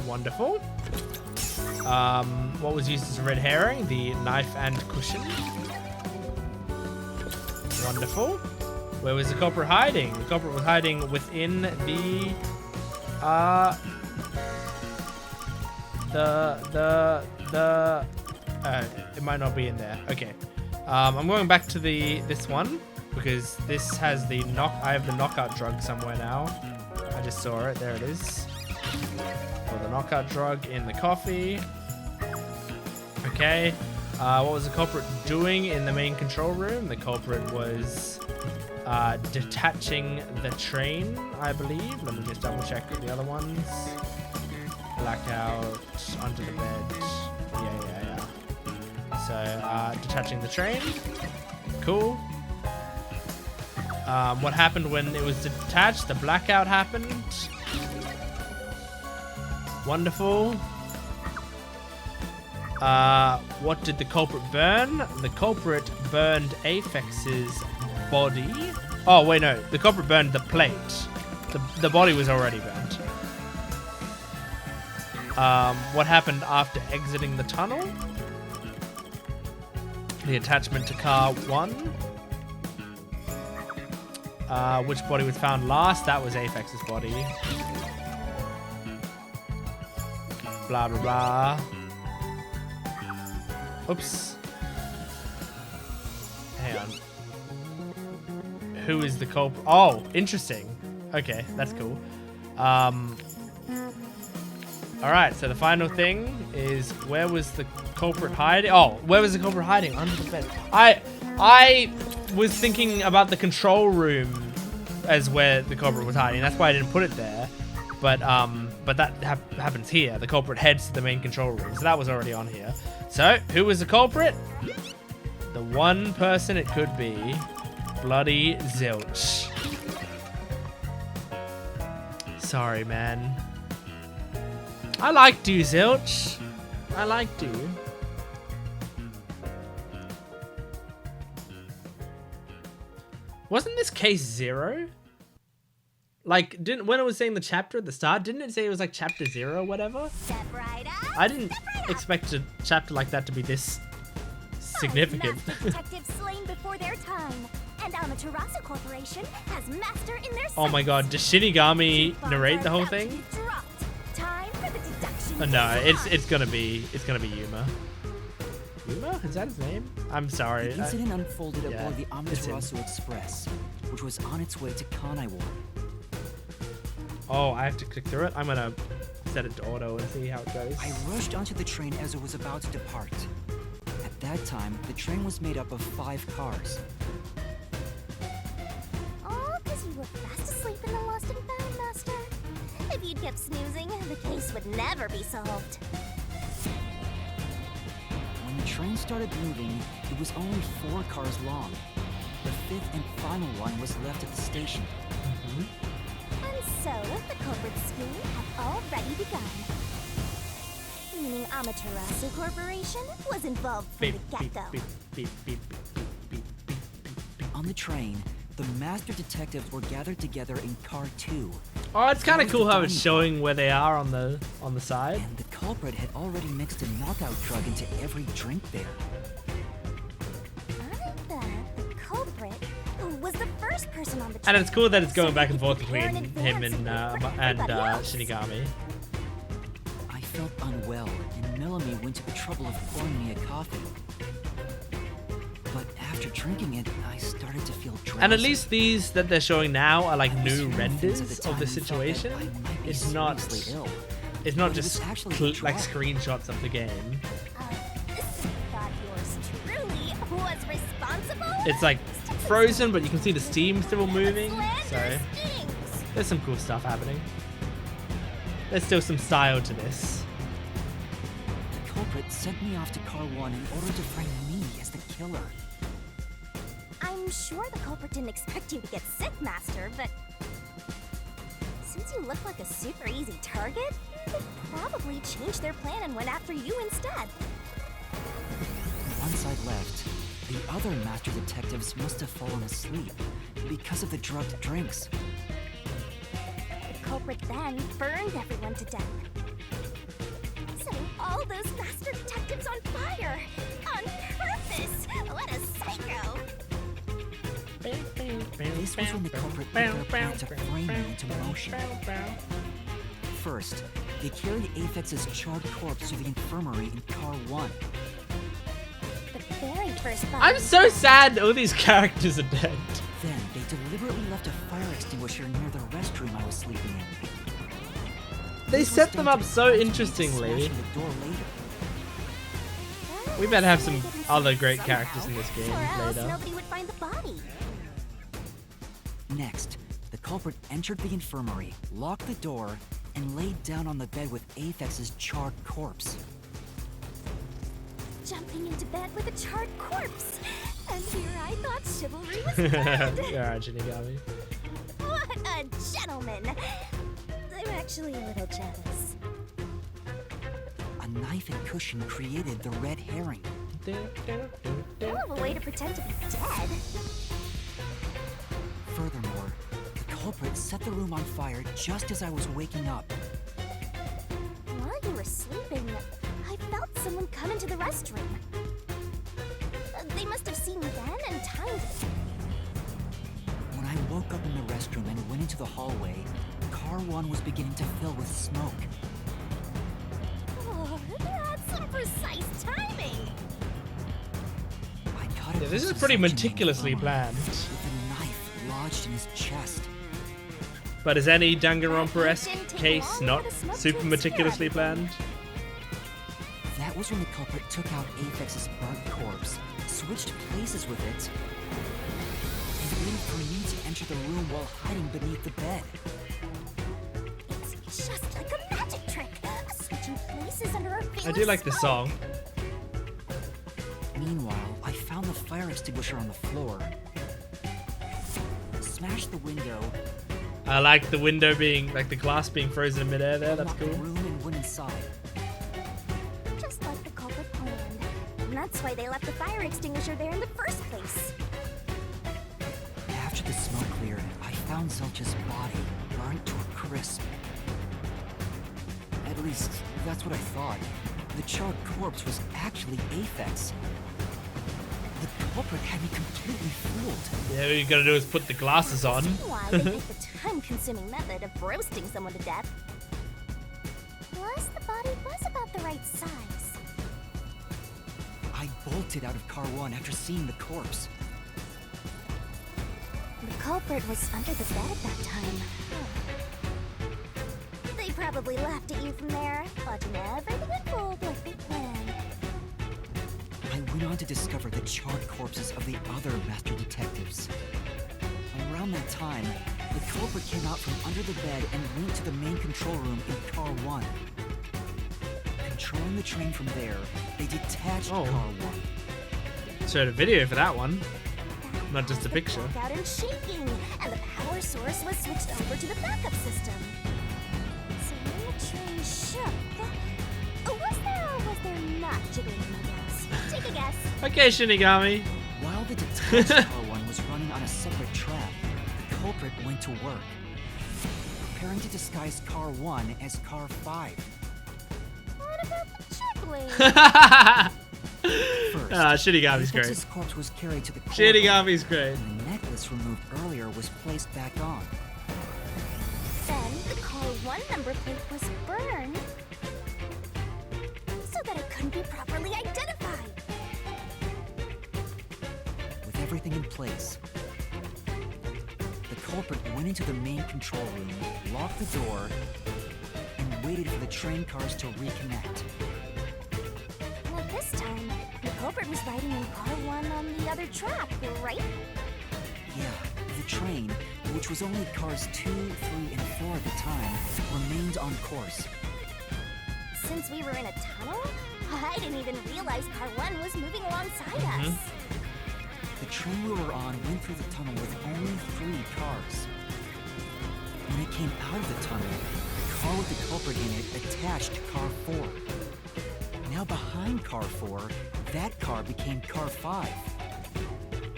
Wonderful. What was used as a red herring? The knife and cushion. Wonderful. Where was the culprit hiding? The culprit was hiding within the it might not be in there. Okay. I'm going back to this one because this has the I have the knockout drug somewhere now. I just saw it. There it is. Got the knockout drug in the coffee. Okay. What was the culprit doing in the main control room? The culprit was detaching the train, I believe. Let me just double check the other ones. Blackout, under the bed. Yeah. So, detaching the train. Cool. What happened when it was detached? The blackout happened. Wonderful. What did the culprit burn? The culprit burned Apex's body. Oh, wait, no. The culprit burned the plate. The body was already burnt. What happened after exiting the tunnel? The attachment to car 1. Which body was found last? That was Apex's body. Blah, blah, blah. Oops. Hang on. Who is the culprit? Oh, interesting. Okay, that's cool. Alright, so the final thing is, where was the culprit hiding? Oh, where was the culprit hiding? Under the bed. I was thinking about the control room as where the culprit was hiding. That's why I didn't put it there. But that happens here. The culprit heads to the main control room. So that was already on here. So, who was the culprit? The one person it could be. Bloody Zilch. Sorry, man. I liked you, Zilch. I liked you. Wasn't this case 0? Like, when it was saying the chapter at the start, didn't it say it was like chapter 0 or whatever? Step right up, I didn't step right up. expect a chapter like that to be this significant. Master detectives slain before their time, and Amaterasu Corporation has master in their Oh my sights. god, does Shinigami Bombs narrate are the whole about to thing? be dropped. Time for the deduction. Oh, no, phase. it's gonna be Yuma. Yuma? Is that his name? I'm sorry. The incident unfolded yeah, aboard the it's him. Amaterasu Express, which was on its way to Kanaiwa. Oh, I have to click through it? I'm gonna set it to auto and see how it goes. I rushed onto the train as it was about to depart. At that time, the train was made up of 5 cars. All because you were fast asleep in the lost and found, Master. If you'd kept snoozing, the case would never be solved. When the train started moving, it was only 4 cars long. The 5th and final one was left at the station. And so, the culprit's scheme had already begun. Meaning Amaterasu Corporation was involved from Beep, the beep, get-go. beep, beep, beep, beep, beep, beep, beep. On the train, the master detectives were gathered together in car 2, Oh, it's kind of Where's cool the how it's dining showing where they are on the side. and the culprit had already mixed a knockout drug into every drink there. I bet the culprit was the first person on the And train. it's cool that it's going So back he and could forth prepare between in him advance for and everybody else. Shinigami. I felt unwell, and Melanie went to the trouble of pouring me a coffee. But after drinking it, I started to feel drowsy. And at least these that they're showing now are like I was new hearing things renders at the of time the and felt that situation. I might be It's not seriously ill. it's not But it just was actually like the drug. screenshots of the game. This thought yours truly was responsible. It's like frozen, but you can see the steam still moving. So Slander stings. there's some cool stuff happening. There's still some style to this. The culprit sent me off to car 1 in order to frame me as the killer. I'm sure the culprit didn't expect you to get sick, Master, but since you look like a super easy target, they probably changed their plan and went after you instead. Once I left, the other master detectives must have fallen asleep because of the drugged drinks. The culprit then burned everyone to death, setting all those master detectives on fire on purpose. What a psycho! This was when the culprit put their plan to frame me into motion. First, they carried Apex's charred corpse to the infirmary in car 1. The very first body. I'm so sad all these characters are dead. Then they deliberately left a fire extinguisher near the restroom I was sleeping in. They set them up so interestingly. Smashing the door later. We better have some Well, we other get great somehow, characters in this game or else later. nobody would find the body. Next, the culprit entered the infirmary, locked the door, and laid down on the bed with Aphex's charred corpse. Jumping into bed with a charred corpse. And here I thought chivalry was dead. You're right, Shinigami. What a gentleman. I'm actually a little jealous. A knife and cushion created the red herring. Hell of a way to pretend to be dead. Furthermore, the culprit set the room on fire just as I was waking up. While you were sleeping, I felt someone come into the restroom. They must have seen me then and timed it. When I woke up in the restroom and went into the hallway, car 1 was beginning to fill with smoke. Oh, that's some precise timing. I got a Yeah, this piece is of pretty suction in the meticulously infirmary, planned. with a knife lodged in his chest. But is any Danganronpa-esque case not super meticulously planned? That was when the culprit took out Aphex's burnt corpse, switched places with it, and waited for me to enter the room while hiding beneath the bed. It's just like a magic trick. Switching places under our I do like the song. Meanwhile, I found the fire extinguisher on the floor, smashed the window, I like the window being, like the glass being frozen in midair there, that's locked cool. the room and went inside. Just like the culprit planned. And that's why they left the fire extinguisher there in the first place. After the smoke cleared, I found Zelch's body, burnt to a crisp. At least, that's what I thought. The charred corpse was actually Aphex. The culprit had me completely fooled. Yeah, all you gotta do is put the glasses on. Why they picked the time-consuming method of roasting someone to death. Plus, the body was about the right size. I bolted out of car 1 after seeing the corpse. The culprit was under the bed at that time. They probably laughed at you from there, watching everything unfold like they planned. I went on to discover the charred corpses of the other master detectives. Around that time, the culprit came out from under the bed and went to the main control room in car 1. Controlling the train from there, they detached Oh. car 1. Showed a video for that one. Not just a The picture. blackout and shaking, and the power source was switched over to the backup system. So when the train shook, was there or was there not jiggling windows? Take a guess. Okay, Shinigami. While the detached car 1 was running on a separate track, the culprit went to work, preparing to disguise car 1 as car 5. What about the jiggling? First, Shinigami's great. Aphex's corpse was carried to the courtroom, Shinigami's great. and the necklace removed earlier was placed back on. Then the car 1 number plate was burned so that it couldn't be properly identified. With everything in place, the culprit went into the main control room, locked the door, and waited for the train cars to reconnect. Now this time, the culprit was riding in car 1 on the other track, right? Yeah, the train, which was only cars 2, 3, and 4 at the time, remained on course. Since we were in a tunnel, I didn't even realize car 1 was moving alongside us. The train we were on went through the tunnel with only 3 cars. When it came out of the tunnel, the car with the culprit in it attached to car 4. Now behind car 4, that car became car 5.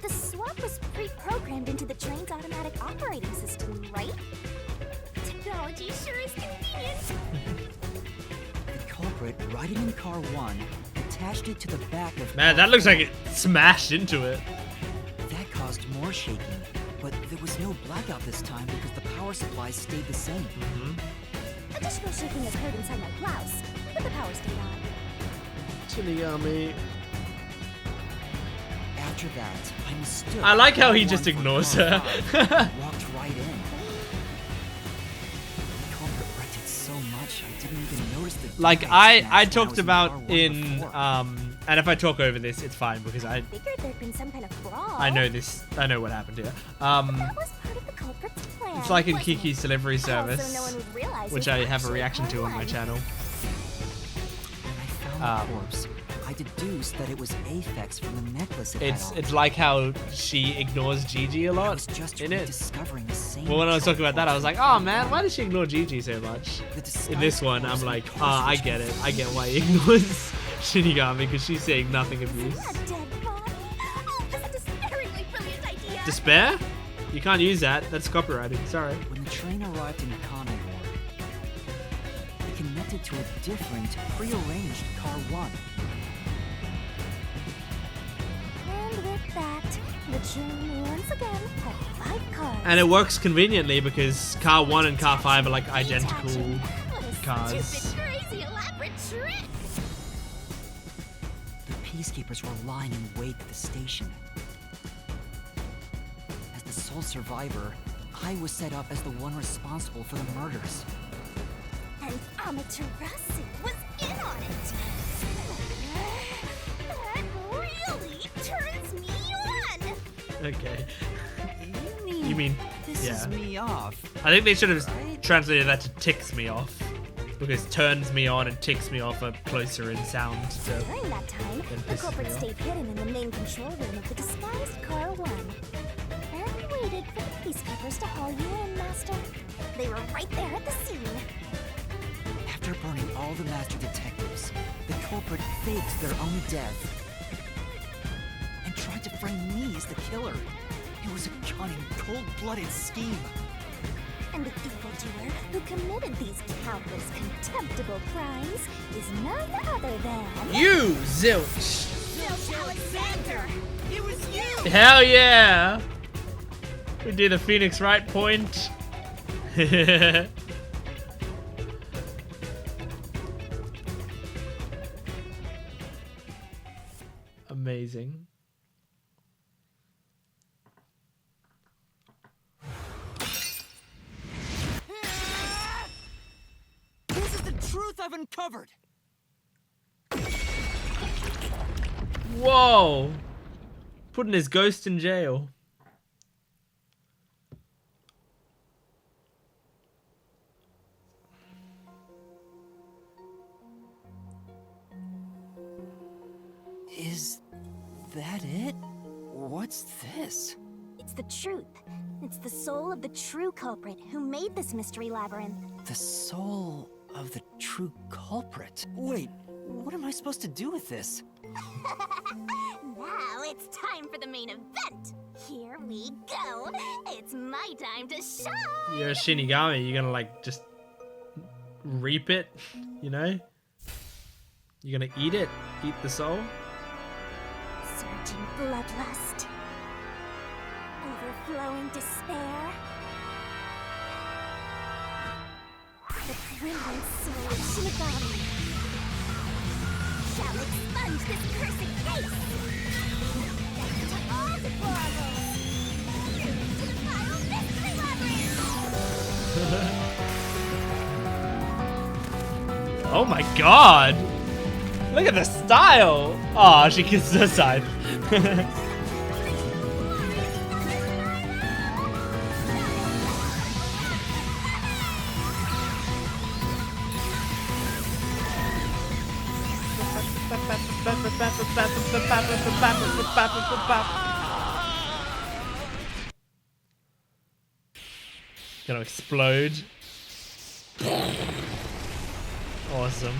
The swap was pre-programmed into the train's automatic operating system, right? Technology sure is convenient. The culprit, riding in car 1, attached it to the back of Man, car that looks 4. like it smashed into it. That caused more shaking, but there was no blackout this time because the power supply stayed the same. Additional shaking occurred inside my blouse, but the power stayed on. Shinigami. After that, I mistook. I like how he Car just 1 for ignores Car her. 5 and walked right in. The culprit wrecked it so much I didn't even notice the Like damage I when I talked was in about Car 1 in before. and if I talk over this, it's fine because I Figured there'd been some kind of brawl. know this. I know what happened here. That was part of the culprit's plan. It's like in wasn't it? Kiki's delivery service, Also, no one would realize which was I have a actually reaction to on my Car 1. channel. When I found the corpse, I deduced that it was Aphex from the necklace it had on. It's like how she ignores Gigi a I lot was just in it. rediscovering the same. Well, when I was talking about that, I was like, oh man, why does she ignore Gigi so much? The In this disguised one, I'm corpse like, and ah, I corpse get was it. I get why he ignores Shinigami because she's saying nothing abuse. A dead body? Oh, that's a despairingly brilliant idea. Despair? You can't use that. That's copyrighted. Sorry. When the train arrived in Kano Ward, it connected to a different, prearranged Car 1. And with that, the train once again had 5 cars. And it works conveniently because car 1 and car 5 are like identical What a cars. stupid, crazy, elaborate trick! The peacekeepers were lying in wait at the station. As the sole survivor, I was set up as the one responsible for the murders. And Amaterasu was in on it. That really turns me on. Okay. You You mean, this yeah. is me off? I think they should have Right? translated that to ticks me off. Because turns me on and ticks me off are closer in sound to. During that time, Then the pisses culprit me off. stayed hidden in the main control room of the disguised Car 1. And waited for the peacekeepers to haul you in, Master. They were right there at the scene. After burning all the master detectives, the culprit faked their own death and tried to frame me as the killer. It was a cunning, cold-blooded scheme. And the evildoer who committed these countless contemptible crimes is none other than... You, Zilch! Zilch Alexander! It was you! Hell yeah! We did a Phoenix Wright point. Amazing. This is the truth I've uncovered. Whoa! Putting his ghost in jail. Is that it? What's this? It's the truth. It's the soul of the true culprit who made this mystery labyrinth. The soul of the true culprit. Wait, what am I supposed to do with this? Now it's time for the main event. Here we go. It's my time to shine. You're a Shinigami. You're gonna like just reap it, you know? You're gonna eat it? Eat the soul? Surging bloodlust. Overflowing despair. The brilliant soul of Shinigami shall expunge this cursed case. Death to all deplorables. To the final mystery labyrinth. Oh my god! Look at the style! Aw, she kisses her side. Gonna explode. Awesome.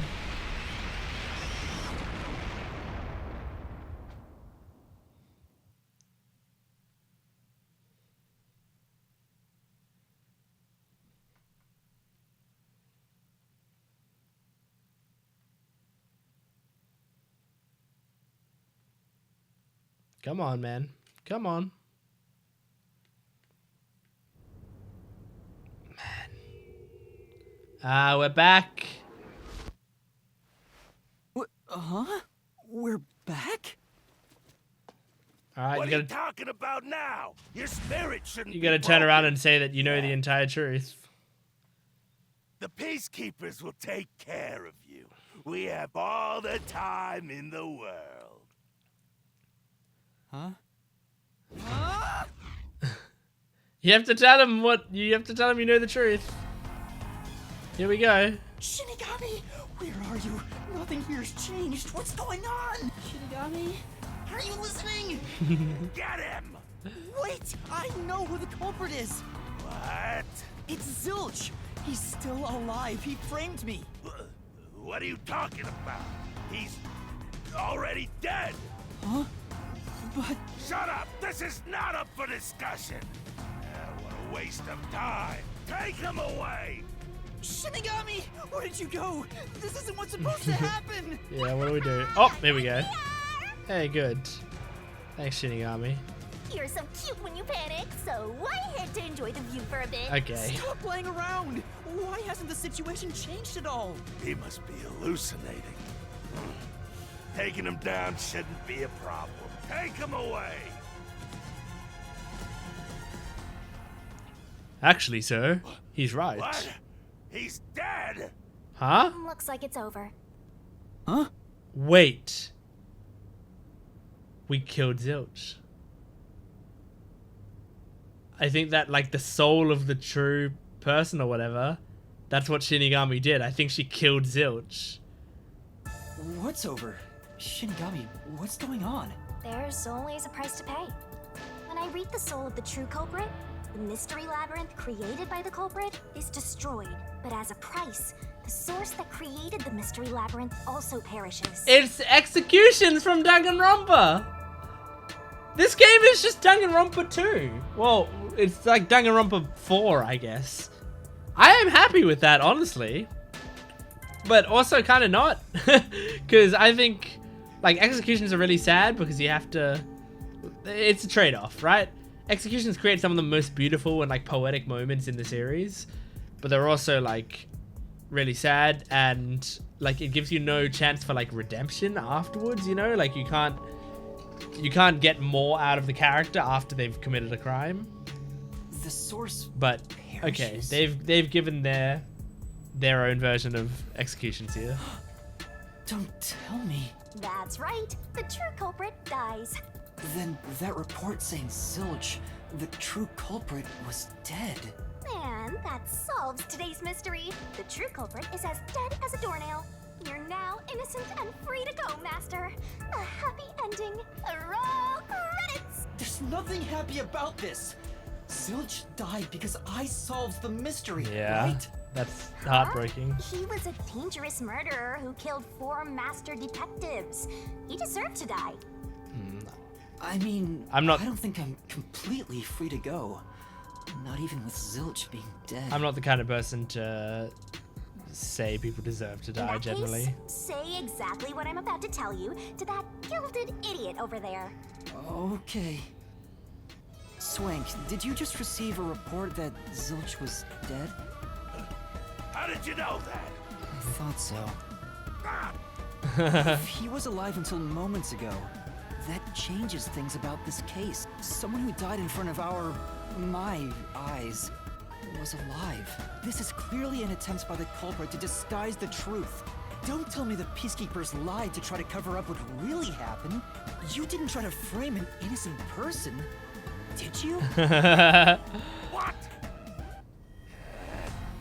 Come on, man. Come on. Man. We're back. Huh? We're back? All right, What you are you gotta talking about now? Your spirit shouldn't you be gotta turn broken. around and say that you know the entire truth. The peacekeepers will take care of you. We have all the time in the world. Huh? You have to tell him you know the truth. Here we go. Shinigami, where are you? Nothing here's changed. What's going on? Shinigami, are you listening? Get him! Wait, I know who the culprit is. What? It's Zilch. He's still alive. He framed me. What are you talking about? He's already dead. Huh? But Shut up! This is not up for discussion. What a waste of time. Take him away. Shinigami, where did you go? This isn't what's supposed to happen. Yeah, what do we do? Oh, there we go. Hey, good. Thanks, Shinigami. You're so cute when you panic, so I had to enjoy the view for a bit. Okay. Stop playing around. Why hasn't the situation changed at all? He must be hallucinating. Taking him down shouldn't be a problem. Take him away. Actually, sir, he's right. What? He's dead? Huh? Looks like it's over. Huh? Wait. We killed Zilch. I think that, like, the soul of the true person or whatever, that's what Shinigami did. I think she killed Zilch. What's over? Shinigami, what's going on? There's always a price to pay. When I read the soul of the true culprit, the mystery labyrinth created by the culprit is destroyed. But as a price, the source that created the mystery labyrinth also perishes. It's executions from Danganronpa. This game is just Danganronpa 2. Well, it's like Danganronpa 4, I guess. I am happy with that, honestly. But also kind of not. Because I think, like, executions are really sad because you have to... It's a trade-off, right? Executions create some of the most beautiful and, like, poetic moments in the series. But they're also, like, really sad. And, like, it gives you no chance for, like, redemption afterwards, you know? Like, you can't get more out of the character after they've committed a crime. The source. But okay, perishes. they've given their own version of executions here. Don't tell me. That's right. The true culprit dies. Then that report saying Zilch, the true culprit, was dead. And that solves today's mystery. The true culprit is as dead as a doornail. You're now innocent and free to go, Master. A happy ending. Roll credits! There's nothing happy about this. Zilch died because I solved the mystery, Yeah, right? that's heartbreaking. He was a dangerous murderer who killed 4 master detectives. He deserved to die. I mean, I'm not- I don't think I'm completely free to go. Not even with Zilch being dead. I'm not the kind of person to say people deserve to In die that generally. case, say exactly what I'm about to tell you to that gilded idiot over there. Okay. Swank, did you just receive a report that Zilch was dead? How did you know that? I thought so. Ah, If he was alive until moments ago, that changes things about this case. Someone who died in front of my eyes, was alive. This is clearly an attempt by the culprit to disguise the truth. Don't tell me the peacekeepers lied to try to cover up what really happened. You didn't try to frame an innocent person, did you? what?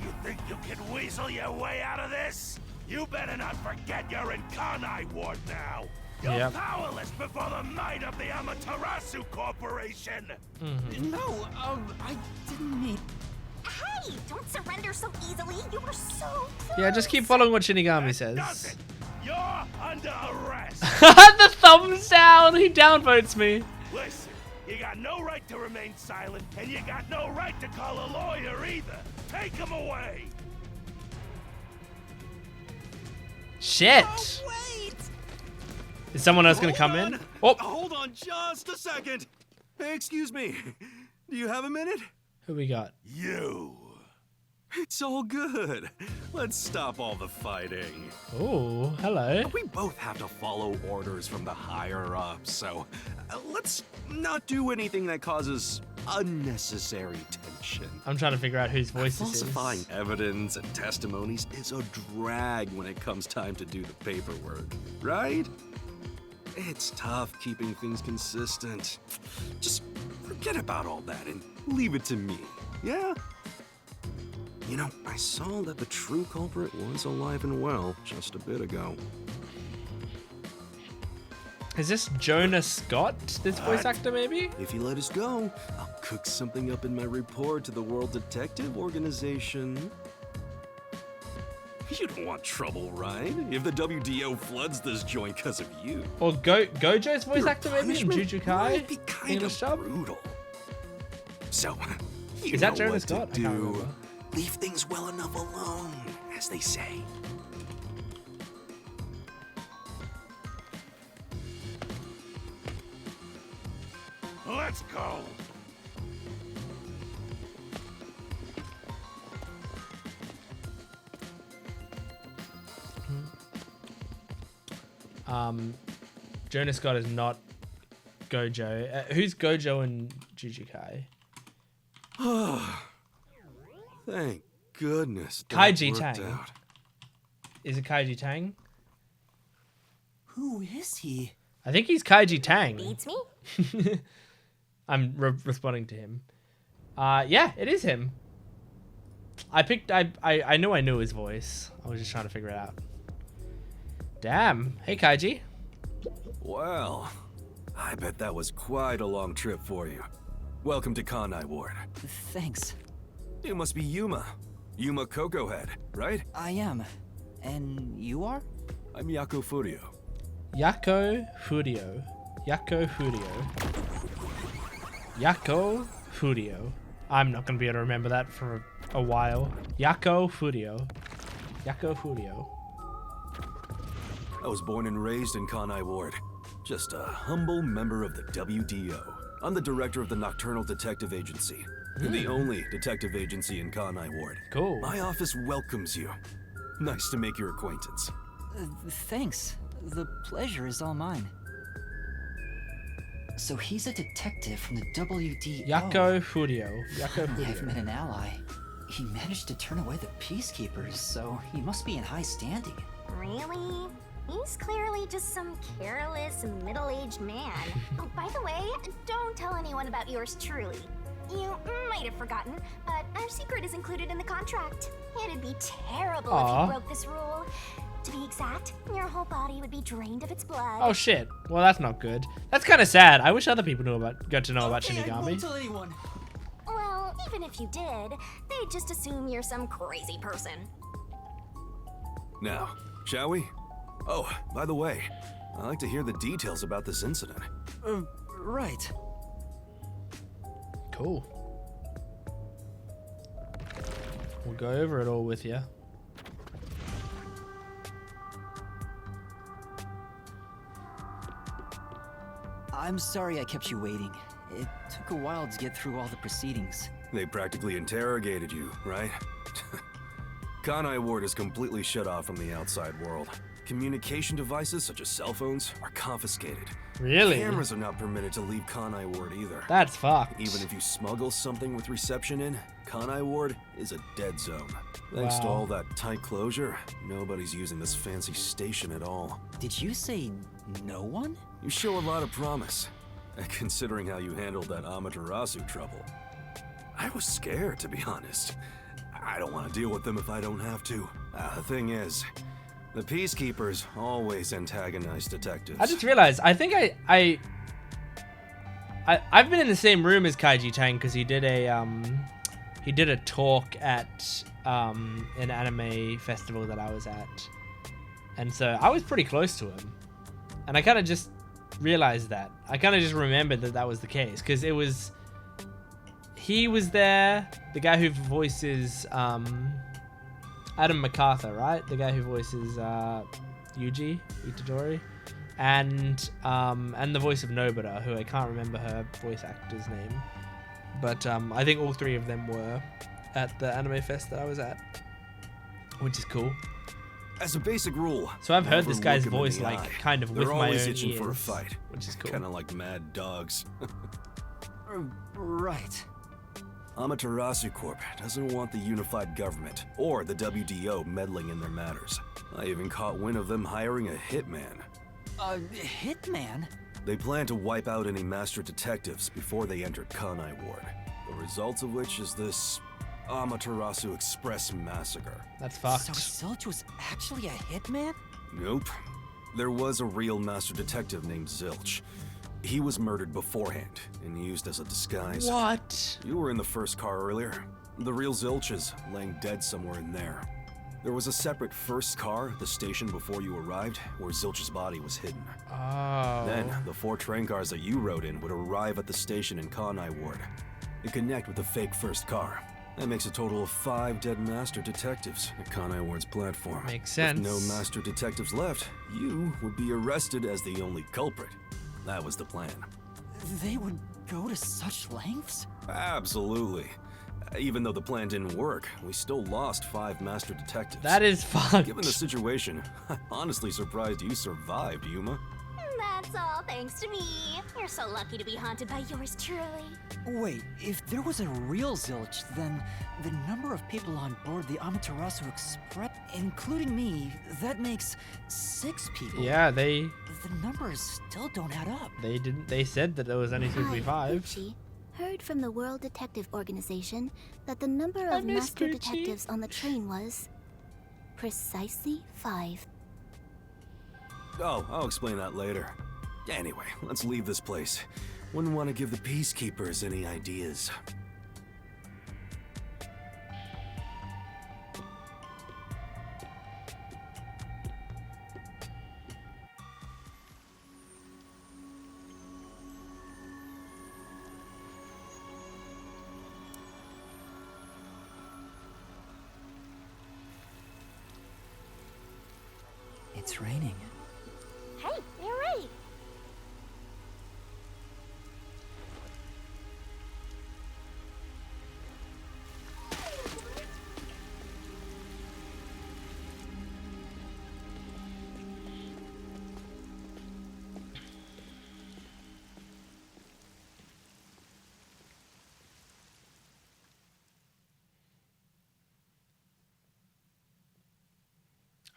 You think you can weasel your way out of this? You better not forget you're in Kanai Ward now. You're Yep. powerless before the might of the Amaterasu Corporation. No, I didn't mean... Hey, don't surrender so easily. You were so close. Yeah, just keep following what Shinigami Does says. it? You're under arrest. The thumbs down! He downvotes me. Listen, you got no right to remain silent, and you got no right to call a lawyer either. Take him away. Shit! Oh, wait! Is someone else gonna come in? Oh, Hold on just a second. Hey, excuse me. Do you have a minute? who we got? You. It's all good. Let's stop all the fighting. Oh, hello. We both have to follow orders from the higher ups, so let's not do anything that causes unnecessary tension. I'm trying to figure out whose voice this is. Falsifying evidence and testimonies is a drag when it comes time to do the paperwork, right? It's tough keeping things consistent. Just forget about all that and leave it to me, yeah? You know, I saw that the true culprit was alive and well just a bit ago. Is this Jonah Scott, this voice actor, maybe? If you let us go, I'll cook something up in my report to the World Detective Organization. You don't want trouble, right? If the WDO floods this joint because of you. Or Gojo's voice Your actor, maybe, in punishment Jujutsu Kai? might be kind English of sub? brutal. So, you Is that know Jonah what Scott? I to can't do. remember. Leave things well enough alone, as they say. Let's go. Jonah Scott is not Gojo. Who's Gojo in Jujutsu Kai? Thank goodness. that Kaiji worked Tang. out. Is it Kaiji Tang? Who is he? I think he's Kaiji Tang. Beats me? I'm responding to him. Yeah, it is him. I knew his voice. I was just trying to figure it out. Damn. Hey, Kaiji. Well, I bet that was quite a long trip for you. Welcome to Kanai Ward. Thanks. You must be Yuma. Yuma Coco Head, right? I am. And you are? I'm Yako Furio. Yako Furio. Yako Furio. Yako Furio. I'm not going to be able to remember that for a while. Yako Furio. Yako Furio. I was born and raised in Kanai Ward. Just a humble member of the WDO. I'm the director of the Nocturnal Detective Agency. The only detective agency in Kanai Ward. Cool. My office welcomes you. Nice to make your acquaintance. Thanks. The pleasure is all mine. So he's a detective from the WDO. Yako Furio. Yako I've met Furio. an ally. He managed to turn away the peacekeepers, so he must be in high standing. Really? He's clearly just some careless, middle-aged man. Oh, by the way, don't tell anyone about yours truly. You might have forgotten, but our secret is included in the contract. It'd be terrible if Aw. you broke this rule. To be exact, your whole body would be drained of its blood. Oh shit. Well, that's not good. That's kind of sad. I wish other people got to know about I won't Shinigami. tell anyone. Well, even if you did, they'd just assume you're some crazy person. Now, shall we? Oh, by the way, I'd like to hear the details about this incident. Right. Cool. We'll go over it all with you. I'm sorry I kept you waiting. It took a while to get through all the proceedings. They practically interrogated you, right? Kanai Ward is completely shut off from the outside world. Communication devices, such as cell phones, are confiscated. Really? Cameras are not permitted to leave Kanai Ward either. That's fucked. Even if you smuggle something with reception in, Kanai Ward is a dead zone. Thanks to Wow. all that tight closure, nobody's using this fancy station at all. Did you say no one? You show a lot of promise, considering how you handled that Amaterasu trouble. I was scared, to be honest. I don't want to deal with them if I don't have to. The thing is, the Peacekeepers always antagonize detectives. I just realized. I think I've been in the same room as Kaiji Tang because he did a talk at an anime festival that I was at, and so I was pretty close to him, and I kind of just realized that. I kind of just remembered that was the case because he was there, the guy who voices Adam MacArthur, right? The guy who voices Yuji Itadori, and the voice of Nobita, who I can't remember her voice actor's name, but I think all three of them were at the anime fest that I was at, which is cool. As a basic rule, So I've heard never this guy's look 'em in voice the like eye. kind of with They're my always own itching ears, for a fight, which is cool. kind of like mad dogs. Right. Amaterasu Corp doesn't want the unified government or the WDO meddling in their matters. I even caught wind of them hiring a hitman. A hitman? They plan to wipe out any master detectives before they enter Kanai Ward. The result of which is this Amaterasu Express massacre. That's fucked. So Zilch was actually a hitman? Nope. There was a real master detective named Zilch. He was murdered beforehand and used as a disguise. What? You were in the first car earlier. The real Zilch is laying dead somewhere in there. There was a separate first car at the station before you arrived where Zilch's body was hidden. Oh. Then, the 4 train cars that you rode in would arrive at the station in Kanai Ward and connect with the fake first car. That makes a total of 5 dead master detectives at Kanai Ward's platform. Makes sense. With no master detectives left, you would be arrested as the only culprit. That was the plan. They would go to such lengths? Absolutely. Even though the plan didn't work, we still lost 5 master detectives. That is fucked. Given the situation, I'm honestly surprised you survived, Yuma. That's all thanks to me. You're so lucky to be haunted by yours truly. Wait, if there was a real Zilch, then the number of people on board the Amaterasu Express, including me, that makes 6 people. Yeah, they The numbers still don't add up. didn't. They said that there was only supposed to be 5. Gucci. Heard from the World Detective Organization that the number I of miss master Gucci. detectives on the train was precisely 5. Oh, I'll explain that later. Anyway, let's leave this place. Wouldn't want to give the peacekeepers any ideas. It's raining. Hey, you're right.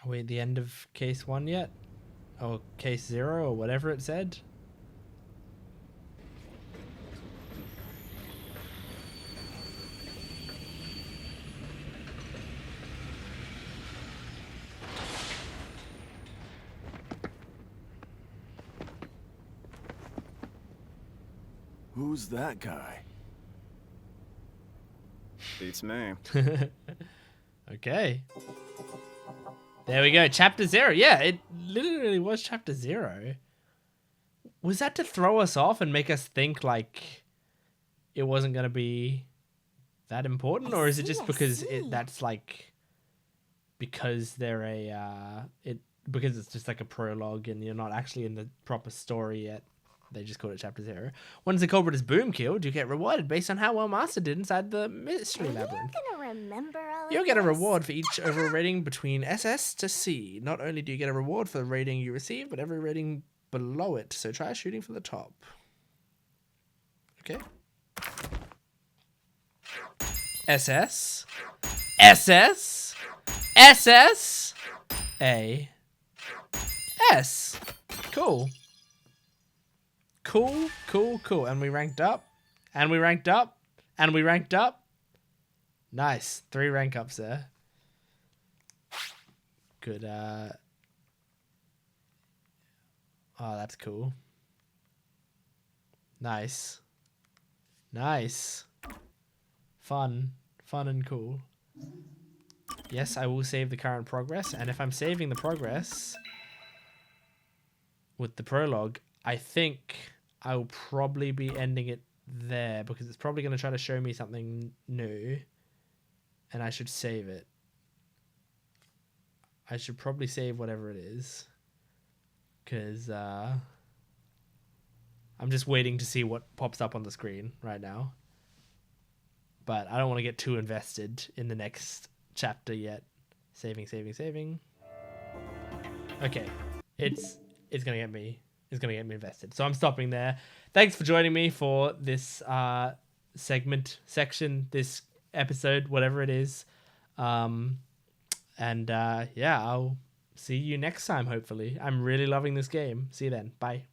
Are we at the end of case 1 yet? Or case 0 or whatever it said? Who's that guy? Beats me. Okay. There we go. Chapter 0. Yeah, it literally was chapter 0. Was that to throw us off and make us think like it wasn't going to be that important? Or is it just because that's like because they're because it's just like a prologue and you're not actually in the proper story yet? They just called it chapter 0. Once the culprit is boom killed, you get rewarded based on how well Master did inside the mystery labyrinth. You're gonna remember all You'll of get a this? reward for each overall rating between SS to C. Not only do you get a reward for the rating you receive, but every rating below it. So try shooting for the top. Okay. SS. SS. SS. A. S. Cool. Cool, cool, cool. And we ranked up. And we ranked up. And we ranked up. Nice. 3 rank ups there. Good, Oh, that's cool. Nice. Nice. Fun. Fun and cool. Yes, I will save the current progress. And if I'm saving the progress with the prologue, I think I will probably be ending it there because it's probably going to try to show me something new. And I should save it. I should probably save whatever it is. Because I'm just waiting to see what pops up on the screen right now. But I don't want to get too invested in the next chapter yet. Saving, saving, saving. Okay, it's gonna get me invested. So I'm stopping there. Thanks for joining me for this this episode, whatever it is. Yeah, I'll see you next time. Hopefully, I'm really loving this game. See you then. Bye.